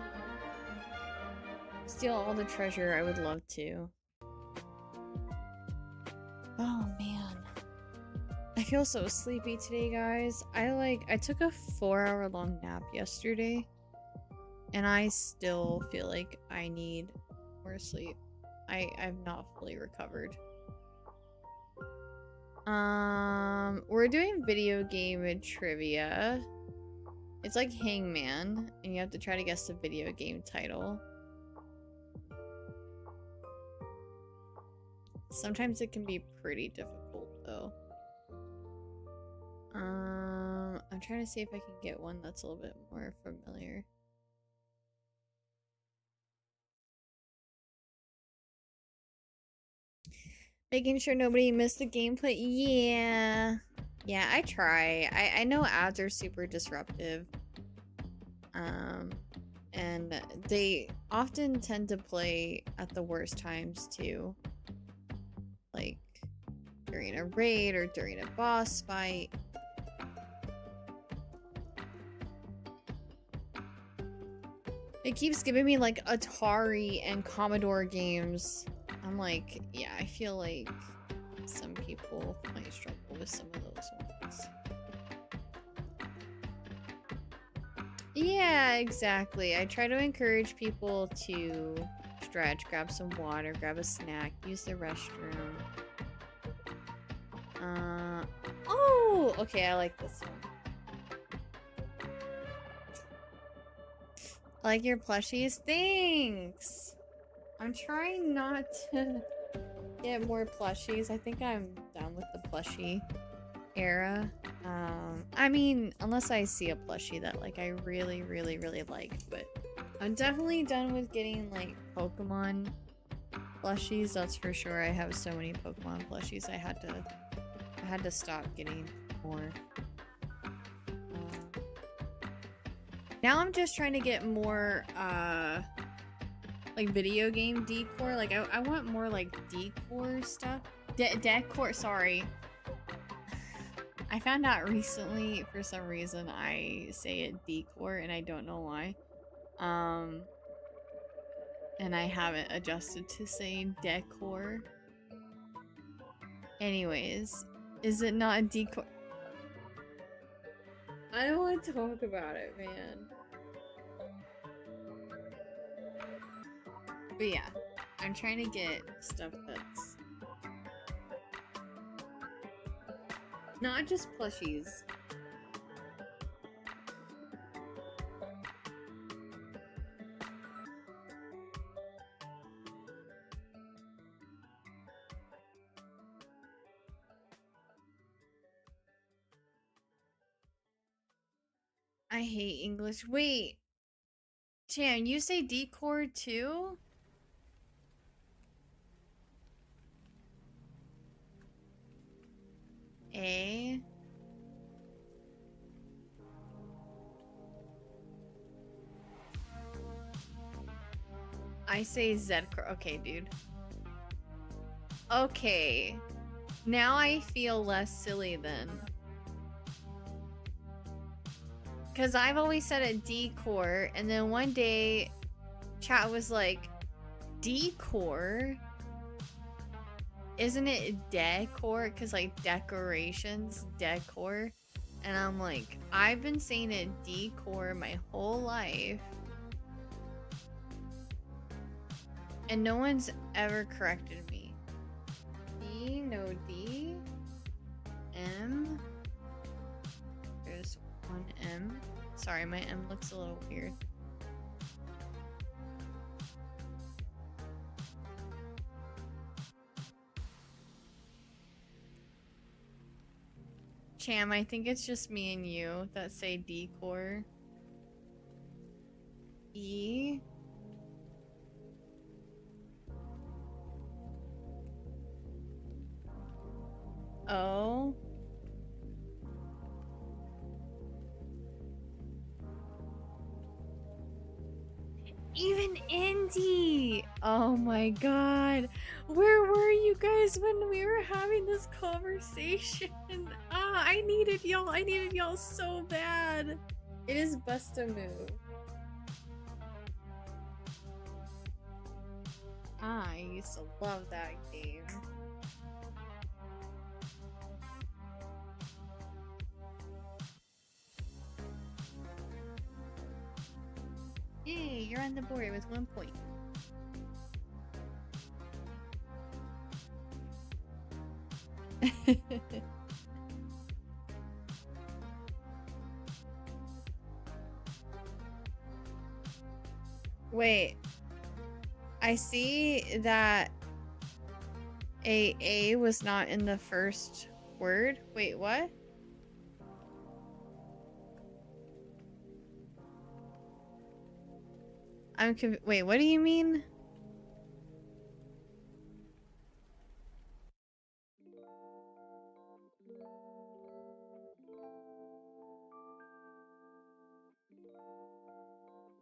Steal all the treasure, I would love to. Oh man. I feel so sleepy today, guys. I took a 4-hour long nap yesterday. And I still feel like I need more sleep. I've not fully recovered. We're doing video game trivia. It's like Hangman, and you have to try to guess the video game title. Sometimes it can be pretty difficult, though. I'm trying to see if I can get one that's a little bit more familiar. Making sure nobody missed the gameplay. Yeah. Yeah, I try. I know ads are super disruptive. And they often tend to play at the worst times too. Like during a raid or during a boss fight. It keeps giving me like Atari and Commodore games. I'm like, yeah, I feel like some people might struggle with some of those ones. Yeah, exactly. I try to encourage people to stretch, grab some water, grab a snack, use the restroom. Oh, okay, I like this one. I like your plushies. Thanks! I'm trying not to get more plushies. I think I'm done with the plushie era. I mean, unless I see a plushie that like I really, really, really like, but I'm definitely done with getting like Pokemon plushies. That's for sure. I have so many Pokemon plushies. I had to stop getting more. Now I'm just trying to get more like video game decor. Like I want more like decor stuff. Decor, sorry. I found out recently, for some reason, I say it decor, and I don't know why. And I haven't adjusted to saying decor. Anyways, is it not a decor? I don't want to talk about it, man. But yeah, I'm trying to get stuff that's not just plushies. I hate English. Wait. Chan, you say decor too? A. I say Z. Okay, dude. Okay. Now I feel less silly then. Because I've always said it decor, and then one day chat was like, decor? Isn't it decor? Because like decorations, decor. And I'm like, I've been saying it decor my whole life. And no one's ever corrected me. D, no D. M. There's one M. Sorry, my M looks a little weird. Cham, I think it's just me and you that say decor. E. O. Even Indy! Oh my god. Where were you guys when we were having this conversation? Ah, I needed y'all. I needed y'all so bad. It is bust a move. I used to love that game. Hey, you're on the board with 1 point. Wait. I see that A was not in the first word. Wait, what? Wait, what do you mean?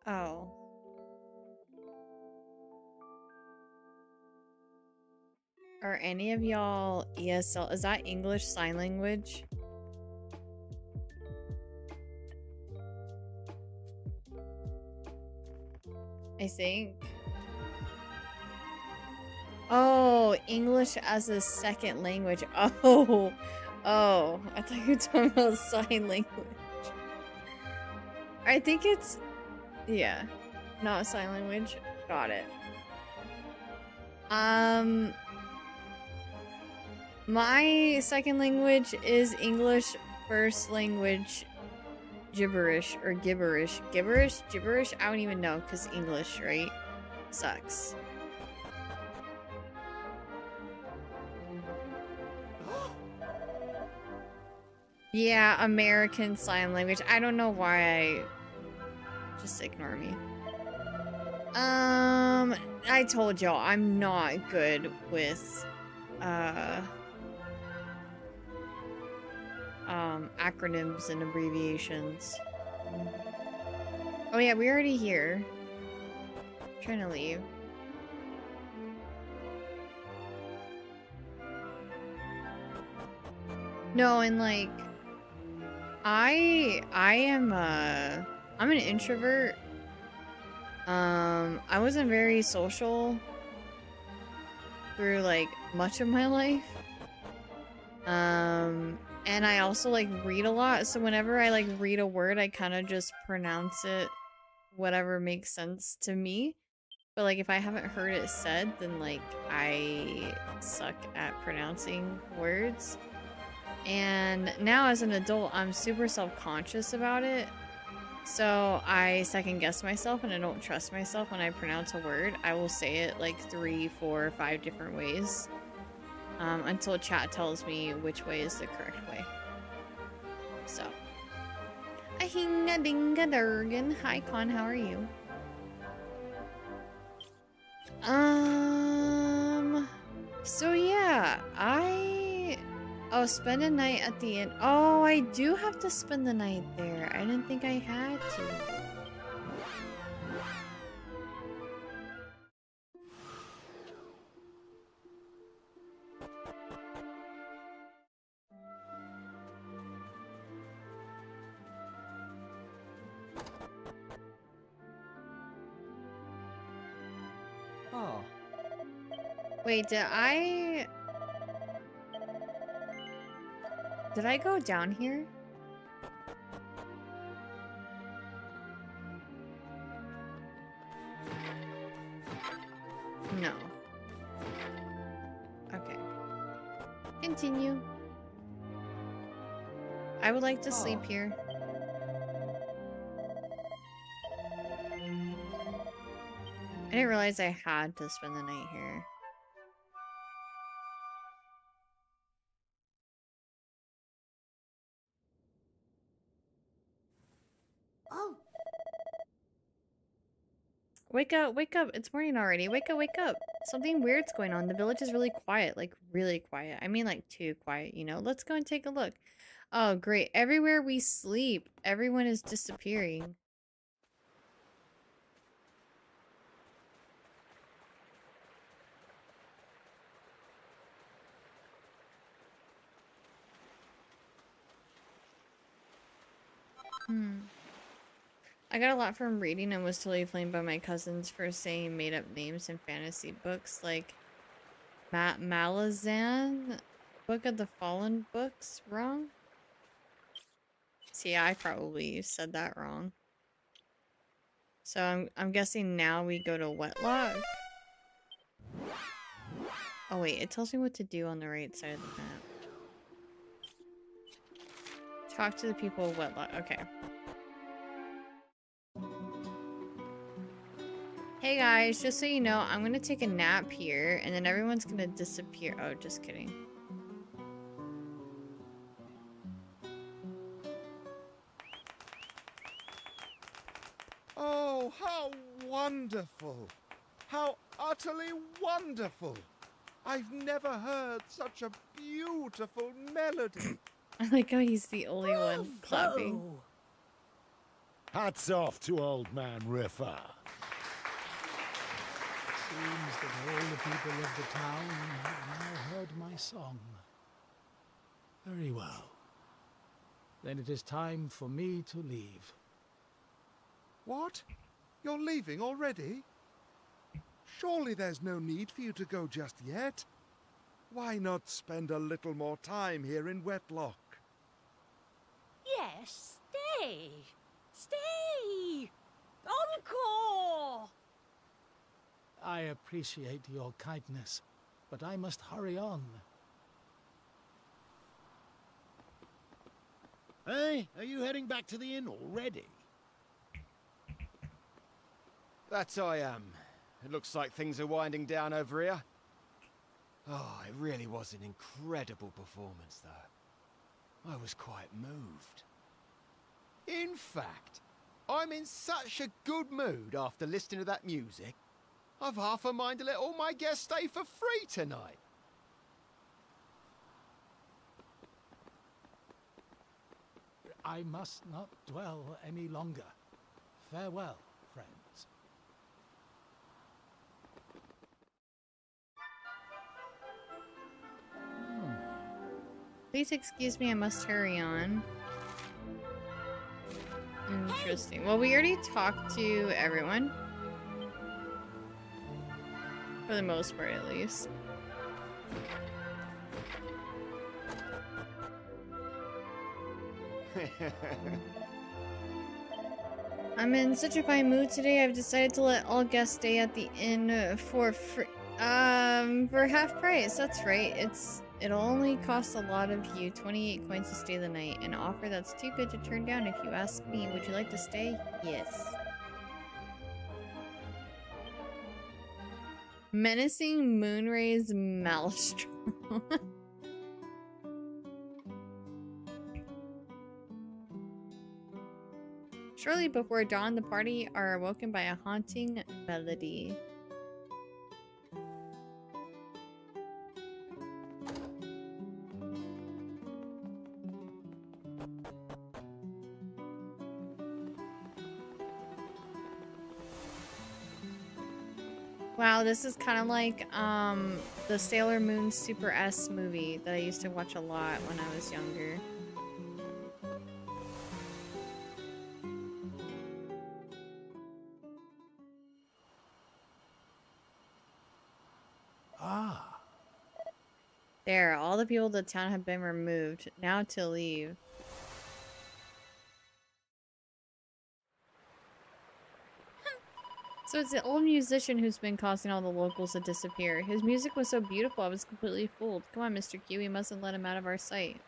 Oh. Are any of y'all ESL? Is that English Sign Language? I think. Oh, English as a second language. Oh. Oh. I thought you were talking about sign language. I think it's... Yeah. Not sign language. Got it. My second language is English, first language gibberish or gibberish. Gibberish? Gibberish? I don't even know because English, right? Sucks. Yeah, American Sign Language. I don't know why I... Just ignore me. I told y'all I'm not good with acronyms and abbreviations. Oh yeah, we're already here. I'm trying to leave. No, and like I'm an introvert. I wasn't very social through like much of my life. And I also like read a lot, so whenever I like read a word, I kind of just pronounce it whatever makes sense to me. But like if I haven't heard it said, then like I suck at pronouncing words. And now as an adult, I'm super self-conscious about it. So I second guess myself and I don't trust myself when I pronounce a word. I will say it like 3, 4, 5 different ways. Until chat tells me which way is the correct way. So. Ahinga-dinga-durgan. Hi Con, how are you? So yeah, oh, spend a night at the inn. Oh, I do have to spend the night there. I didn't think I had to. Wait, did I go down here? No. Okay. Continue. I would like to sleep here. I didn't realize I had to spend the night here. Oh, Wake up, wake up. It's morning already. Wake up, wake up. Something weird's going on. The village is really quiet, like really quiet. I mean like too quiet, you know? Let's go and take a look. Oh, great. Everywhere we sleep, everyone is disappearing. I got a lot from reading and was totally flamed by my cousins for saying made up names in fantasy books like Malazan, Book of the Fallen books wrong. See, I probably said that wrong. So I'm guessing now we go to Wetlock. Oh wait, it tells me what to do on the right side of the map. Talk to the people of Wetlock. Okay. Hey guys, just so you know, I'm gonna take a nap here and then everyone's gonna disappear. Oh, just kidding. Oh, how wonderful! How utterly wonderful! I've never heard such a beautiful melody. I like how he's the only one clapping. Hats off to old man Riffa. Seems that all the people of the town have now heard my song. Very well. Then it is time for me to leave. What? You're leaving already? Surely there's no need for you to go just yet. Why not spend a little more time here in Wetlock? Yes, stay! Stay! Encore! I appreciate your kindness, but I must hurry on. Hey, are you heading back to the inn already? That I am. It looks like things are winding down over here. Oh, it really was an incredible performance, though. I was quite moved. In fact, I'm in such a good mood after listening to that music, I've half a mind to let all my guests stay for free tonight. I must not dwell any longer. Farewell, friends. Please excuse me, I must hurry on. Interesting. Well, we already talked to everyone. For the most part, at least. I'm in such a fine mood today, I've decided to let all guests stay at the inn for free. For half price, that's right. It'll only cost a lot of you 28 coins to stay the night. An offer that's too good to turn down if you ask me. Would you like to stay? Yes. Menacing Moonray's Maelstrom. Shortly before dawn, the party are awoken by a haunting melody. Wow, this is kind of like the Sailor Moon Super S movie that I used to watch a lot when I was younger. Ah, There, all the people of the town have been removed. Now to leave. So it's the old musician who's been causing all the locals to disappear. His music was so beautiful, I was completely fooled. Come on, Mr. Q, we mustn't let him out of our sight.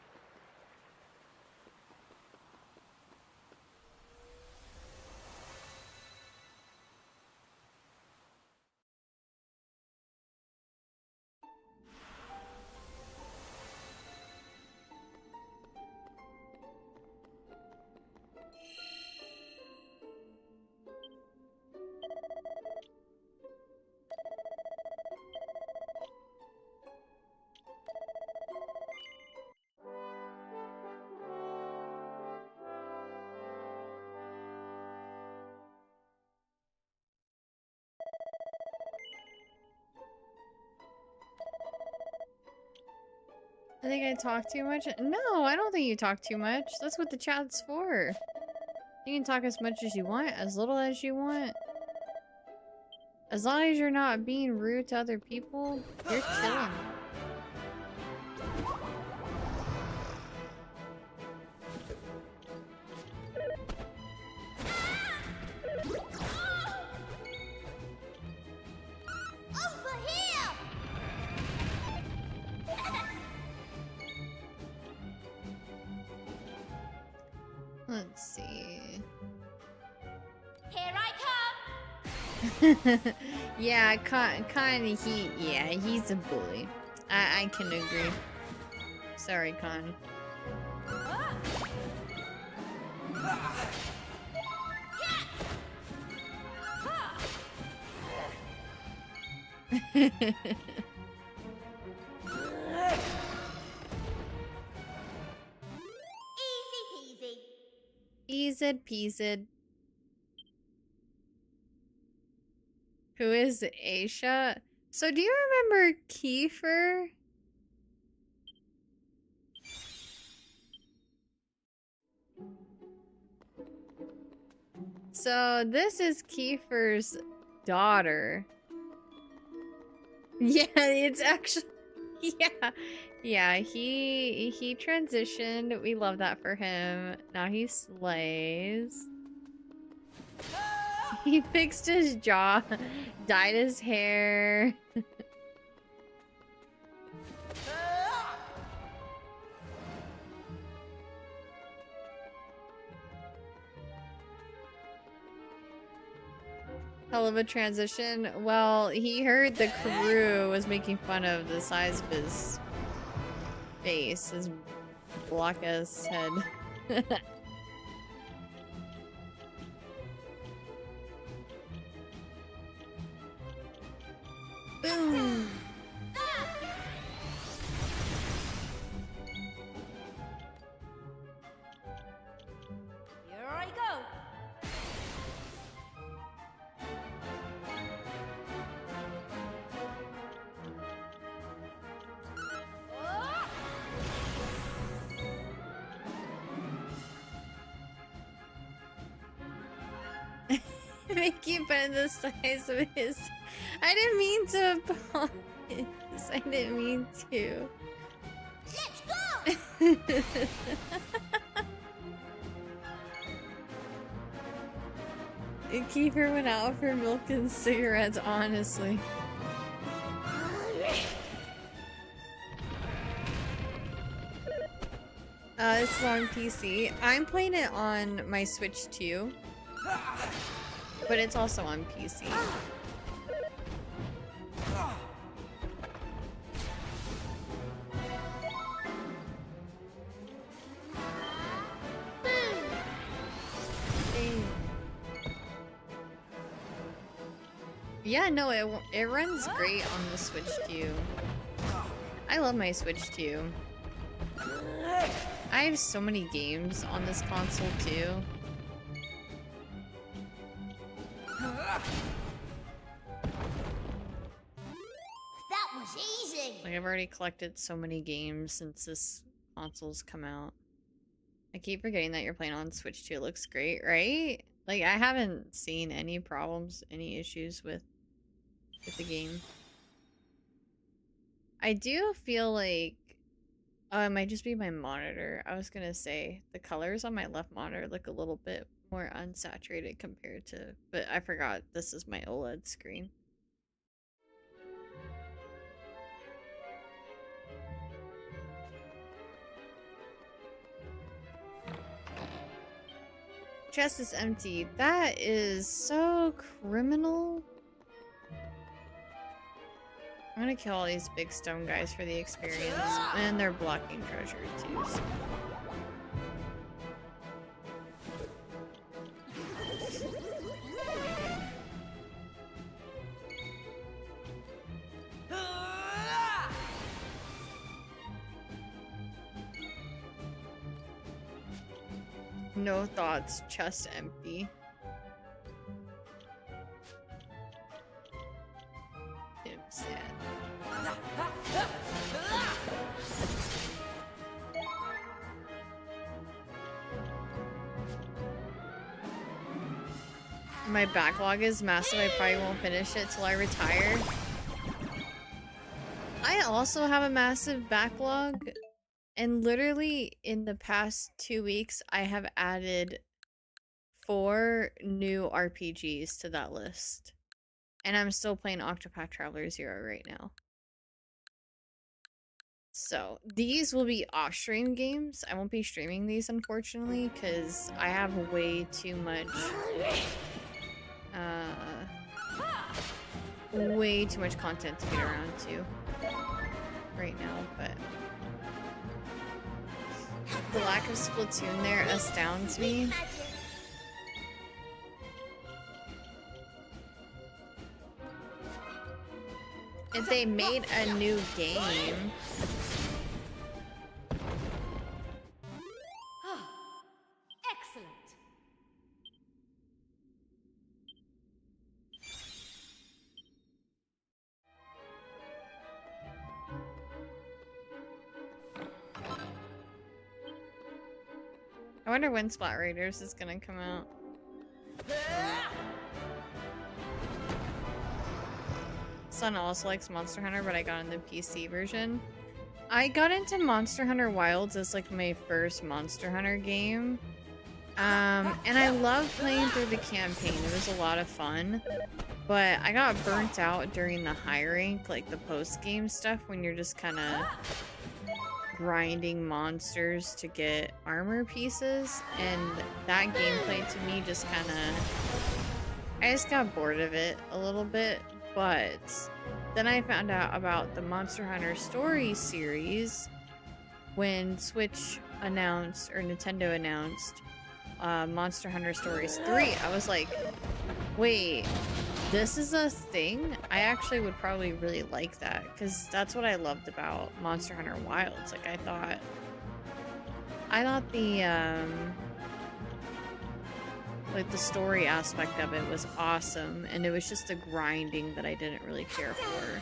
I think I talk too much? No, I don't think you talk too much. That's what the chat's for. You can talk as much as you want, as little as you want. As long as you're not being rude to other people, you're chilling. Over here! Let's see. Here I come! Yeah, he's a bully. I can agree. Sorry, Con. Easy peasy. Easy peasy. Who is Aisha? So do you remember Kiefer? So this is Kiefer's daughter. Yeah, it's actually yeah, he transitioned. We love that for him. Now he slays. He fixed his jaw, dyed his hair. Hell of a transition. Well, he heard the crew was making fun of the size of his face, his block-ass head. Boom! Here I go. Make you bend the size of his. I didn't mean to apologize. I didn't mean to. Let's go! Kiefer went out for milk and cigarettes, honestly. This is on PC. I'm playing it on my Switch too, but it's also on PC. Yeah, no, it runs great on the Switch too. I love my Switch too. I have so many games on this console too. That was easy. Like, I've already collected so many games since this console's come out. I keep forgetting that you're playing on Switch too. It looks great, right? Like, I haven't seen any problems, any issues with the game. I do feel like Oh, it might just be my monitor. I was gonna say the colors on my left monitor look a little bit more unsaturated compared to, but I forgot this is my OLED screen. Chest is empty. That is so criminal. I'm gonna kill all these big stone guys for the experience. And they're blocking treasure too. So. No thoughts, chest empty. I'm sad. My backlog is massive. I probably won't finish it till I retire. I also have a massive backlog. And literally in the past 2 weeks, I have added 4 new RPGs to that list. And I'm still playing Octopath Traveler 0 right now. So, these will be off-stream games. I won't be streaming these, unfortunately, because I have way too much... way too much content to get around to right now, but... The lack of Splatoon there astounds me. If they made a new game... Excellent. I wonder when Splat Raiders is gonna come out. Son also likes Monster Hunter, but I got in the PC version. I got into Monster Hunter Wilds as like my first Monster Hunter game. And I loved playing through the campaign. It was a lot of fun. But I got burnt out during the high rank, like the post-game stuff, when you're just kind of grinding monsters to get armor pieces, and that gameplay to me just kind of... I just got bored of it a little bit, but then I found out about the Monster Hunter Story series when Switch announced, or Nintendo announced, Monster Hunter Stories 3. I was like, wait, this is a thing? I actually would probably really like that, because that's what I loved about Monster Hunter Wilds. Like, I thought the, like, the story aspect of it was awesome, and it was just the grinding that I didn't really care for.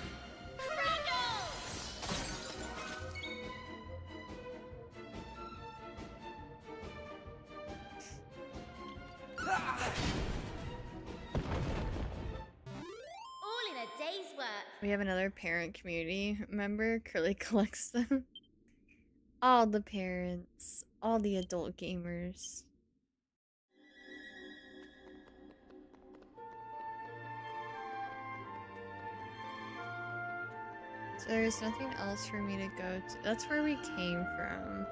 We have another parent community member. Curly collects them. All the parents. All the adult gamers. So there's nothing else for me to go to. That's where we came from.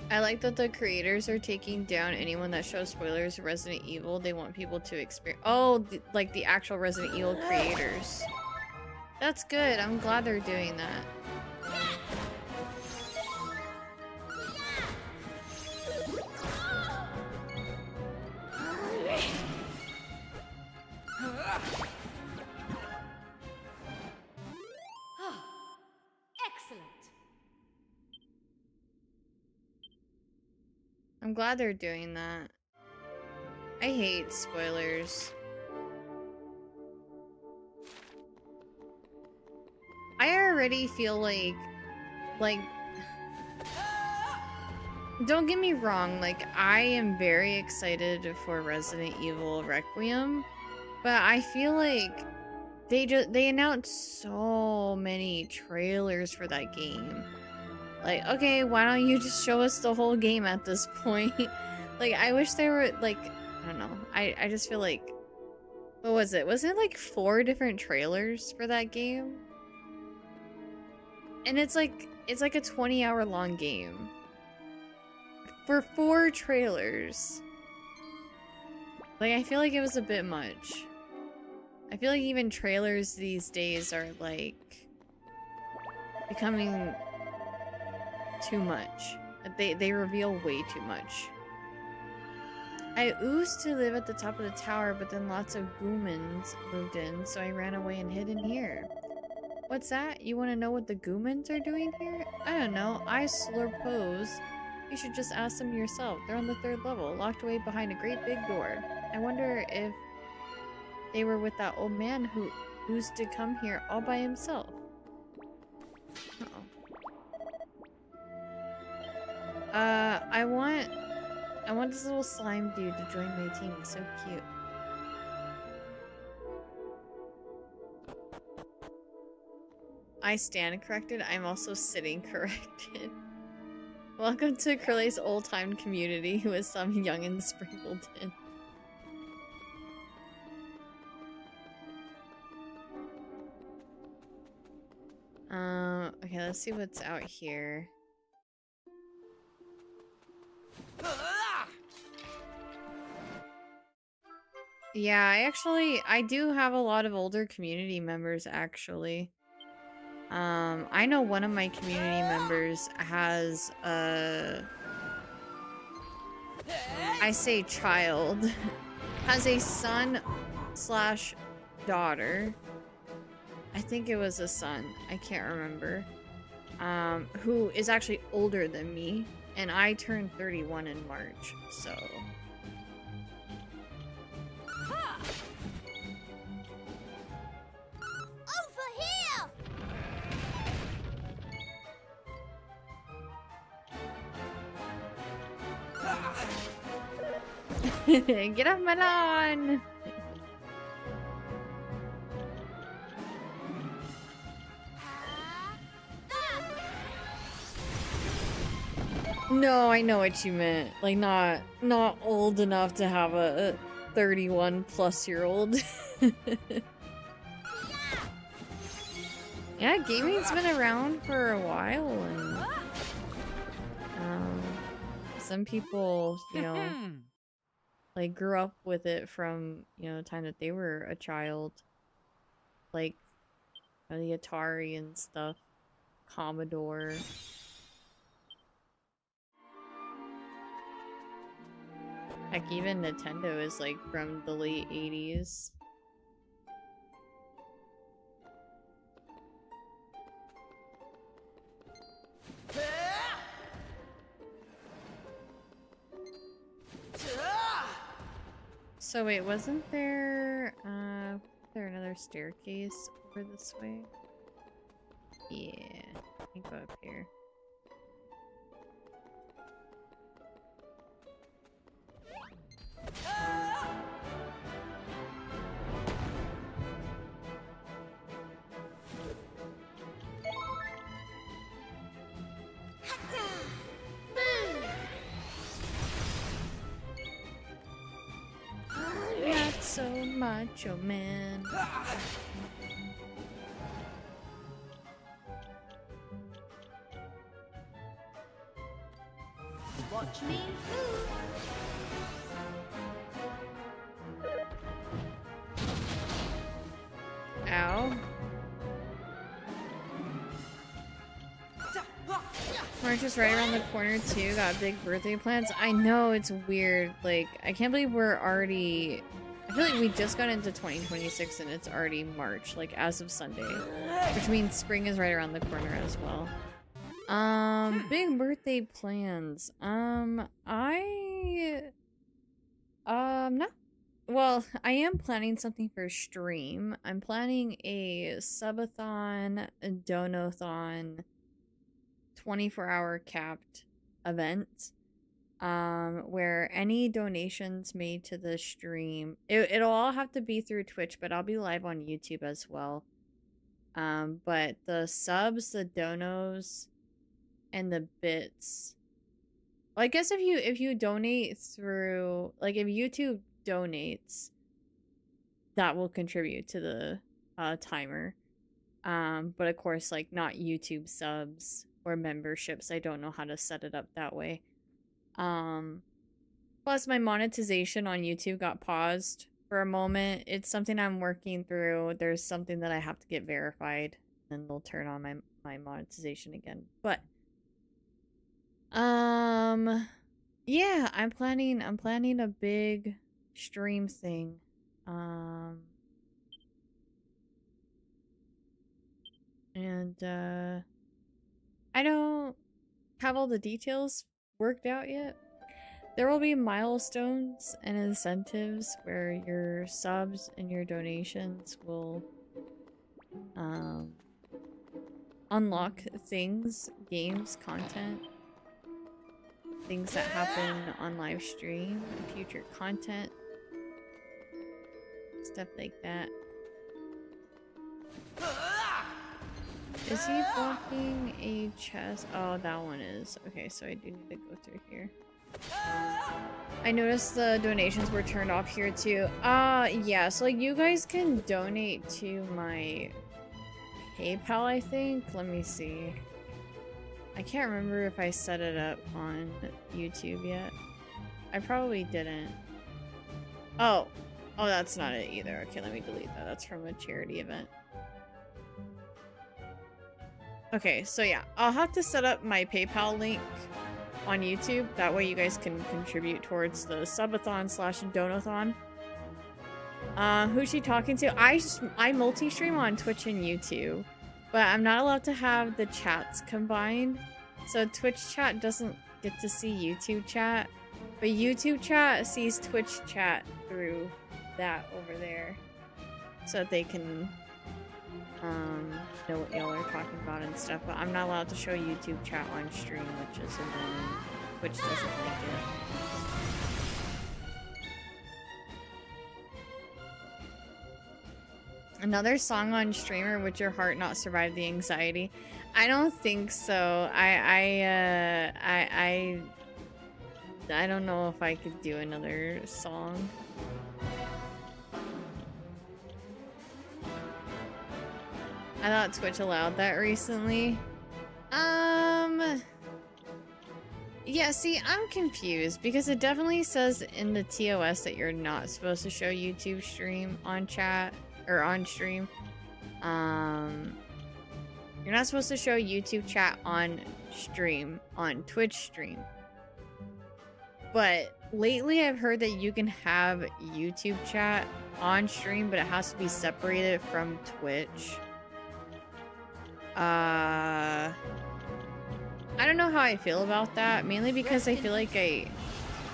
I like that the creators are taking down anyone that shows spoilers of Resident Evil. They want people to experience... Oh, like the actual Resident Evil creators. That's good. I'm glad they're doing that. I'm glad they're doing that. I hate spoilers. I already feel like don't get me wrong, like I am very excited for Resident Evil Requiem, but I feel like they announced so many trailers for that game. Like, okay, why don't you just show us the whole game at this point? Like, I wish there were, like, I don't know. I just feel like, what was it? Was it like 4 different trailers for that game? And it's like a 20-hour long game. For 4 trailers. Like, I feel like it was a bit much. I feel like even trailers these days are, like, becoming too much. They reveal way too much. I used to live at the top of the tower, but then lots of Goomans moved in, so I ran away and hid in here. What's that? You want to know what the Goomans are doing here? I don't know. I slurpose. You should just ask them yourself. They're on the 3rd level, locked away behind a great big door. I wonder if they were with that old man who used to come here all by himself. Uh-oh. I want this little slime dude to join my team. He's so cute. I stand corrected. I'm also sitting corrected. Welcome to Curly's old-time community with some youngins sprinkled in. Okay, let's see what's out here. Yeah, I do have a lot of older community members, actually. I know one of my community members has I say child, has a son/daughter. I think it was a son. I can't remember. Who is actually older than me, and I turned 31 in March, so. Get off my lawn! No, I know what you meant. Like, not old enough to have a 31-plus-year-old. Yeah, gaming's been around for a while, and some people, you know, like grew up with it from, you know, the time that they were a child, like the Atari and stuff, Commodore. Heck, even Nintendo is like from the late 80s. So wait, wasn't there another staircase over this way? Yeah, let me go up here. Not so macho, man. Watch me move. Ow. March is right around the corner too. Got big birthday plans. I know, it's weird. Like, I can't believe we're already... I feel like we just got into 2026 and it's already March, like as of Sunday. Which means spring is right around the corner as well. Big birthday plans. well, I am planning something for stream. I'm planning a subathon, a donathon, 24-hour capped event. Where any donations made to the stream, it'll all have to be through Twitch, but I'll be live on YouTube as well. But the subs, the donos, and the bits. Well, I guess if you donate through, like, if YouTube donates, that will contribute to the timer. But of course, like, not YouTube subs or memberships. I don't know how to set it up that way. Plus my monetization on YouTube got paused for a moment. It's something I'm working through. There's something that I have to get verified, and they'll turn on my monetization again. But yeah, I'm planning a big stream thing. And I don't have all the details worked out yet. There will be milestones and incentives where your subs and your donations will unlock things, games, content, things that happen on live stream, future content, stuff like that. Is he blocking a chest? Oh, that one is. Okay, so I do need to go through here. I noticed the donations were turned off here too. Yeah, so like you guys can donate to my PayPal, I think. Let me see. I can't remember if I set it up on YouTube yet. I probably didn't. Oh, that's not it either. Okay, let me delete that. That's from a charity event. Okay, so yeah, I'll have to set up my PayPal link on YouTube. That way you guys can contribute towards the subathon / donathon. Who's she talking to? I multi-stream on Twitch and YouTube, but I'm not allowed to have the chats combined. So Twitch chat doesn't get to see YouTube chat, but YouTube chat sees Twitch chat through that over there, so that they can know what y'all are talking about and stuff. But I'm not allowed to show YouTube chat on stream, which is annoying. Twitch doesn't like it. Another song on streamer, Would Your Heart Not Survive the Anxiety? I don't think so. I don't know if I could do another song. I thought Twitch allowed that recently. Yeah, see, I'm confused because it definitely says in the TOS that you're not supposed to show YouTube stream on chat or on stream. You're not supposed to show YouTube chat on stream, on Twitch stream. But lately I've heard that you can have YouTube chat on stream, but it has to be separated from Twitch. I don't know how I feel about that, mainly because I feel like I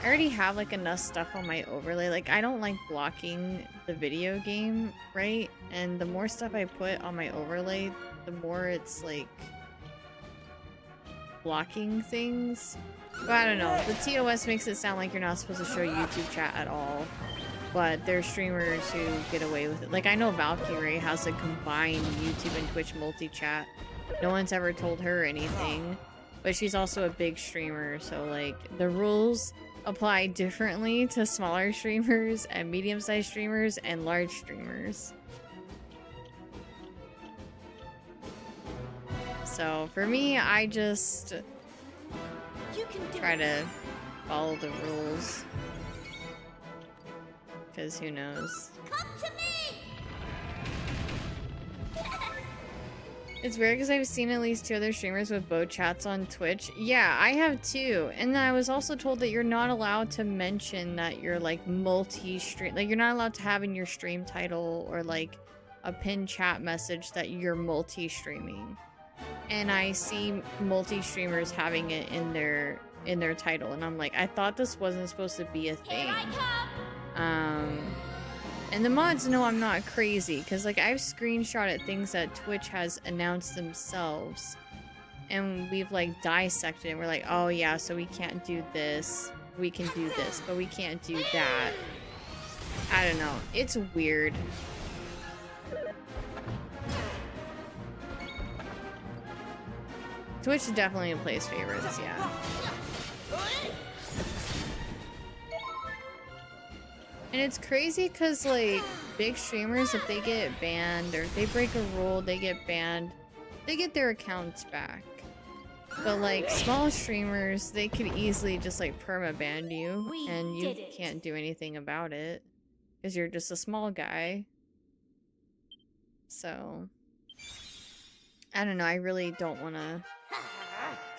already have like enough stuff on my overlay. Like, I don't like blocking the video game, right? And the more stuff I put on my overlay, the more it's like blocking things. But I don't know, the TOS makes it sound like you're not supposed to show YouTube chat at all. But there's streamers who get away with it. Like, I know Valkyrie has a combined YouTube and Twitch multi-chat. No one's ever told her anything. But she's also a big streamer, so like the rules apply differently to smaller streamers and medium-sized streamers and large streamers. So for me, I just try to follow the rules. Because who knows? Come to me! It's weird because I've seen at least 2 other streamers with bow chats on Twitch. Yeah, I have too. And then I was also told that you're not allowed to mention that you're like multi-stream. Like, you're not allowed to have in your stream title or like a pinned chat message that you're multi-streaming. And I see multi-streamers having it in their title, and I'm like, I thought this wasn't supposed to be a thing. Here I come! And the mods know I'm not crazy, because like I've screenshotted things that Twitch has announced themselves. And we've like dissected and we're like, oh yeah, so we can't do this. We can do this, but we can't do that. I don't know. It's weird. Twitch definitely plays favorites, yeah. And it's crazy because, like, big streamers, if they get banned or if they break a rule, they get banned, they get their accounts back. But, like, small streamers, they could easily just, like, perma-ban you and you can't do anything about it because you're just a small guy. So, I don't know. I really don't want to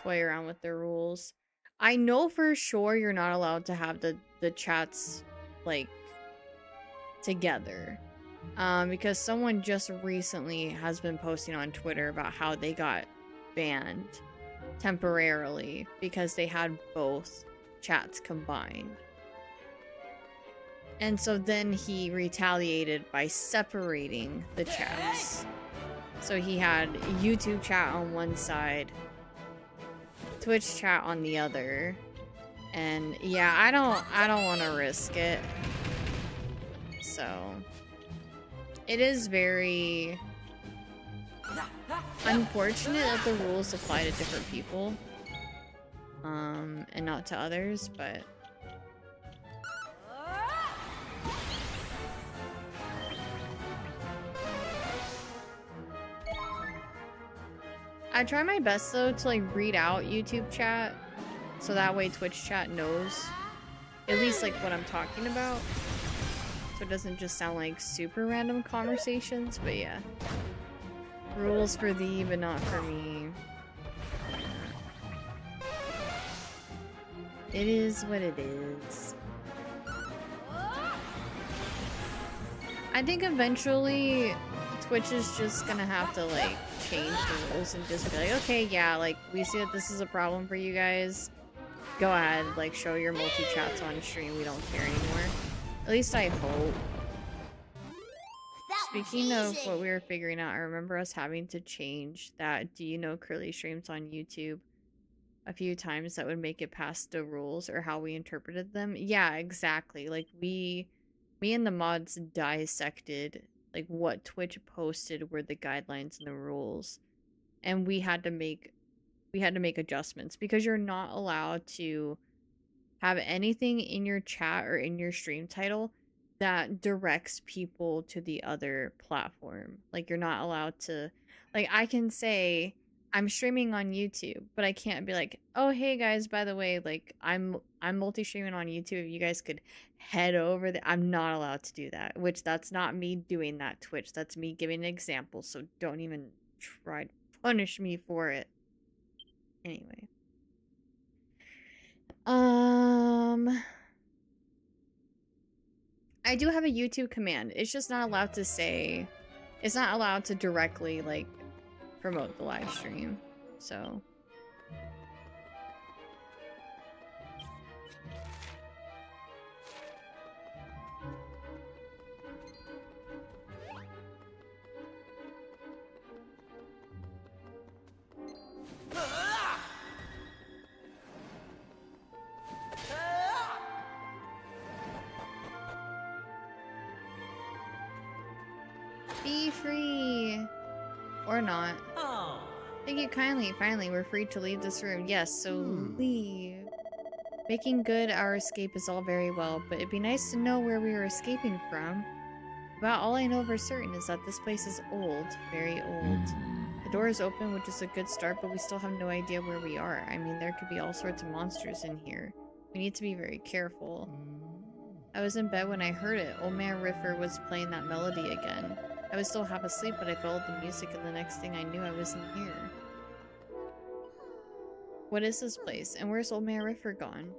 toy around with the rules. I know for sure you're not allowed to have the chats, like, together. Because someone just recently has been posting on Twitter about how they got banned temporarily because they had both chats combined. And so then he retaliated by separating the chats. So he had YouTube chat on one side, Twitch chat on the other. And yeah, I don't want to risk it. So it is very unfortunate that the rules apply to different people and not to others, but I try my best though to like read out YouTube chat so that way Twitch chat knows at least like what I'm talking about. So it doesn't just sound like super random conversations, but yeah. Rules for thee, but not for me. It is what it is. I think eventually Twitch is just gonna have to like change the rules and just be like, okay, yeah, like we see that this is a problem for you guys. Go ahead, like show your multi-chats on stream. We don't care anymore. At least I hope. Speaking of what we were figuring out, I remember us having to change that do you know curly streams on YouTube a few times that would make it past the rules or how we interpreted them. Yeah, exactly. Like me and the mods dissected like what Twitch posted were the guidelines and the rules. And we had to make adjustments because you're not allowed to have anything in your chat or in your stream title that directs people to the other platform. Like you're not allowed to, like I can say I'm streaming on YouTube, but I can't be like, oh hey guys, by the way, like I'm multi-streaming on YouTube. You guys could head over there. I'm not allowed to do that, which that's not me doing that Twitch. That's me giving an example, so don't even try to punish me for it. Anyway. I do have a YouTube command. It's just not allowed to say, it's not allowed to directly like promote the live stream. So be free. Or not. Thank you kindly. Finally, we're free to leave this room. Yes, so leave. Making good our escape is all very well, but it'd be nice to know where we were escaping from. About all I know for certain is that this place is old. Very old. The door is open, which is a good start, but we still have no idea where we are. I mean, there could be all sorts of monsters in here. We need to be very careful. I was in bed when I heard it. Old Man Riffer was playing that melody again. I was still half asleep, but I followed the music, and the next thing I knew, I was in here. What is this place? And where's Old Man Riffer gone?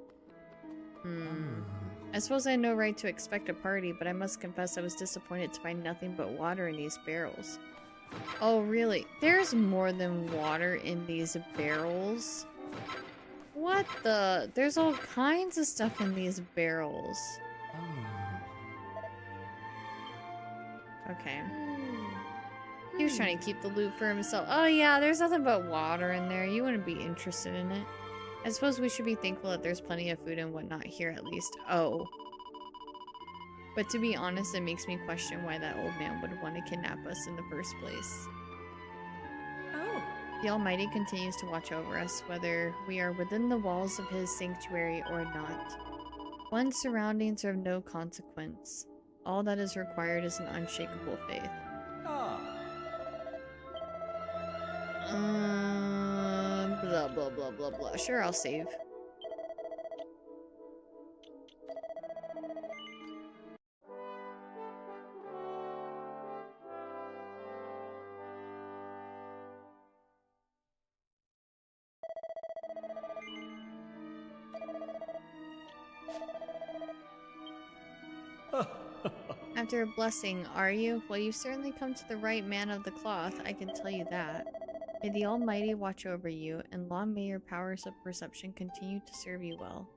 I suppose I had no right to expect a party, but I must confess I was disappointed to find nothing but water in these barrels. Oh, really? There's more than water in these barrels? What the? There's all kinds of stuff in these barrels. Okay. He was trying to keep the loot for himself. Oh yeah, there's nothing but water in there. You wouldn't be interested in it. I suppose we should be thankful that there's plenty of food and whatnot here at least. Oh. But to be honest, it makes me question why that old man would want to kidnap us in the first place. Oh. The Almighty continues to watch over us, whether we are within the walls of his sanctuary or not. One's surroundings are of no consequence. All that is required is an unshakable faith. Blah, blah, blah, blah, blah. Sure, I'll save. After a blessing, are you? Well, you certainly come to the right man of the cloth, I can tell you that. May the Almighty watch over you, and long may your powers of perception continue to serve you well.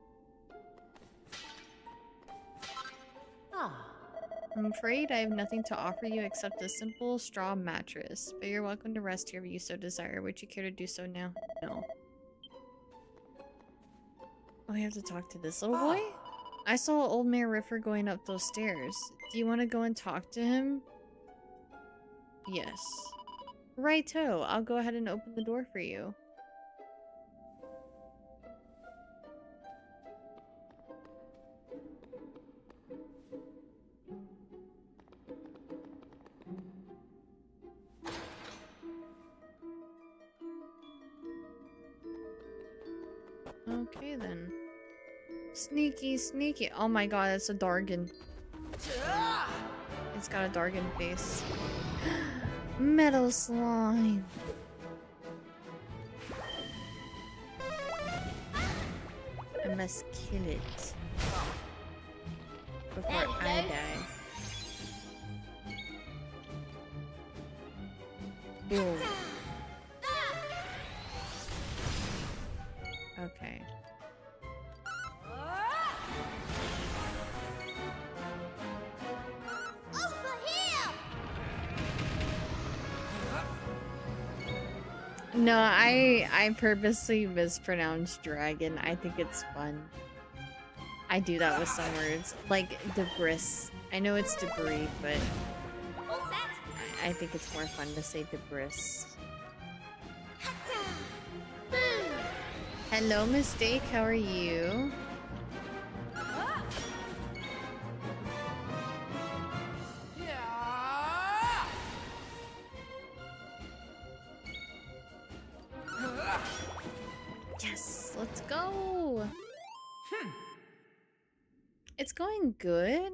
I'm afraid I have nothing to offer you except a simple straw mattress, but you're welcome to rest here if you so desire. Would you care to do so now? No. Oh, I have to talk to this little boy? I saw old Mayor Riffer going up those stairs. Do you want to go and talk to him? Yes. Righto, I'll go ahead and open the door for you. Okay then. Sneaky, sneaky. Oh my god, that's a Dargan. It's got a Dargan face. Metal slime. I must kill it before I die. Boom. Okay. No, I purposely mispronounced dragon. I think it's fun. I do that with some words. Like debris. I know it's debris, but I think it's more fun to say debris. Hello, Mistake. How are you? Yes, let's go. It's going good.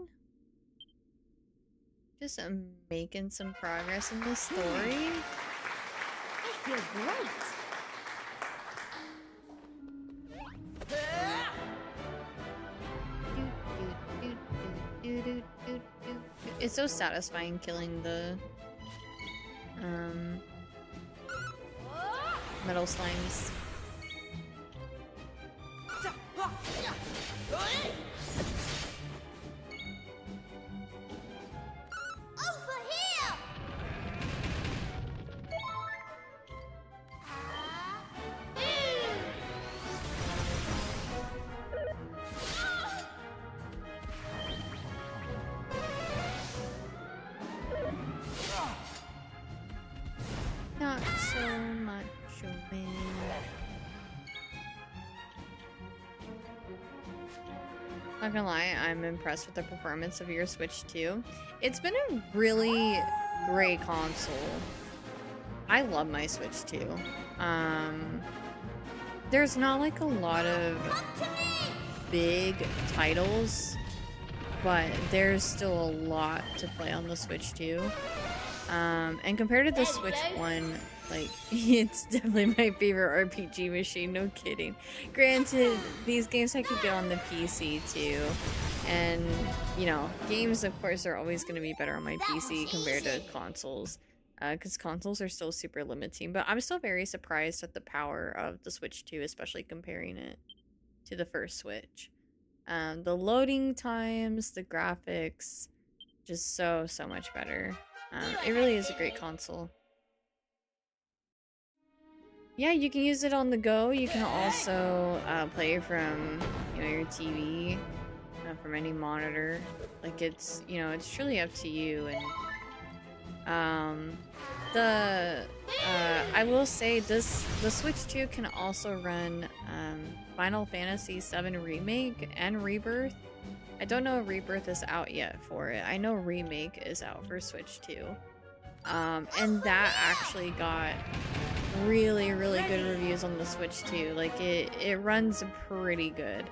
Just making some progress in the story. I feel great. It's so satisfying killing the metal slimes. Not so much, oh man. Not gonna lie, I'm impressed with the performance of your Switch 2. It's been a really great console. I love my Switch 2. There's not like a lot of big titles, but there's still a lot to play on the Switch 2. And compared to the Switch 1, like, it's definitely my favorite RPG machine, no kidding. Granted, these games I could get on the PC too. And, you know, games, of course, are always going to be better on my PC compared to consoles. Because consoles are still super limiting. But I'm still very surprised at the power of the Switch 2, especially comparing it to the first Switch. The loading times, the graphics, just so much better. It really is a great console. Yeah, you can use it on the go. You can also play from, you know, your TV, from any monitor. Like it's, you know, it's truly up to you. And I will say the Switch 2 can also run Final Fantasy VII Remake and Rebirth. I don't know if Rebirth is out yet for it. I know Remake is out for Switch 2. And that actually got really, really good reviews on the Switch 2. Like it runs pretty good.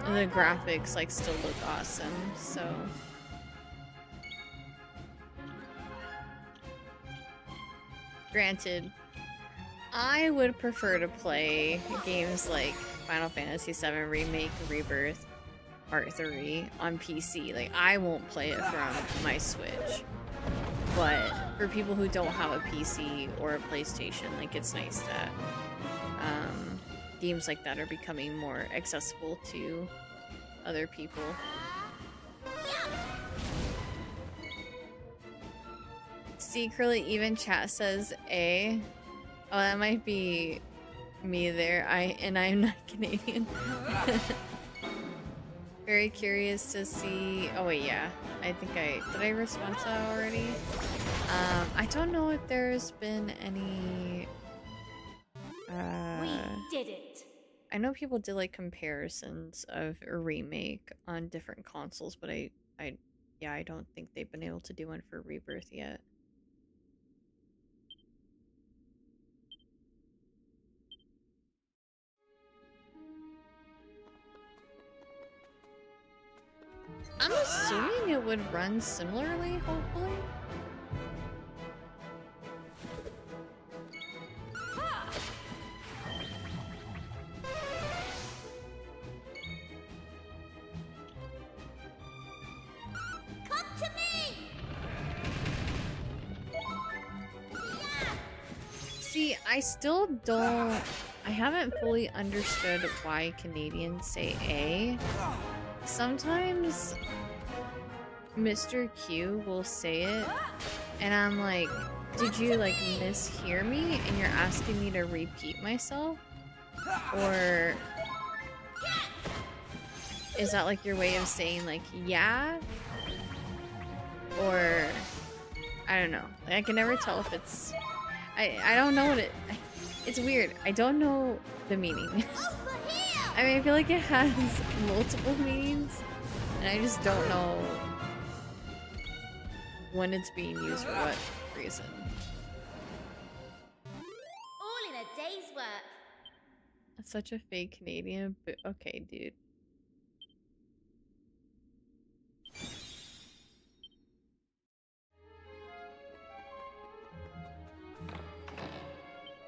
The graphics like still look awesome, so. Granted, I would prefer to play games like Final Fantasy VII Remake, Rebirth, Part 3 on PC. Like, I won't play it from my Switch. But for people who don't have a PC or a PlayStation, like, it's nice that games like that are becoming more accessible to other people. See, Curly, even chat says A. Oh, that might be me there. I'm not Canadian. Very curious to see. Oh wait, yeah. I think did I respond to that already? I don't know if there's been any. We did it. I know people did like comparisons of a remake on different consoles, but I don't think they've been able to do one for Rebirth yet. I'm assuming it would run similarly, hopefully. Come to me! See, I still I haven't fully understood why Canadians say A. Sometimes Mr. Q will say it, and I'm like, did you like mishear me and you're asking me to repeat myself? Or is that like your way of saying like, yeah? Or I don't know. Like, I can never tell if it's, I don't know what it's weird. I don't know the meaning. I mean, I feel like it has multiple meanings, and I just don't know when it's being used for what reason. All in a day's work. That's such a fake Canadian, but okay, dude.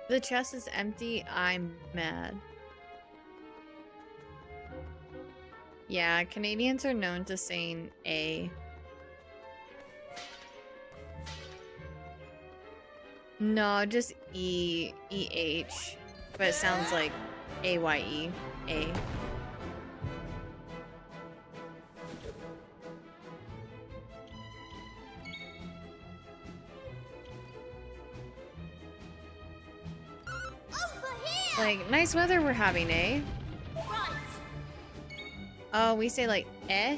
The chest is empty. I'm mad. Yeah, Canadians are known to saying A. No, just E, E-H. But it sounds like A-Y-E, A. Like, nice weather we're having, eh? Right. Oh, we say like eh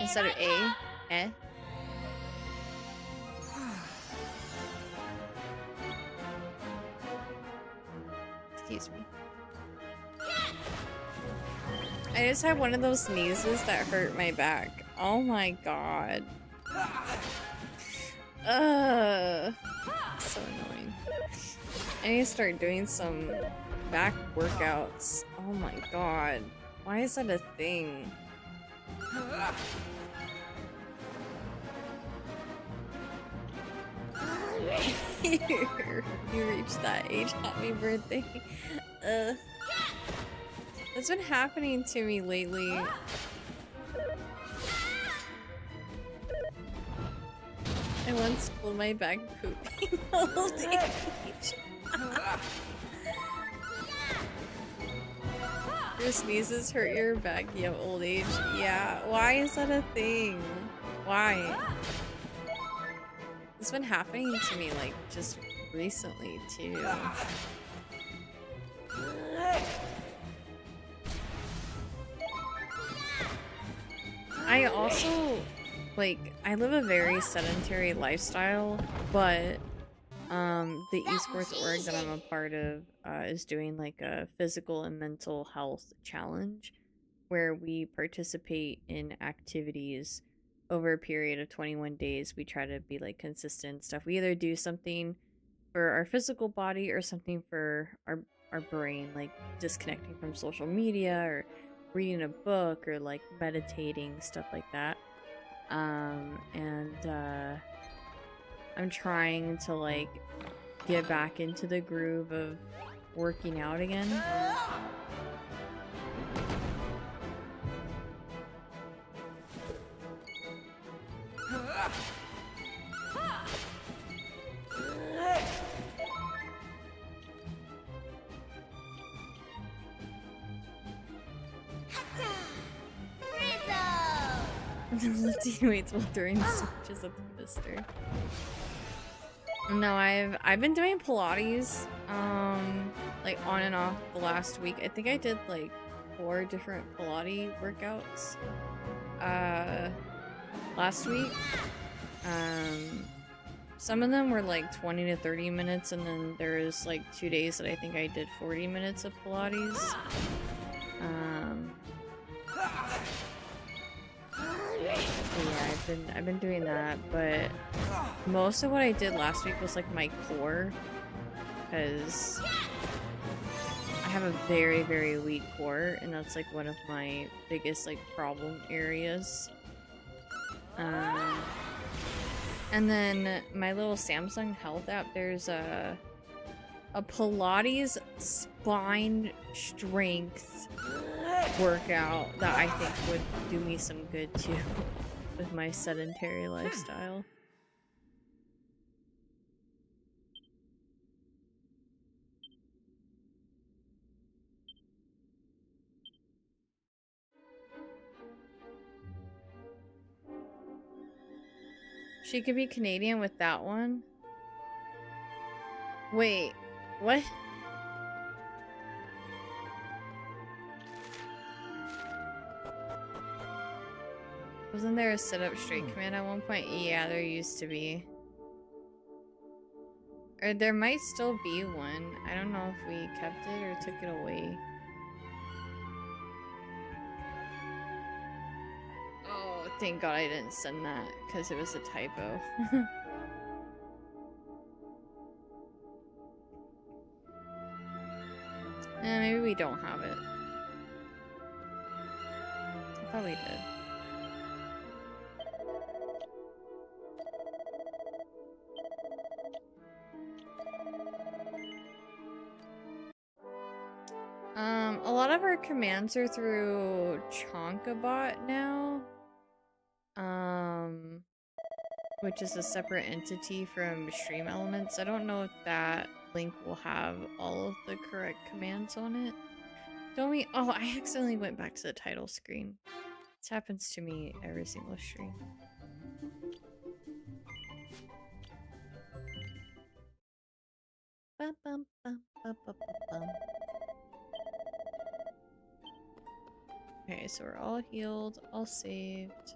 instead of a. Eh. Excuse me. I just had one of those sneezes that hurt my back. Oh my god. So annoying. I need to start doing some back workouts. Oh my god. Why is that a thing? You reached that age. Happy birthday. That's been happening to me lately. I once pulled my back pooping old age. Your sneezes hurt your back. You have old age. Yeah. Why is that a thing? Why? It's been happening to me like just recently too. I also like I live a very sedentary lifestyle, but the esports org that I'm a part of is doing like a physical and mental health challenge where we participate in activities over a period of 21 days. We try to be like consistent stuff. We either do something for our physical body or something for our brain, like disconnecting from social media or reading a book or like meditating, stuff like that. I'm trying to like get back into the groove of working out again. The teammates while throwing switches at the mister. No, I've been doing Pilates, like on and off the last week. I think I did like 4 different Pilates workouts, last week. Some of them were like 20 to 30 minutes, and then there was like 2 days that I think I did 40 minutes of Pilates. Yeah, I've been doing that, but most of what I did last week was like my core, because I have a very, very weak core, and that's like one of my biggest like problem areas. And then my little Samsung Health app, there's a Pilates spine strength workout that I think would do me some good too with my sedentary lifestyle. She could be Canadian with that one. Wait, what? Wasn't there a sit-up straight command at one point? Yeah, there used to be. Or there might still be one. I don't know if we kept it or took it away. Oh, thank God I didn't send that because it was a typo. Maybe we don't have it. I thought we did. A lot of our commands are through Chonkabot now. Which is a separate entity from Stream Elements. I don't know if that link will have all of the correct commands on it. Don't we? Oh, I accidentally went back to the title screen. This happens to me every single stream. Bum, bum, bum, bum, bum, bum. Okay, so we're all healed, all saved.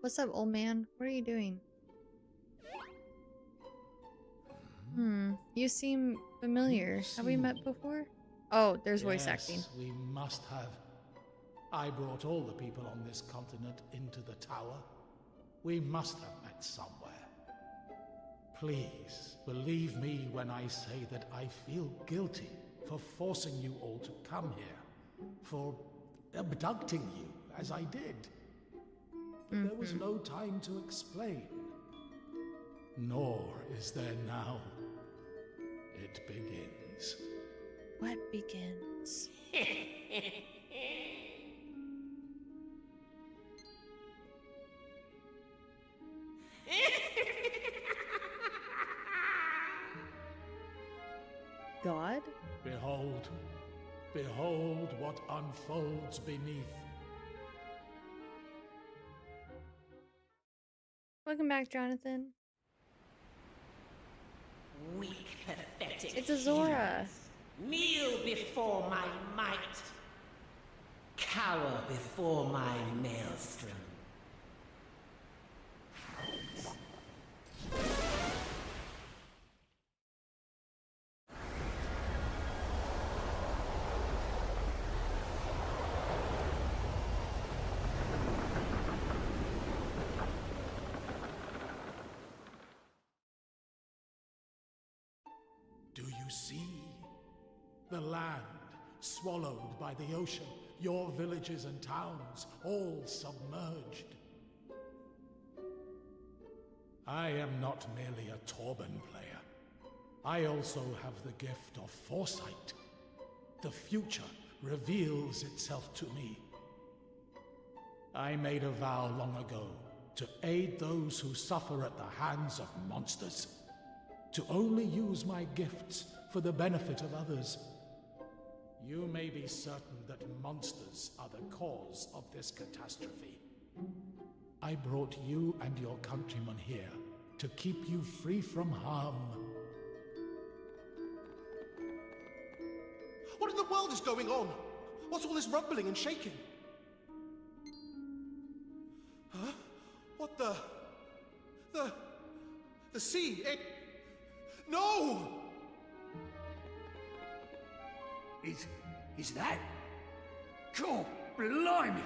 What's up, old man? What are you doing? You seem familiar. Have we met before? Oh, there's voice acting. We must have. I brought all the people on this continent into the tower. We must have met somewhere. Please, believe me when I say that I feel guilty for forcing you all to come here, for abducting you as I did. But there was no time to explain. Nor is there now. It begins. What begins? God? Behold, behold what unfolds beneath. Welcome back, Jonathan. Weak, pathetic. It's Azora. Kneel before my might. Cower before my maelstrom. Do you see? The land swallowed by the ocean, your villages and towns all submerged. I am not merely a Torben player. I also have the gift of foresight. The future reveals itself to me. I made a vow long ago to aid those who suffer at the hands of monsters, to only use my gifts for the benefit of others. You may be certain that monsters are the cause of this catastrophe. I brought you and your countrymen here to keep you free from harm. What in the world is going on? What's all this rumbling and shaking? Huh? What the... The sea, it... No! Is that? God, blimey!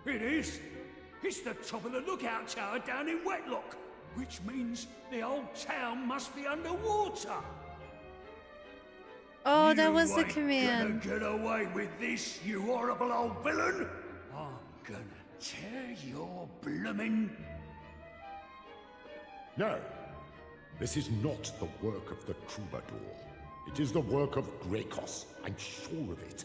It is! It's the top of the lookout tower down in Wetlock, which means the old town must be underwater! Oh, that was the You ain't command. gonna get away with this, you horrible old villain! I'm gonna tear your bloomin'... No. This is not the work of the troubadour. It is the work of Grekos. I'm sure of it.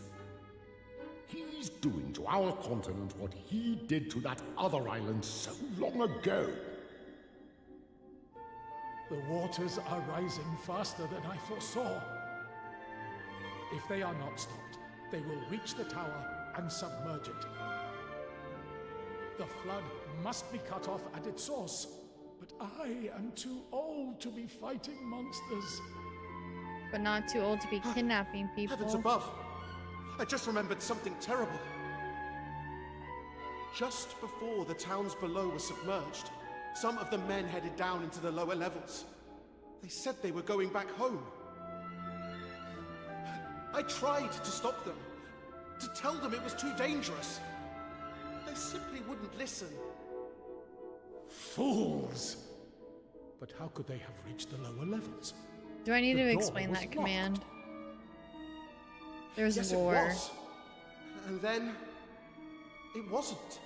He's doing to our continent what he did to that other island so long ago. The waters are rising faster than I foresaw. If they are not stopped, they will reach the tower and submerge it. The flood must be cut off at its source, but I am too old to be fighting monsters. But not too old to be kidnapping people. Heavens above! I just remembered something terrible. Just before the towns below were submerged, some of the men headed down into the lower levels. They said they were going back home. I tried to stop them, to tell them it was too dangerous. They simply wouldn't listen. Fools! But how could they have reached the lower levels? Do I need The to door explain was that locked. command? There's Yes, war. it was. And then... it wasn't.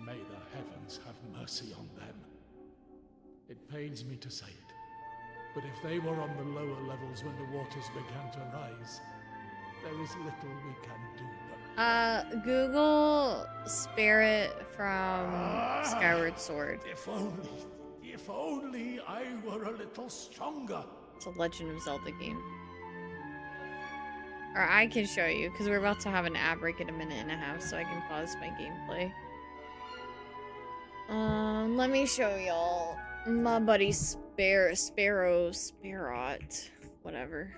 May the heavens have mercy on them. It pains me to say it, but if they were on the lower levels when the waters began to rise, there is little we can do but... Google Spirit from Skyward Sword. If only I were a little stronger. It's a Legend of Zelda game. Or I can show you, because we're about to have an ad break in a minute and a half, so I can pause my gameplay. Let me show y'all my buddy Sparrow, whatever.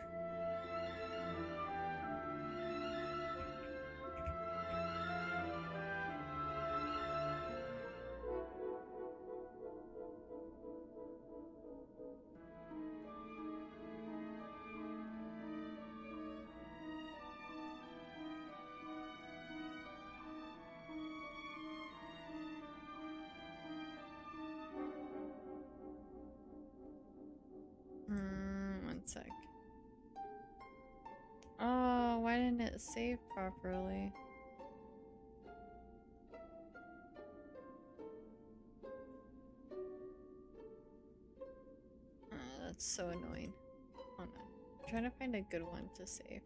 One sec. Oh, why didn't it save properly? That's so annoying. Hold on. I'm trying to find a good one to save.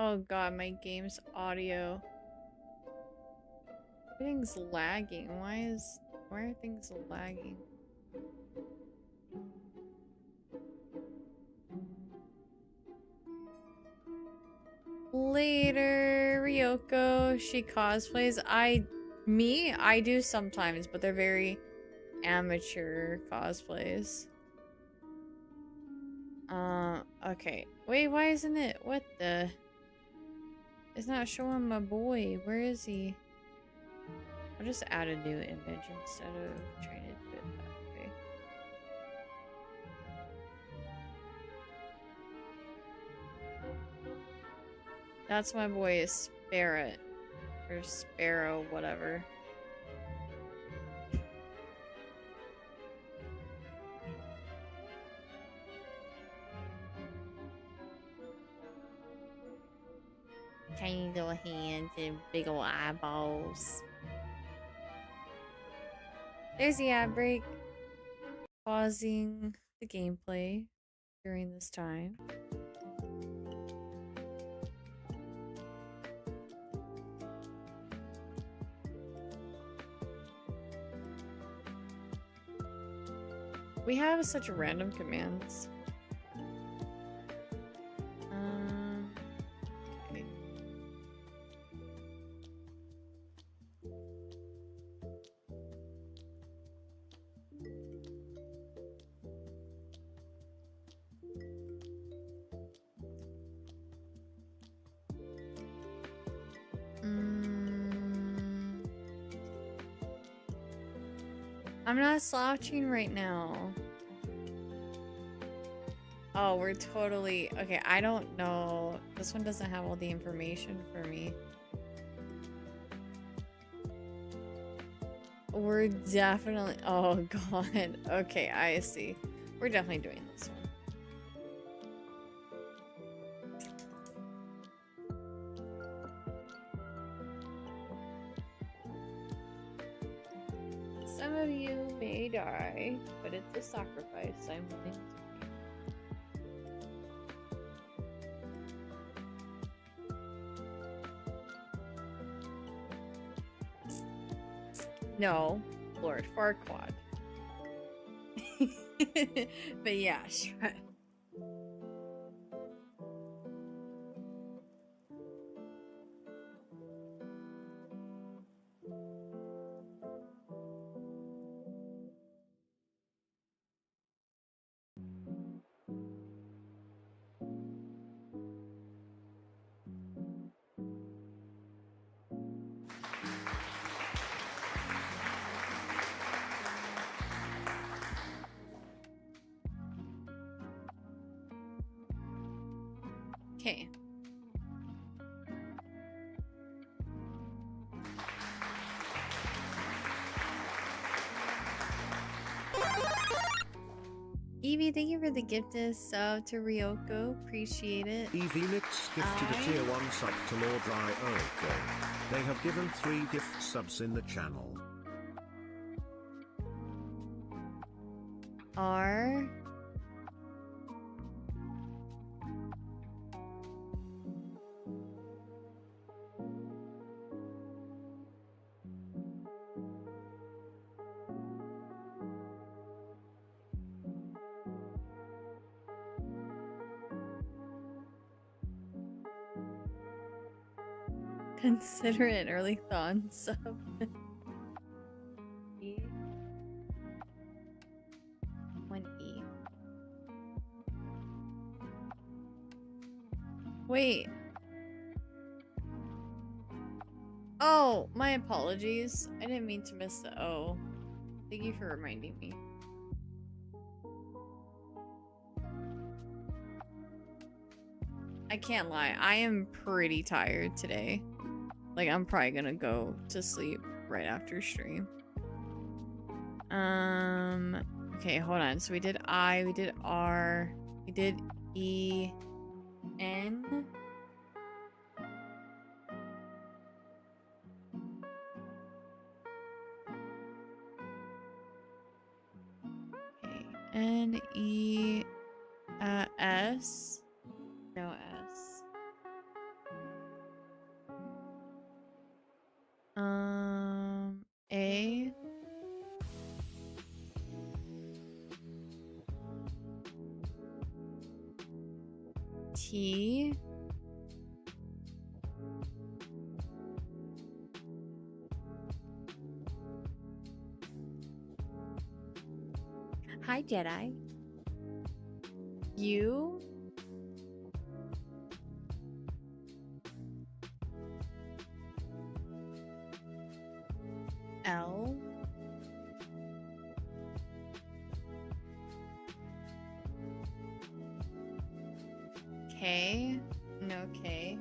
Oh god, my game's audio. Everything's lagging. Why are things lagging? Later, Ryoko. She cosplays. I do sometimes, but they're very amateur cosplays. Okay. Wait, why isn't it? What the? It's not showing my boy. Where is he? I'll just add a new image instead of trying to do it that way. That's my boy, Sparrowt. Or Sparrow, whatever. Tiny little hands and big ol' eyeballs. There's the ad break. Pausing the gameplay during this time. We have such random commands. Okay. I'm not slouching right now. Oh, we're totally... Okay, I don't know. This one doesn't have all the information for me. We're definitely... Oh, God. Okay, I see. We're definitely doing this one. Some of you may die, but it's a sacrifice I'm willing to make. No, Lord Farquaad. But yeah, sure. Okay. Evie, thank you for the gifted sub to Ryoko. Appreciate it. Evie Nix gifted a tier 1 sub to Lord Ryoko. They have given 3 gift subs in the channel. R. Consider it an early thon sub. E. 1E. Wait. Oh, my apologies. I didn't mean to miss the O. Thank you for reminding me. I can't lie. I am pretty tired today. Like, I'm probably gonna go to sleep right after stream. Okay, hold on. So we did I, we did R, we did E, N. Okay, N, E, S. No S. T. Hi, Jedi. U. L. K. No K.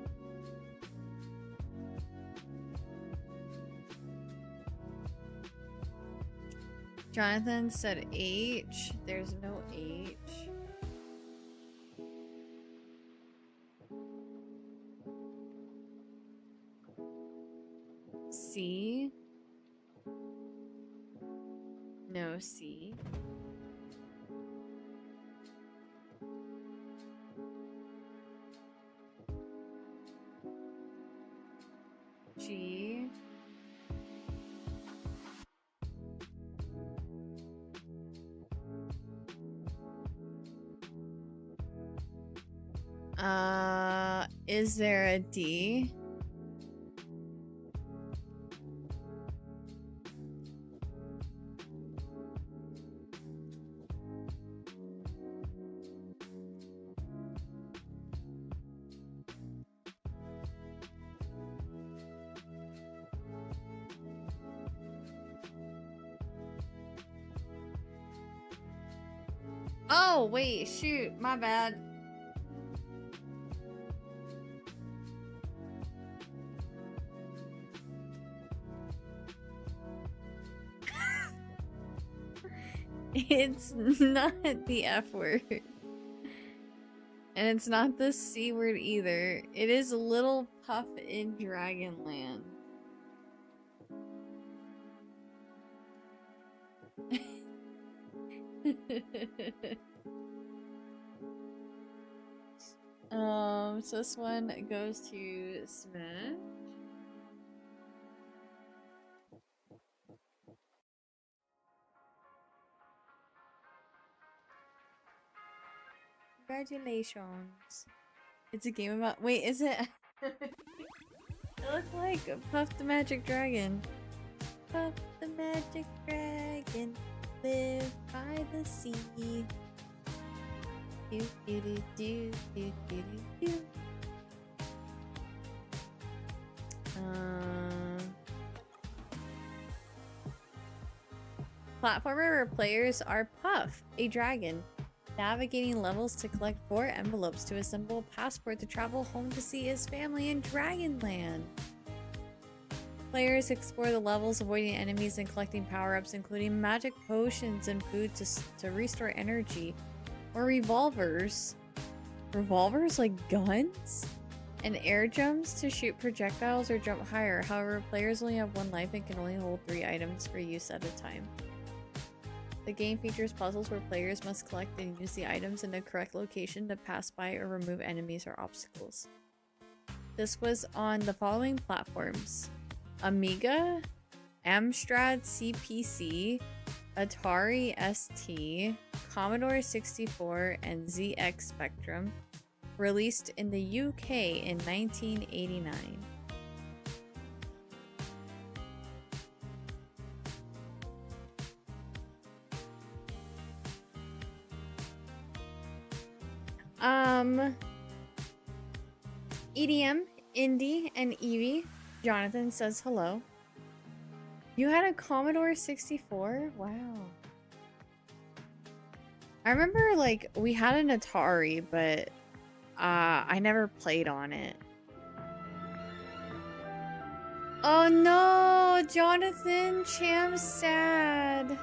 Jonathan said H. There's no H. C. No C. G. Is there a D? Oh, wait, shoot, my bad. It's not the F word. And it's not the C word either. It is Little Puff in Dragonland. So this one goes to Smith. Congratulations. It's a game about— wait, is it? It looks like Puff the Magic Dragon. Puff the Magic Dragon, live by the sea. Do do do do do do do. Platformer where players are Puff, a dragon, navigating levels to collect 4 envelopes to assemble a passport to travel home to see his family in Dragonland. Players explore the levels, avoiding enemies and collecting power-ups, including magic potions and food to restore energy, or revolvers. Revolvers like guns? And air jumps to shoot projectiles or jump higher. However, players only have 1 life and can only hold 3 items for use at a time. The game features puzzles where players must collect and use the items in the correct location to pass by or remove enemies or obstacles. This was on the following platforms: Amiga, Amstrad CPC, Atari ST, Commodore 64, and ZX Spectrum, released in the UK in 1989. EDM, Indie, and Evie. Jonathan says hello. You had a Commodore 64? Wow. I remember, like, we had an Atari, but I never played on it. Oh no, Jonathan, Cham's sad.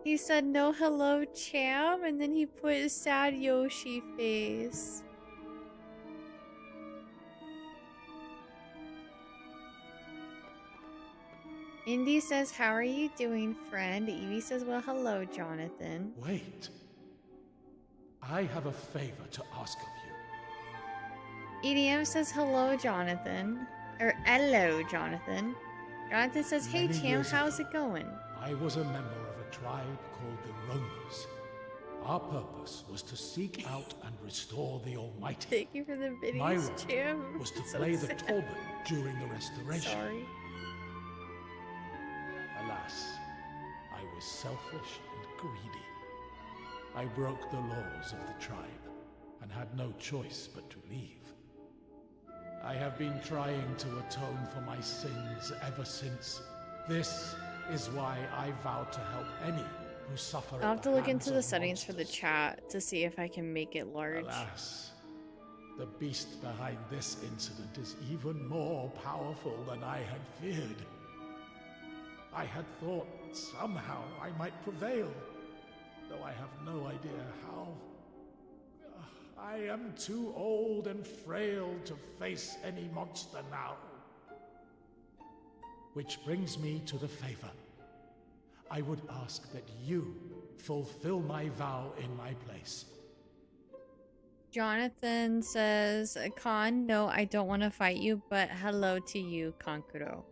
He said no hello, Cham, and then he put his sad Yoshi face. Indy says, how are you doing, friend? Evie says, well, hello, Jonathan. Wait. I have a favor to ask of you. EDM says, hello, Jonathan. Or, hello, Jonathan. Jonathan says, hey, Cham, how's it going? I was a member of a tribe called the Roamers. Our purpose was to seek out and restore the Almighty. Thank you for the My videos, role Jim. was to So play the sad. Torben during the restoration. Sorry. Alas, I was selfish and greedy. I broke the laws of the tribe and had no choice but to leave. I have been trying to atone for my sins ever since. This is why I vow to help any who suffer. I'll have to look into the settings for the chat to see if I can make it large. Alas, the beast behind this incident is even more powerful than I had feared. I had thought somehow I might prevail, though I have no idea how. I am too old and frail to face any monster now. Which brings me to the favor. I would ask that you fulfill my vow in my place. Jonathan says, Khan, no, I don't want to fight you, but hello to you, Kankuro.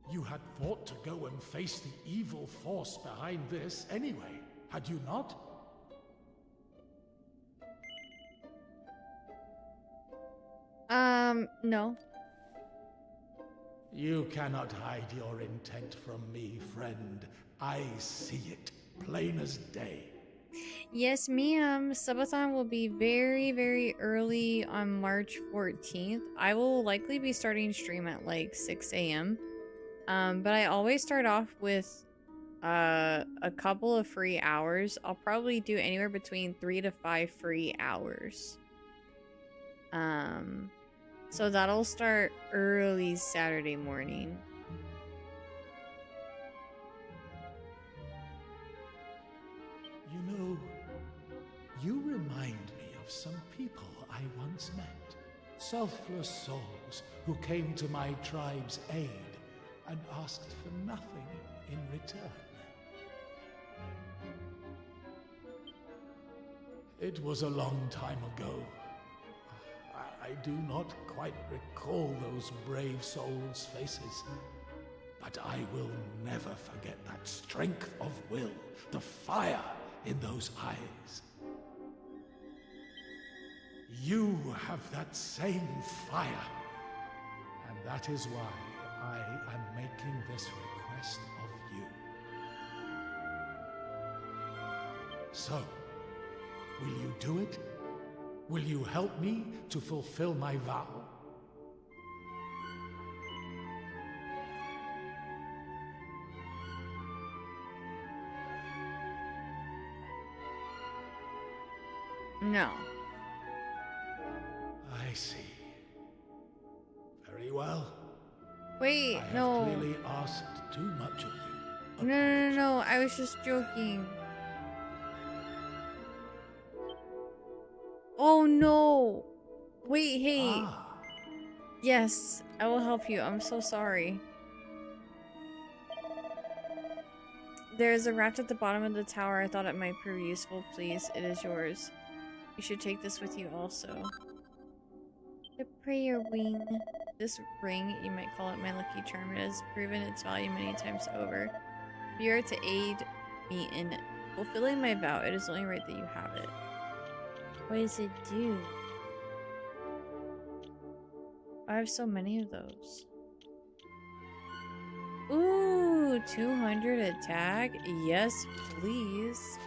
You had thought to go and face the evil force behind this anyway, had you not? No. You cannot hide your intent from me, friend. I see it, plain as day. Yes, ma'am. Subathon will be very, very early on March 14th. I will likely be starting stream at like 6 a.m. But I always start off with a couple of free hours. I'll probably do anywhere between 3 to 5 free hours. So that'll start early Saturday morning. You know, you remind me of some people I once met. Selfless souls who came to my tribe's aid and asked for nothing in return. It was a long time ago. I do not quite recall those brave souls' faces, but I will never forget that strength of will, the fire in those eyes. You have that same fire, and that is why I am making this request of you. So, will you do it? Will you help me to fulfill my vow? No. I see. Very well. Wait, I have no. clearly asked too much of you. No. I was just joking. Oh no. Wait, hey. Yes, I will help you. I'm so sorry. There's a raft at the bottom of the tower. I thought it might prove useful. Please, it is yours. You should take this with you also. The prayer ring. This ring, you might call it my lucky charm. It has proven its value many times over. If you are to aid me in fulfilling my vow, it is only right that you have it. What does it do? I have so many of those. Ooh, 200 attack? Yes, please.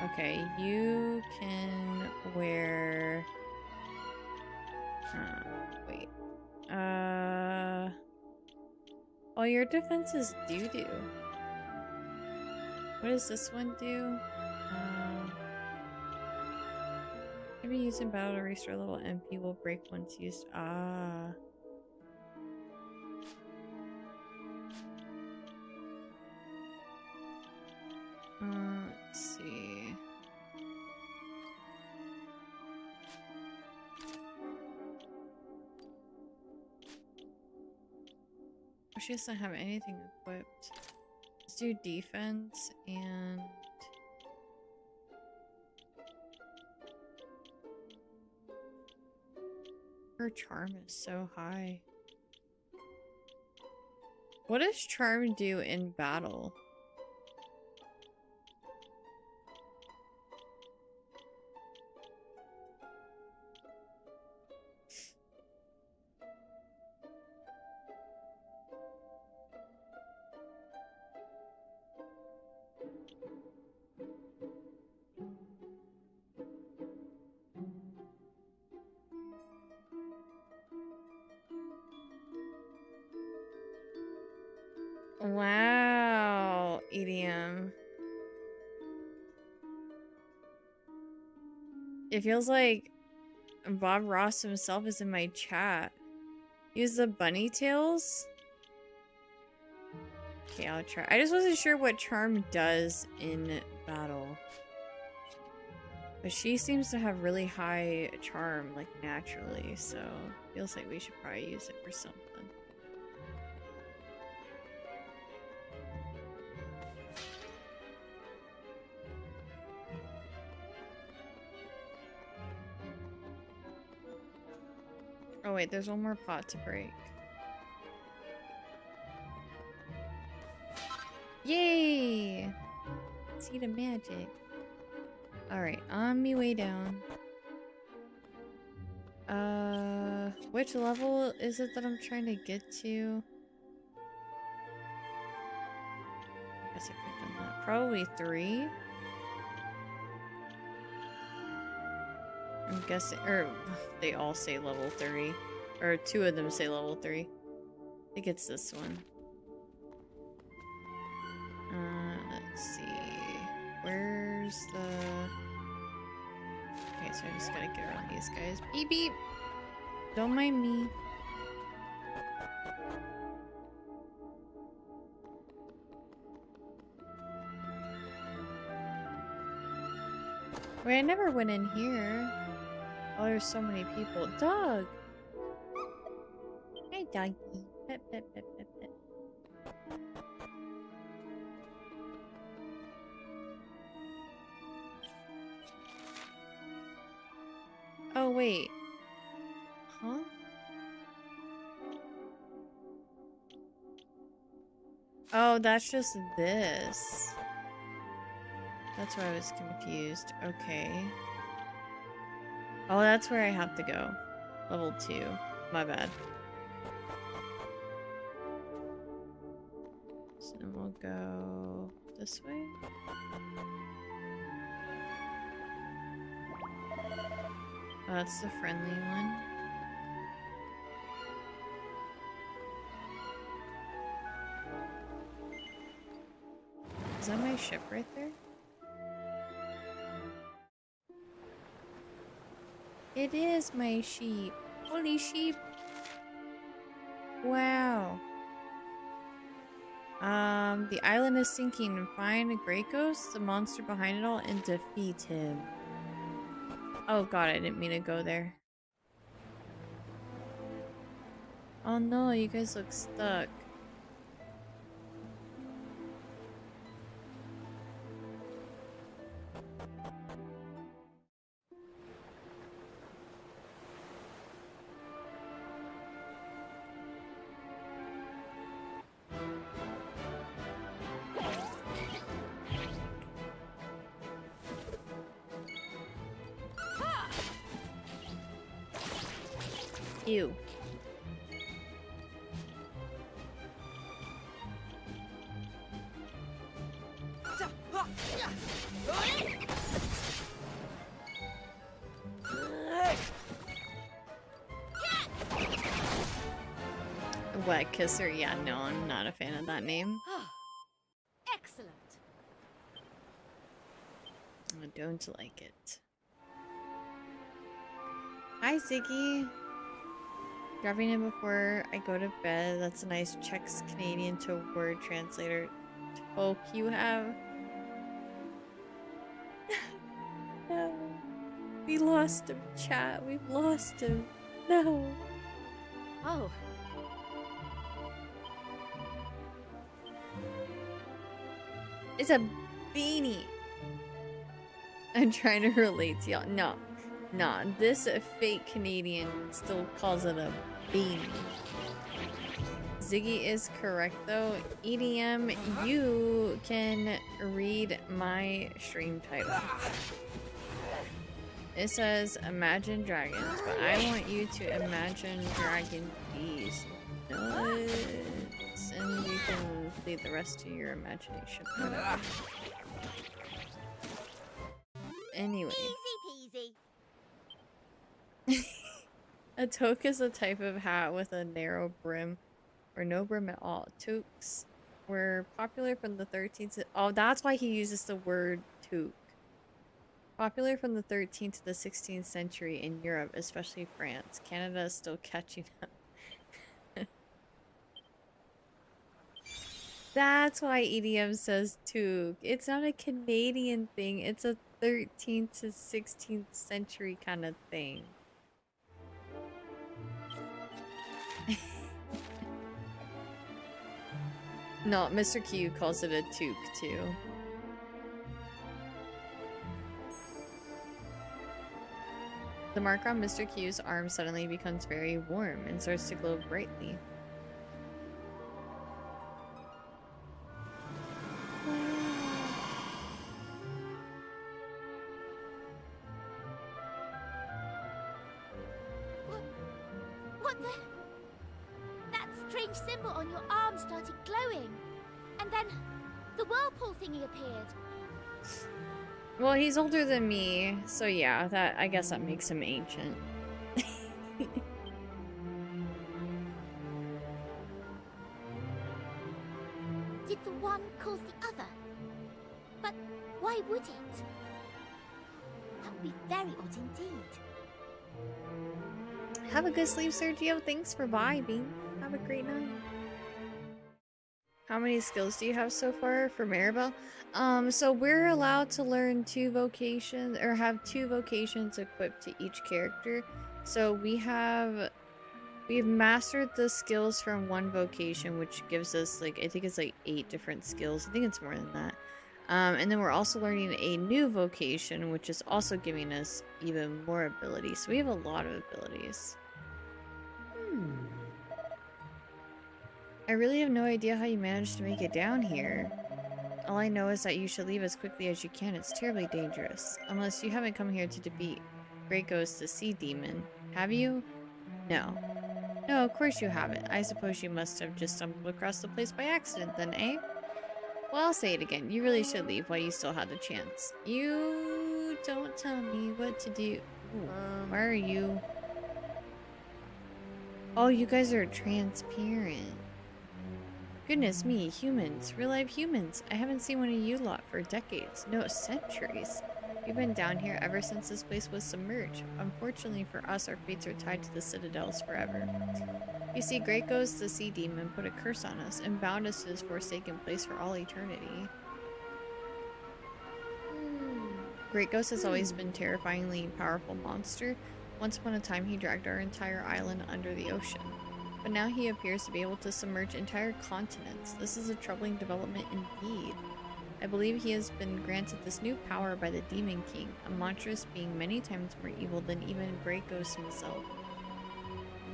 Okay, you can wear... wait. Oh, your defenses do. What does this one do? Can be used in battle to restore a little MP will break once used. Let's see. She doesn't have anything equipped. Let's do defense and... Her charm is so high. What does charm do in battle? Wow, EDM. It feels like Bob Ross himself is in my chat. Use the bunny tails? Okay, I'll try. I just wasn't sure what charm does in battle. But she seems to have really high charm, like, naturally, so feels like we should probably use it for something. Oh wait, there's one more pot to break. Yay! See the magic. Alright, on me way down. Which level is it that I'm trying to get to? I guess I could have done that. Probably 3. I'm guessing, or they all say level 3. Or 2 of them say level 3. I think it's this one. Let's see. Where's the... Okay, so I just gotta get around these guys. Beep beep! Don't mind me. Wait, I never went in here. Oh, there's so many people. Dog! Hey, doggy. Pet, pet, pet, pet, pet. Oh, wait. Huh? Oh, that's just this. That's why I was confused. Okay. Oh, that's where I have to go. Level 2. My bad. So then we'll go this way. Oh, that's the friendly one. Is that my ship right there? It is my sheep. Holy sheep. Wow. The island is sinking. Find Grey Ghost, the monster behind it all, and defeat him. Oh god, I didn't mean to go there. Oh no, you guys look stuck. Ew. Wet kisser? Yeah, no, I'm not a fan of that name. Excellent. I don't like it. Hi, Ziggy. Dropping in before I go to bed. That's a nice Czech's Canadian to word translator. Hope you have. No. We lost him, chat. We've lost him. No. Oh. It's a beanie. I'm trying to relate to y'all. No. Nah, this fake Canadian still calls it a beanie. Ziggy is correct though. EDM, you can read my stream title. It says Imagine Dragons, but I want you to imagine dragon bees. Nuts. And you can leave the rest to your imagination. Whatever. Anyway. Easy peasy. A toque is a type of hat with a narrow brim or no brim at all. Toques were popular from the 13th to, oh, that's why he uses the word toque. Popular from the 13th to the 16th century in Europe, especially France. Canada is still catching up. That's why EDM says toque. It's not a Canadian thing. It's a 13th to 16th century kind of thing. No, Mr. Q calls it a toque too. The mark on Mr. Q's arm suddenly becomes very warm and starts to glow brightly. What the? That strange symbol on your arm started glowing. And then the whirlpool thingy appeared. Well, he's older than me, so yeah, that I guess that makes him ancient. Did the one cause the other? But why would it? That would be very odd indeed. Have a good sleep, Sergio. Thanks for vibing. Have a great night. How many skills do you have so far for Maribel? So we're allowed to learn 2 vocations, or have 2 vocations equipped to each character. So we've mastered the skills from 1 vocation, which gives us like, I think it's like 8 different skills. I think it's more than that. And then we're also learning a new vocation, which is also giving us even more abilities. So we have a lot of abilities. I really have no idea how you managed to make it down here. All I know is that you should leave as quickly as you can. It's terribly dangerous. Unless you haven't come here to defeat Great Ghost the Sea Demon. Have you? No. No, of course you haven't. I suppose you must have just stumbled across the place by accident then, eh? Well, I'll say it again. You really should leave while you still have the chance. You don't tell me what to do. Ooh, why are you... Oh, you guys are transparent. Goodness me, humans. Real-life humans. I haven't seen one of you lot for decades. No, centuries. We've been down here ever since this place was submerged. Unfortunately for us, our fates are tied to the citadels forever. You see, Great Ghost the Sea Demon put a curse on us and bound us to this forsaken place for all eternity. Great Ghost has always been a terrifyingly powerful monster. Once upon a time, he dragged our entire island under the ocean. But now he appears to be able to submerge entire continents. This is a troubling development indeed. I believe he has been granted this new power by the Demon King, a monstrous being many times more evil than even Great Ghost himself.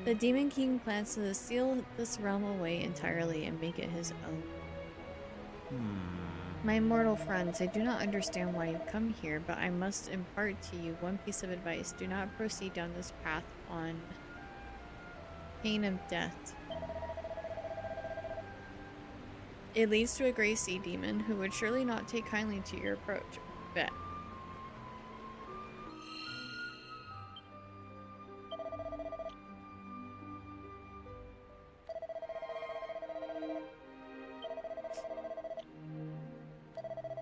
The Demon King plans to seal this realm away entirely and make it his own. My mortal friends, I do not understand why you've come here, but I must impart to you one piece of advice. Do not proceed down this path on pain of death. It leads to a grey sea demon who would surely not take kindly to your approach. Bet.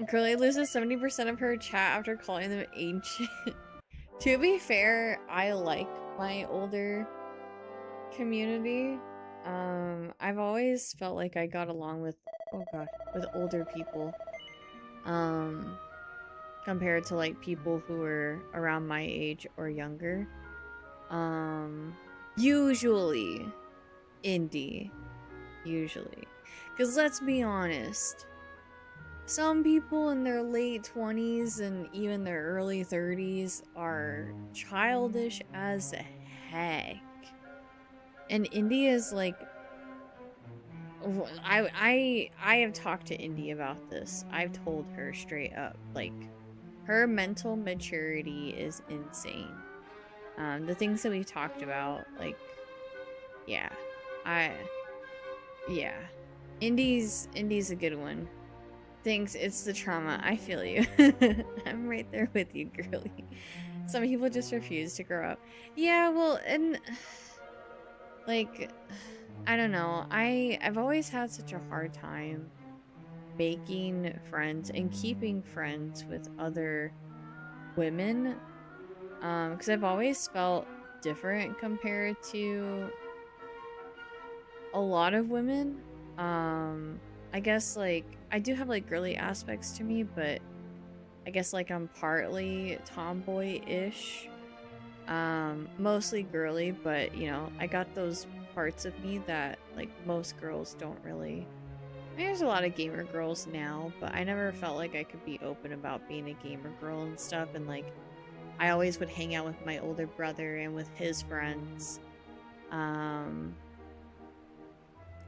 Curly loses 70% of her chat after calling them ancient. To be fair, I like my older community. I've always felt like I got along with, oh god, with older people. Compared to like people who were around my age or younger. Usually indie. Usually. Because let's be honest. Some people in their late 20s and even their early 30s are childish as heck. And Indy is like, I have talked to Indy about this. I've told her straight up, like, her mental maturity is insane. The things that we've talked about, like, yeah, Indy's a good one. Thanks, it's the trauma. I feel you. I'm right there with you, girly. Some people just refuse to grow up. Yeah, well, and like, I don't know. I've always had such a hard time making friends and keeping friends with other women, because I've always felt different compared to a lot of women. I guess like I do have like girly aspects to me, but I guess like I'm partly tomboy-ish, mostly girly, but you know, I got those parts of me that like most girls don't really. I mean, there's a lot of gamer girls now, but I never felt like I could be open about being a gamer girl and stuff. And like, I always would hang out with my older brother and with his friends.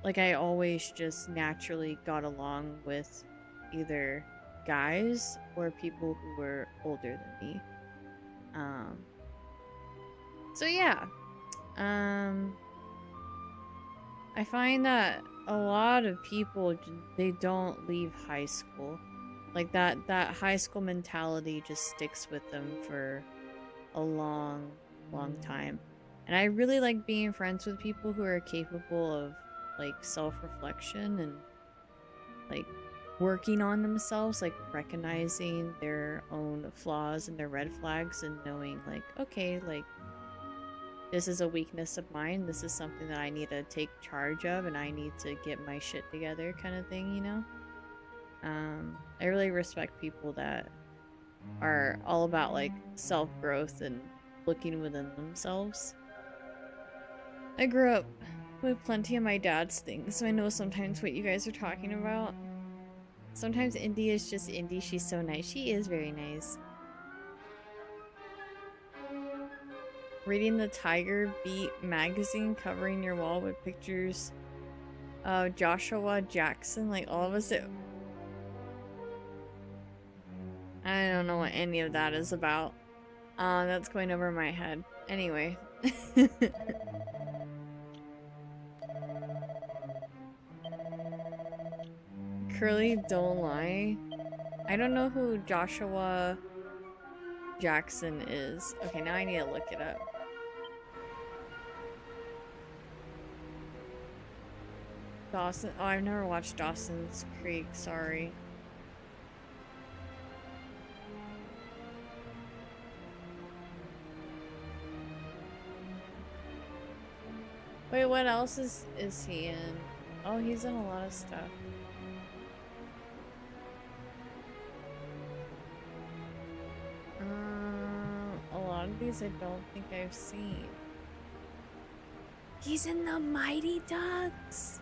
Like I always just naturally got along with either guys or people who were older than me. So yeah. I find that a lot of people, they don't leave high school. Like that high school mentality just sticks with them for a long time. And I really like being friends with people who are capable of like self-reflection and like working on themselves, like recognizing their own flaws and their red flags and knowing like, okay, like this is a weakness of mine, this is something that I need to take charge of and I need to get my shit together kind of thing, you know? I really respect people that are all about like self-growth and looking within themselves. I grew up with plenty of my dad's things, so I know sometimes what you guys are talking about. Sometimes Indy is just Indy. She's so nice. She is very nice. Reading the Tiger Beat magazine, covering your wall with pictures of Joshua Jackson, like all of us. I don't know what any of that is about. That's going over my head. Anyway. Curly, don't lie. I don't know who Joshua Jackson is. Okay, now I need to look it up. Dawson. Oh, I've never watched Dawson's Creek. Sorry. Wait, what else is he in? Oh, he's in a lot of stuff. A lot of these I don't think I've seen. He's in the Mighty Ducks.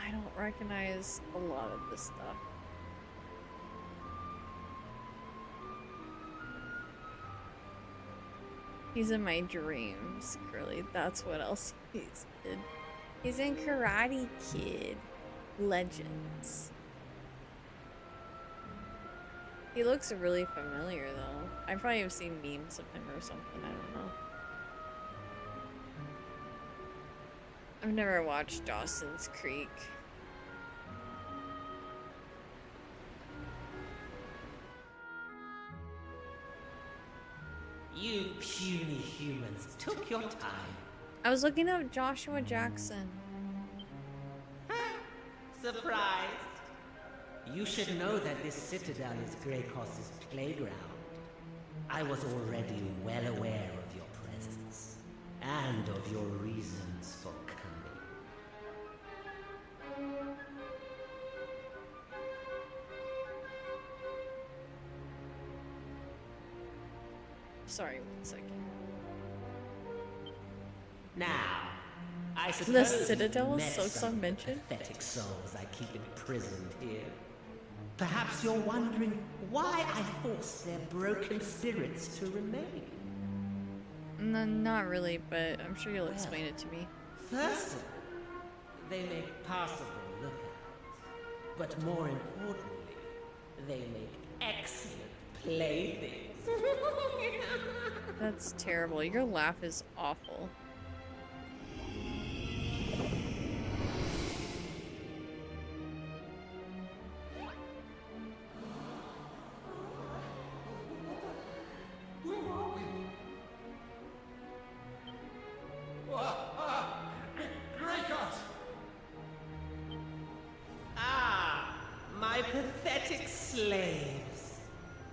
I don't recognize a lot of this stuff. He's in my dreams, Curly. That's what else he's in. He's in Karate Kid Legends. He looks really familiar though. I probably have seen memes of him or something, I don't know. I've never watched Dawson's Creek. You puny humans took your time. I was looking up Joshua Jackson. Surprised? You should know that this citadel is Greycross's playground. I was already well aware of your presence, and of your reasons for coming. Sorry, 1 second. Now, I The suppose Citadel you've is met so some of the mentioned. pathetic souls I keep imprisoned here. Perhaps you're wondering why I force their broken spirits to remain. No, not really, but I'm sure you'll explain it to me. First of all, they make passable lookouts. But more importantly, they make excellent playthings. That's terrible. Your laugh is awful. my pathetic slaves,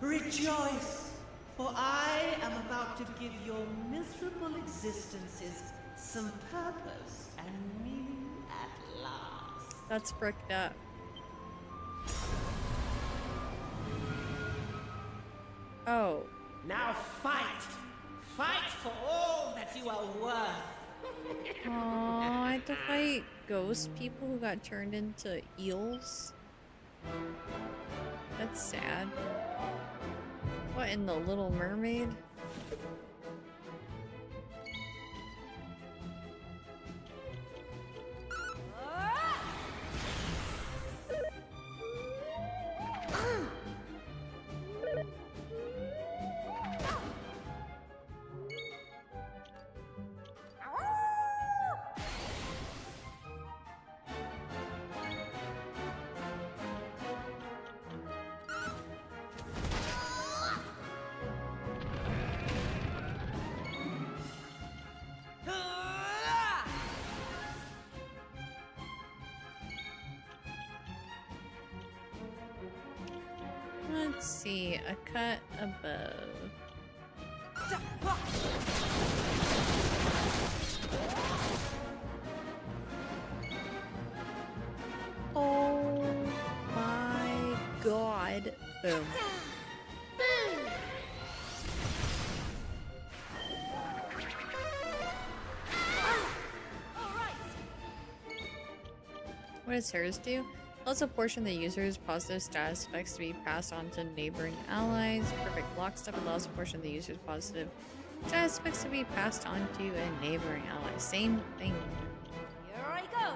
rejoice, for I am about to give your miserable existences some purpose and meaning at last. That's bricked up. Oh. Now fight! Fight for all that you are worth! Aww, I had to fight ghost people who got turned into eels. That's sad. What, in The Little Mermaid? Let's see, a cut above. Oh my god. Boom. What does hers do? Allows a portion of the user's positive status effects to be passed on to neighboring allies. Perfect lockstep allows a portion of the user's positive status effects to be passed on to a neighboring ally. Same thing. Here I go.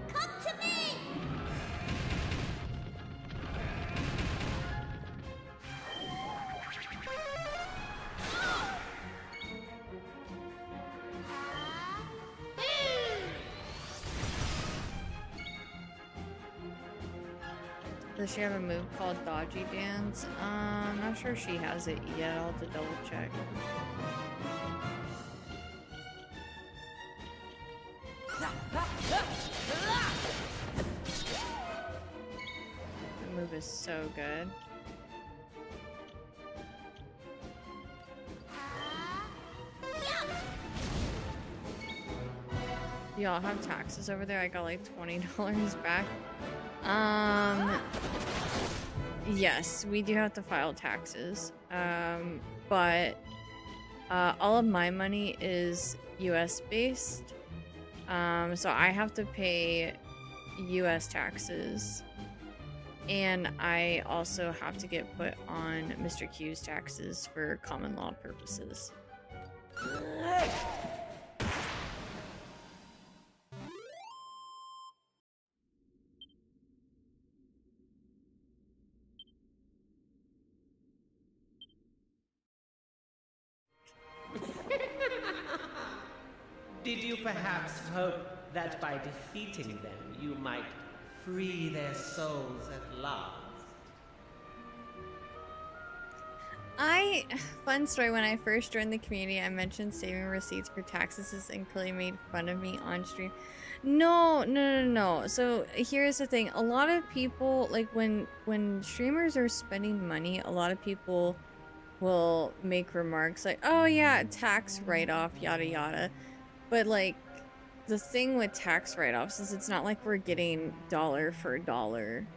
Come to me! Does she have a move called Dodgy Dance? I'm not sure she has it yet. I'll have to double check. The move is so good. Y'all have taxes over there? I got like $20 back. Yes, we do have to file taxes. But all of my money is US based. So I have to pay US taxes. And I also have to get put on Mr. Q's taxes for common law purposes. Did you perhaps hope that by defeating them you might free their souls at last? Fun story, when I first joined the community, I mentioned saving receipts for taxes and Clay made fun of me on stream. No. So here's the thing. A lot of people, like when streamers are spending money, a lot of people will make remarks like, oh yeah, tax write-off, yada yada. But like, the thing with tax write-offs is it's not like we're getting dollar for dollar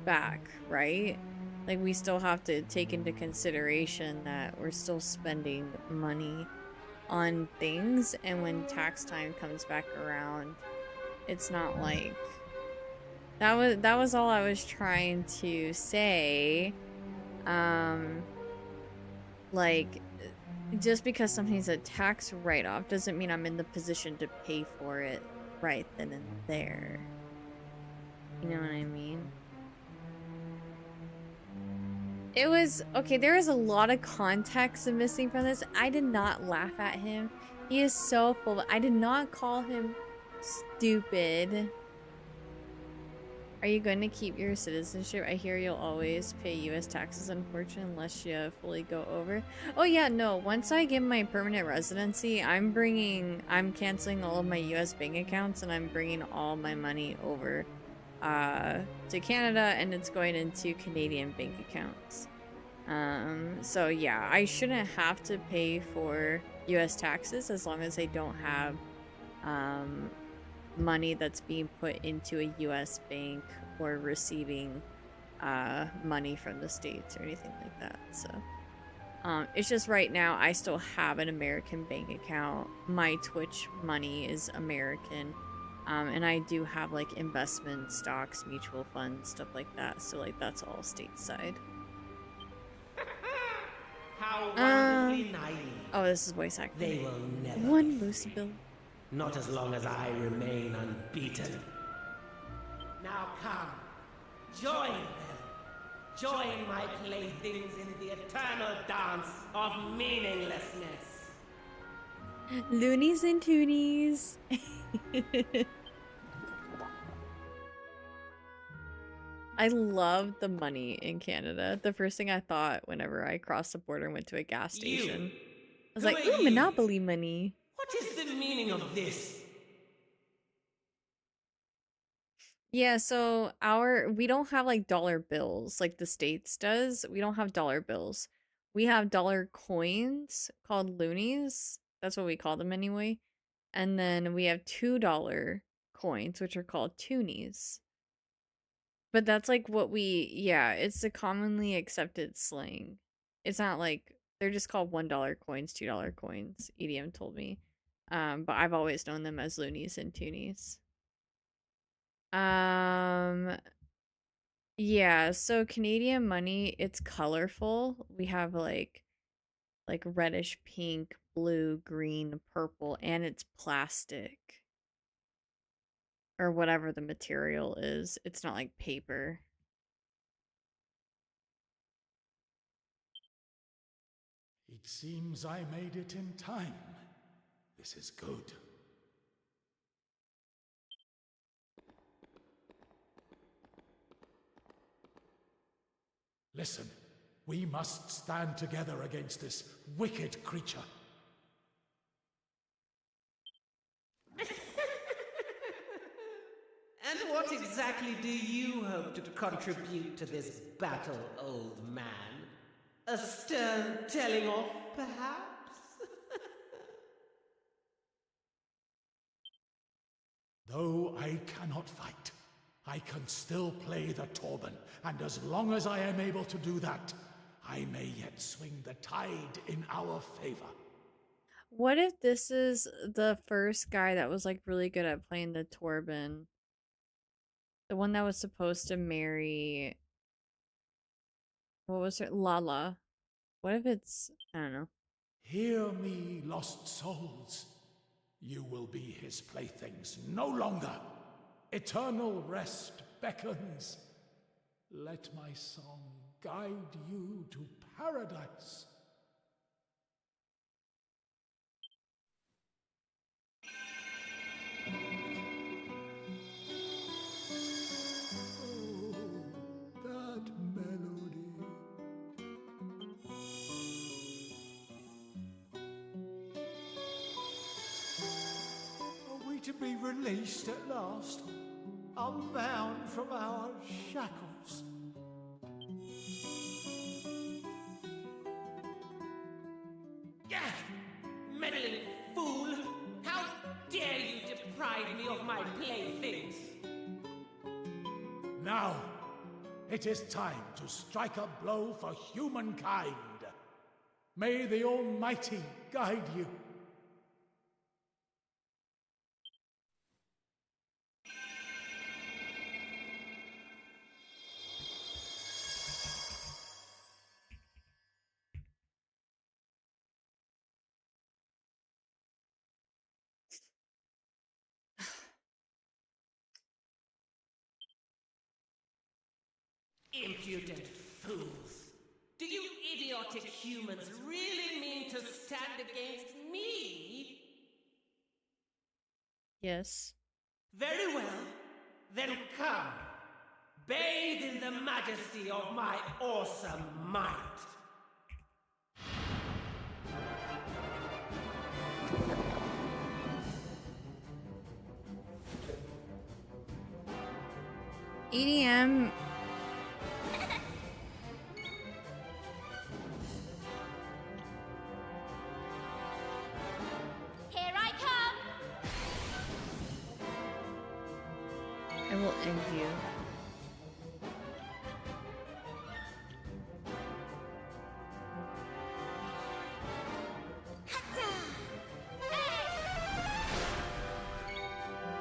back, right? Like, we still have to take into consideration that we're still spending money on things, and when tax time comes back around, it's not like... That was all I was trying to say. Like, just because something's a tax write-off doesn't mean I'm in the position to pay for it right then and there. You know what I mean? It was okay. There is a lot of context missing from this. I did not laugh at him. He is so full. I did not call him stupid. Are you going to keep your citizenship? I hear you'll always pay U.S. taxes, unfortunately, unless you fully go over. Oh yeah, no. Once I get my permanent residency, I'm canceling all of my U.S. bank accounts, and I'm bringing all my money over to Canada, and it's going into Canadian bank accounts. So yeah, I shouldn't have to pay for US taxes as long as I don't have money that's being put into a US bank or receiving money from the States or anything like that. So it's just right now I still have an American bank account. My Twitch money is American. And I do have like investment stocks, mutual funds, stuff like that. So like that's all stateside. How wonderfully naive. Oh, this is voice acting. They will never. One moose bill. Not as long as I remain unbeaten. Now come, join them. Join my playthings in the eternal dance of meaninglessness. Loonies and toonies. I love the money in Canada. The first thing I thought whenever I crossed the border and went to a gas station, I was like, ooh, Monopoly money. What is the meaning of this? Yeah, so we don't have like dollar bills like the States does. We don't have dollar bills. We have dollar coins called loonies. That's what we call them anyway. And then we have $2 coins, which are called toonies. But that's like what it's a commonly accepted slang. It's not like they're just called $1 coins, $2 coins, EDM told me. But I've always known them as loonies and toonies. Yeah, so Canadian money, it's colorful. We have like reddish pink, blue, green, purple, and it's plastic. Or whatever the material is. It's not like paper. It seems I made it in time. This is good. Listen, we must stand together against this wicked creature. And what exactly do you hope to contribute to this battle, old man? A stern telling off, perhaps? Though I cannot fight, I can still play the Torben, and as long as I am able to do that, I may yet swing the tide in our favor. What if this is the first guy that was like really good at playing the Torben? The one that was supposed to marry, what was her? Lala. What if it's, I don't know. Hear me, lost souls. You will be his playthings no longer. Eternal rest beckons. Let my song guide you to paradise. That melody. Are we to be released at last? Unbound from our shackles? Gah! Meddling fool! How dare you deprive me of my playthings? Now, it is time to strike a blow for humankind. May the Almighty guide you. Impudent fools! Do you idiotic humans really mean to stand against me? Yes. Very well. Then come. Bathe in the majesty of my awesome might. EDM. Here I come! I will end you.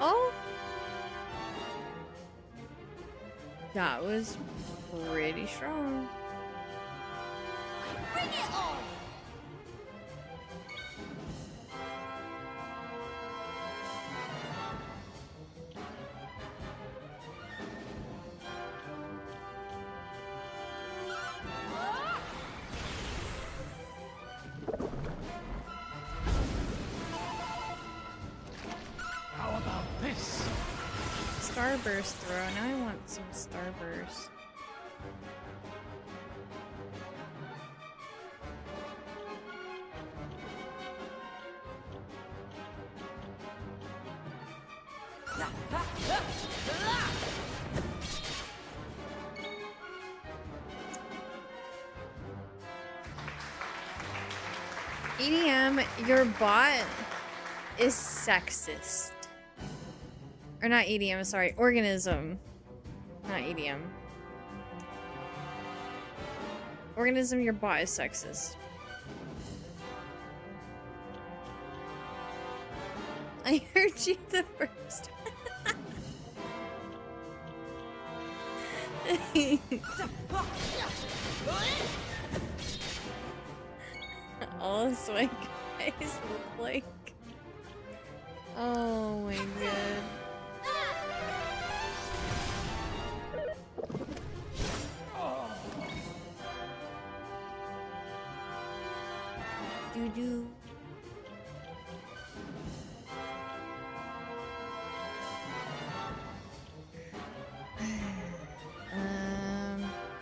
Oh! That was pretty strong. Bring it on! How about this? Starburst throw. Now I want some Starburst. EDM, your bot is sexist. Or not EDM, sorry, organism. Not EDM. Organism, your bot is sexist. I heard you the first. All of my guys look like. Oh my god. Doo doo.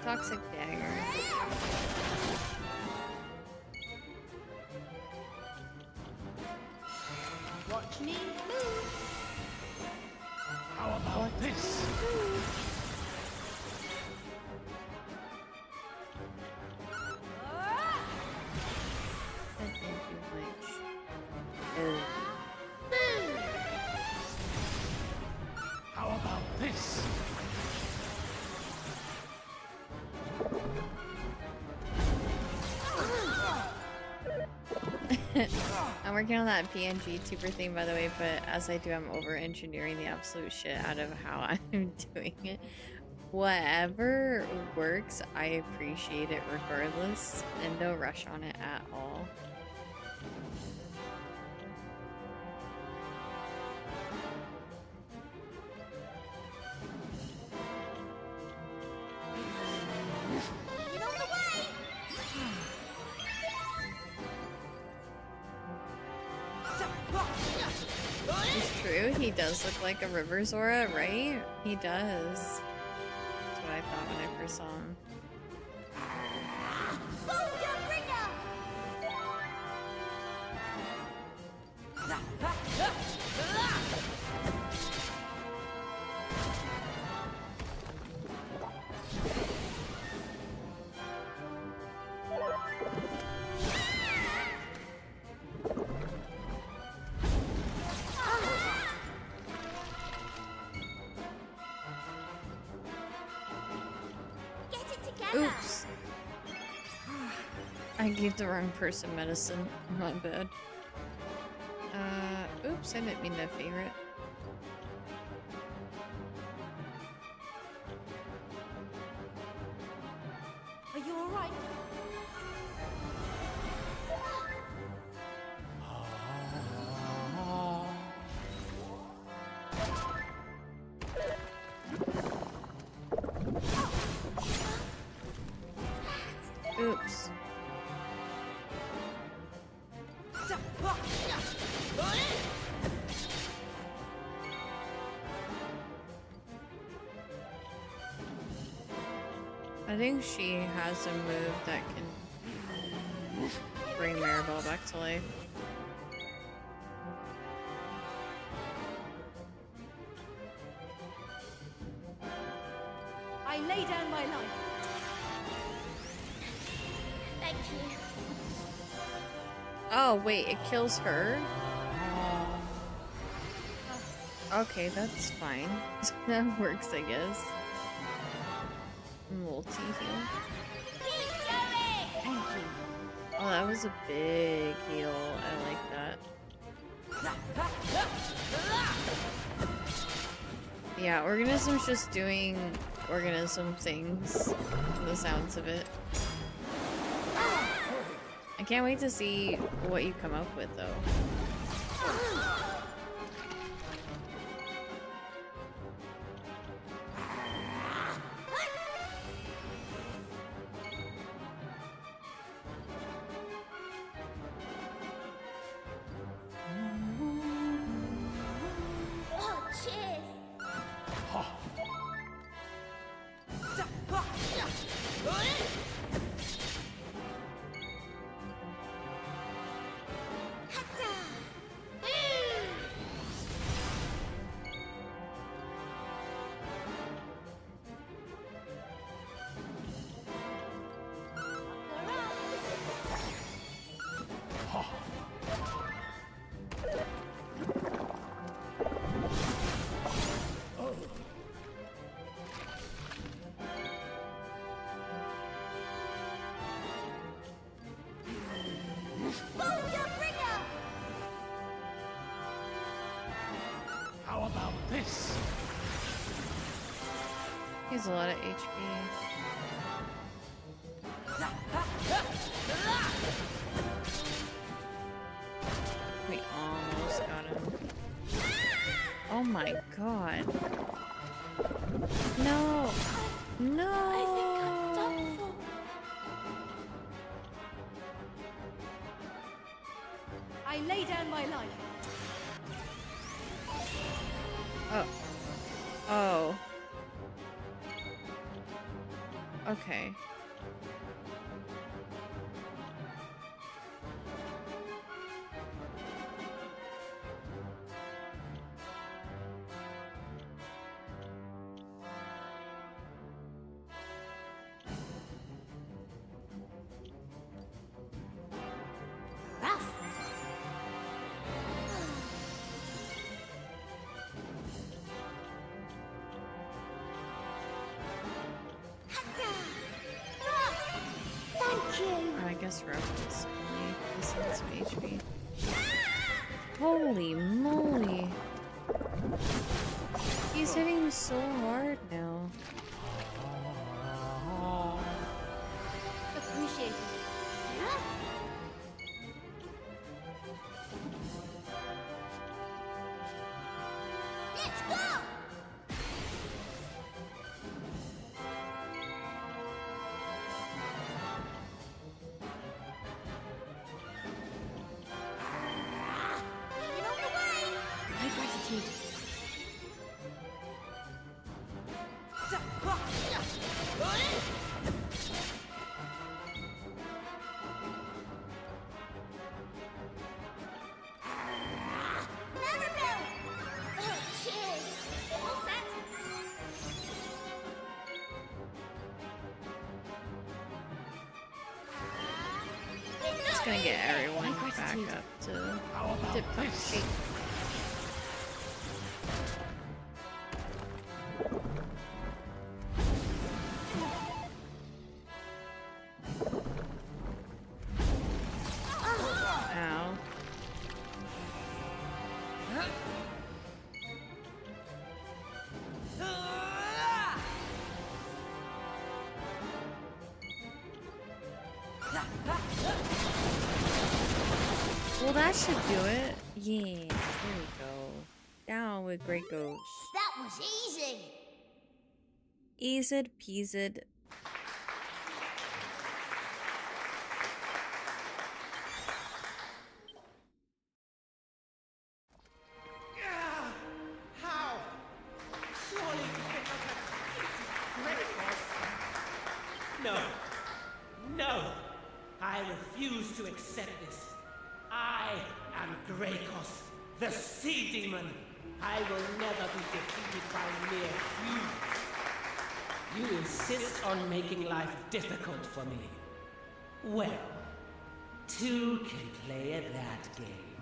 Toxic dagger. Watch me move! How about this? That didn't do much. Oh. How about this? I'm working on that PNG tuber thing, by the way, but as I do, I'm over-engineering the absolute shit out of how I'm doing it. Whatever works, I appreciate it regardless, and no rush on it at all. Get on the way! It's true, he does look like a River Zora, right? He does. That's what I thought when I first saw him. Boulder Bringer! Get it together! Oops. I gave the wrong person medicine. My bad. Oops, I didn't mean to favorite. Are you alright? Oops. I think she has a move that can bring Maribel back to life. I lay down my life. Thank you. Oh, wait, it kills her? Okay, that's fine. That works, I guess. Multi-heal. Keep going! Thank you. Oh, that was a big heal. I like that. Yeah, Organism's just doing organism things, from the sounds of it. I can't wait to see what you come up with, though. Oh, cheers! How about this? He has a lot of HP. We almost got him. Oh my god. No! No! I think I'm done for. I lay down my life. Oh. Oh. Okay. Thank you. I guess Rogue is only missing some HP. Holy moly. He's hitting so hard now. Appreciate it. Let's go! Get on the way! My gratitude. Maribel! Oh, cheers! All set? Just gonna get everyone back up to dip their feet. Ow. Well, that should do it. Yeah, there we go. Down with Great Ghost. That was easy! Eased peased. How? Surely you cannot have defeated Greycross. No. No. I refuse to accept this. I am Greykos, the Sea Demon. I will never be defeated by mere humans. You insist on making life difficult for me. Well, two can play at that game.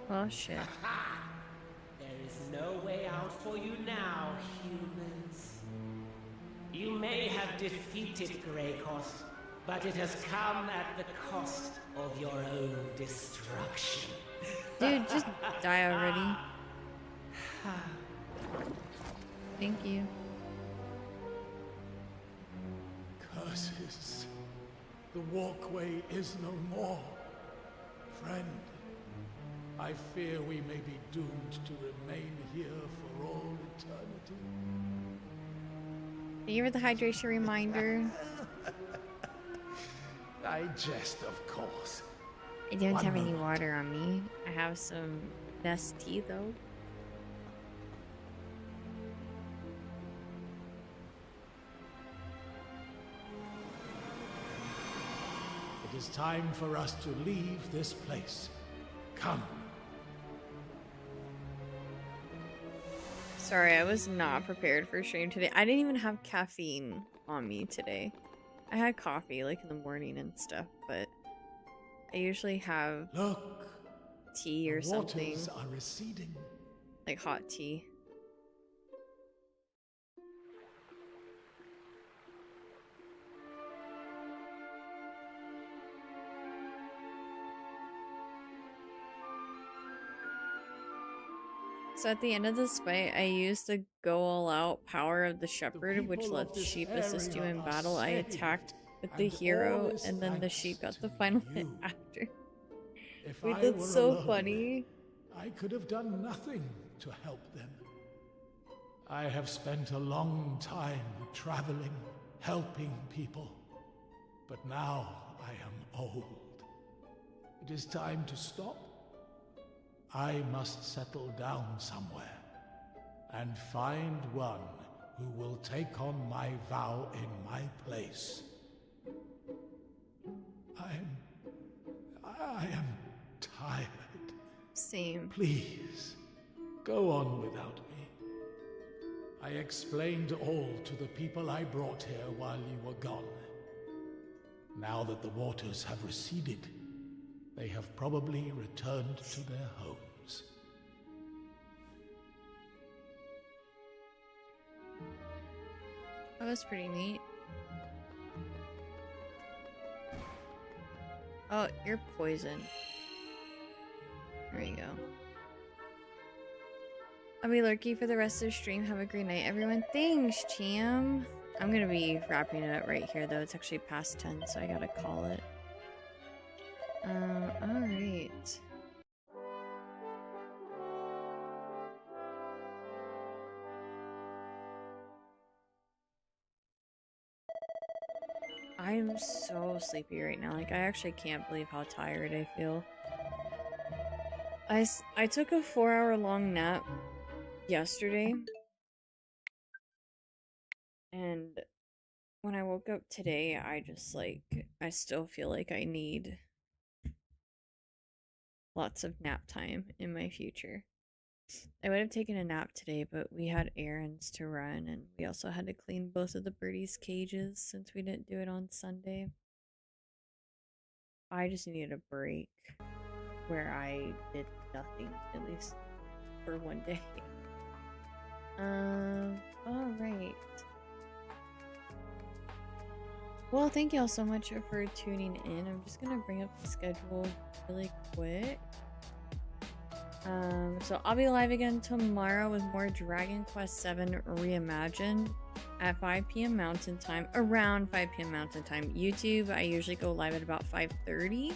Oh shit. There is no way out for you now, humans. You may have defeated Greykos, but it has come at the cost of your own destruction. Dude, just die already. Thank you. Curses. The walkway is no more. Friend, I fear we may be doomed to remain here for all eternity. Thank you for the hydration reminder. I jest, of course. I don't One have any moment. water on me. I have some best tea though. It is time for us to leave this place. Come. Sorry, I was not prepared for stream today. I didn't even have caffeine on me today. I had coffee like in the morning and stuff, but I usually have tea or something. Waters are receding. Like hot tea. So at the end of this fight, I used the go all out power of the shepherd, which people of lets this sheep assist you in area are battle. I saved, attacked with the and hero, all is and then the thanks sheep got to the final hit you. after. If Wait, I that's were so alone, funny. I could have done nothing to help them. I have spent a long time traveling, helping people. But now I am old. It is time to stop. I must settle down somewhere and find one who will take on my vow in my place. I am tired. Same. Please, go on without me. I explained all to the people I brought here while you were gone. Now that the waters have receded, they have probably returned to their homes. That was pretty neat. Oh, you're poisoned. There you go. I'll be lurking for the rest of the stream. Have a great night, everyone. Thanks, Cham. I'm gonna be wrapping it up right here, though. It's actually past 10, so I gotta call it. Alright. I'm so sleepy right now. Like, I actually can't believe how tired I feel. I took a 4-hour long nap yesterday. And when I woke up today, I just I still feel like I need lots of nap time in my future. I would have taken a nap today, but we had errands to run, and we also had to clean both of the birdies' cages since we didn't do it on Sunday. I just needed a break where I did nothing, at least for one day. Alright. Well, thank y'all so much for tuning in. I'm just gonna bring up the schedule really quick. So I'll be live again tomorrow with more Dragon Quest VII Reimagined at 5 p.m. Mountain Time, around 5 p.m. Mountain Time. YouTube, I usually go live at about 5:30.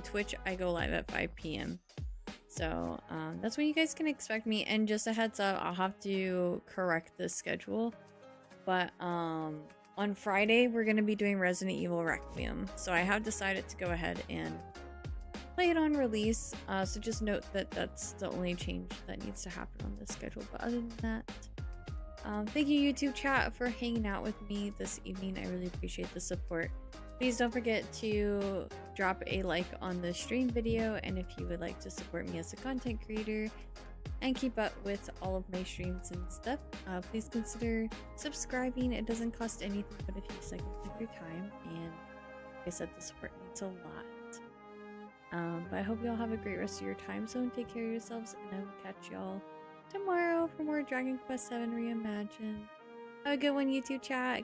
Twitch, I go live at 5 p.m. So that's when you guys can expect me. And just a heads up, I'll have to correct the schedule. But on Friday, we're going to be doing Resident Evil Requiem. So I have decided to go ahead and play it on release. So just note that that's the only change that needs to happen on this schedule. But other than that, thank you YouTube chat for hanging out with me this evening. I really appreciate the support. Please don't forget to drop a like on the stream video, and if you would like to support me as a content creator and keep up with all of my streams and stuff, please consider subscribing. It doesn't cost anything but a few seconds of your time, and like I said, the support means a lot. But I hope y'all have a great rest of your time zone. Take care of yourselves, and I will catch y'all tomorrow for more Dragon Quest VII Reimagined. Have a good one, YouTube chat.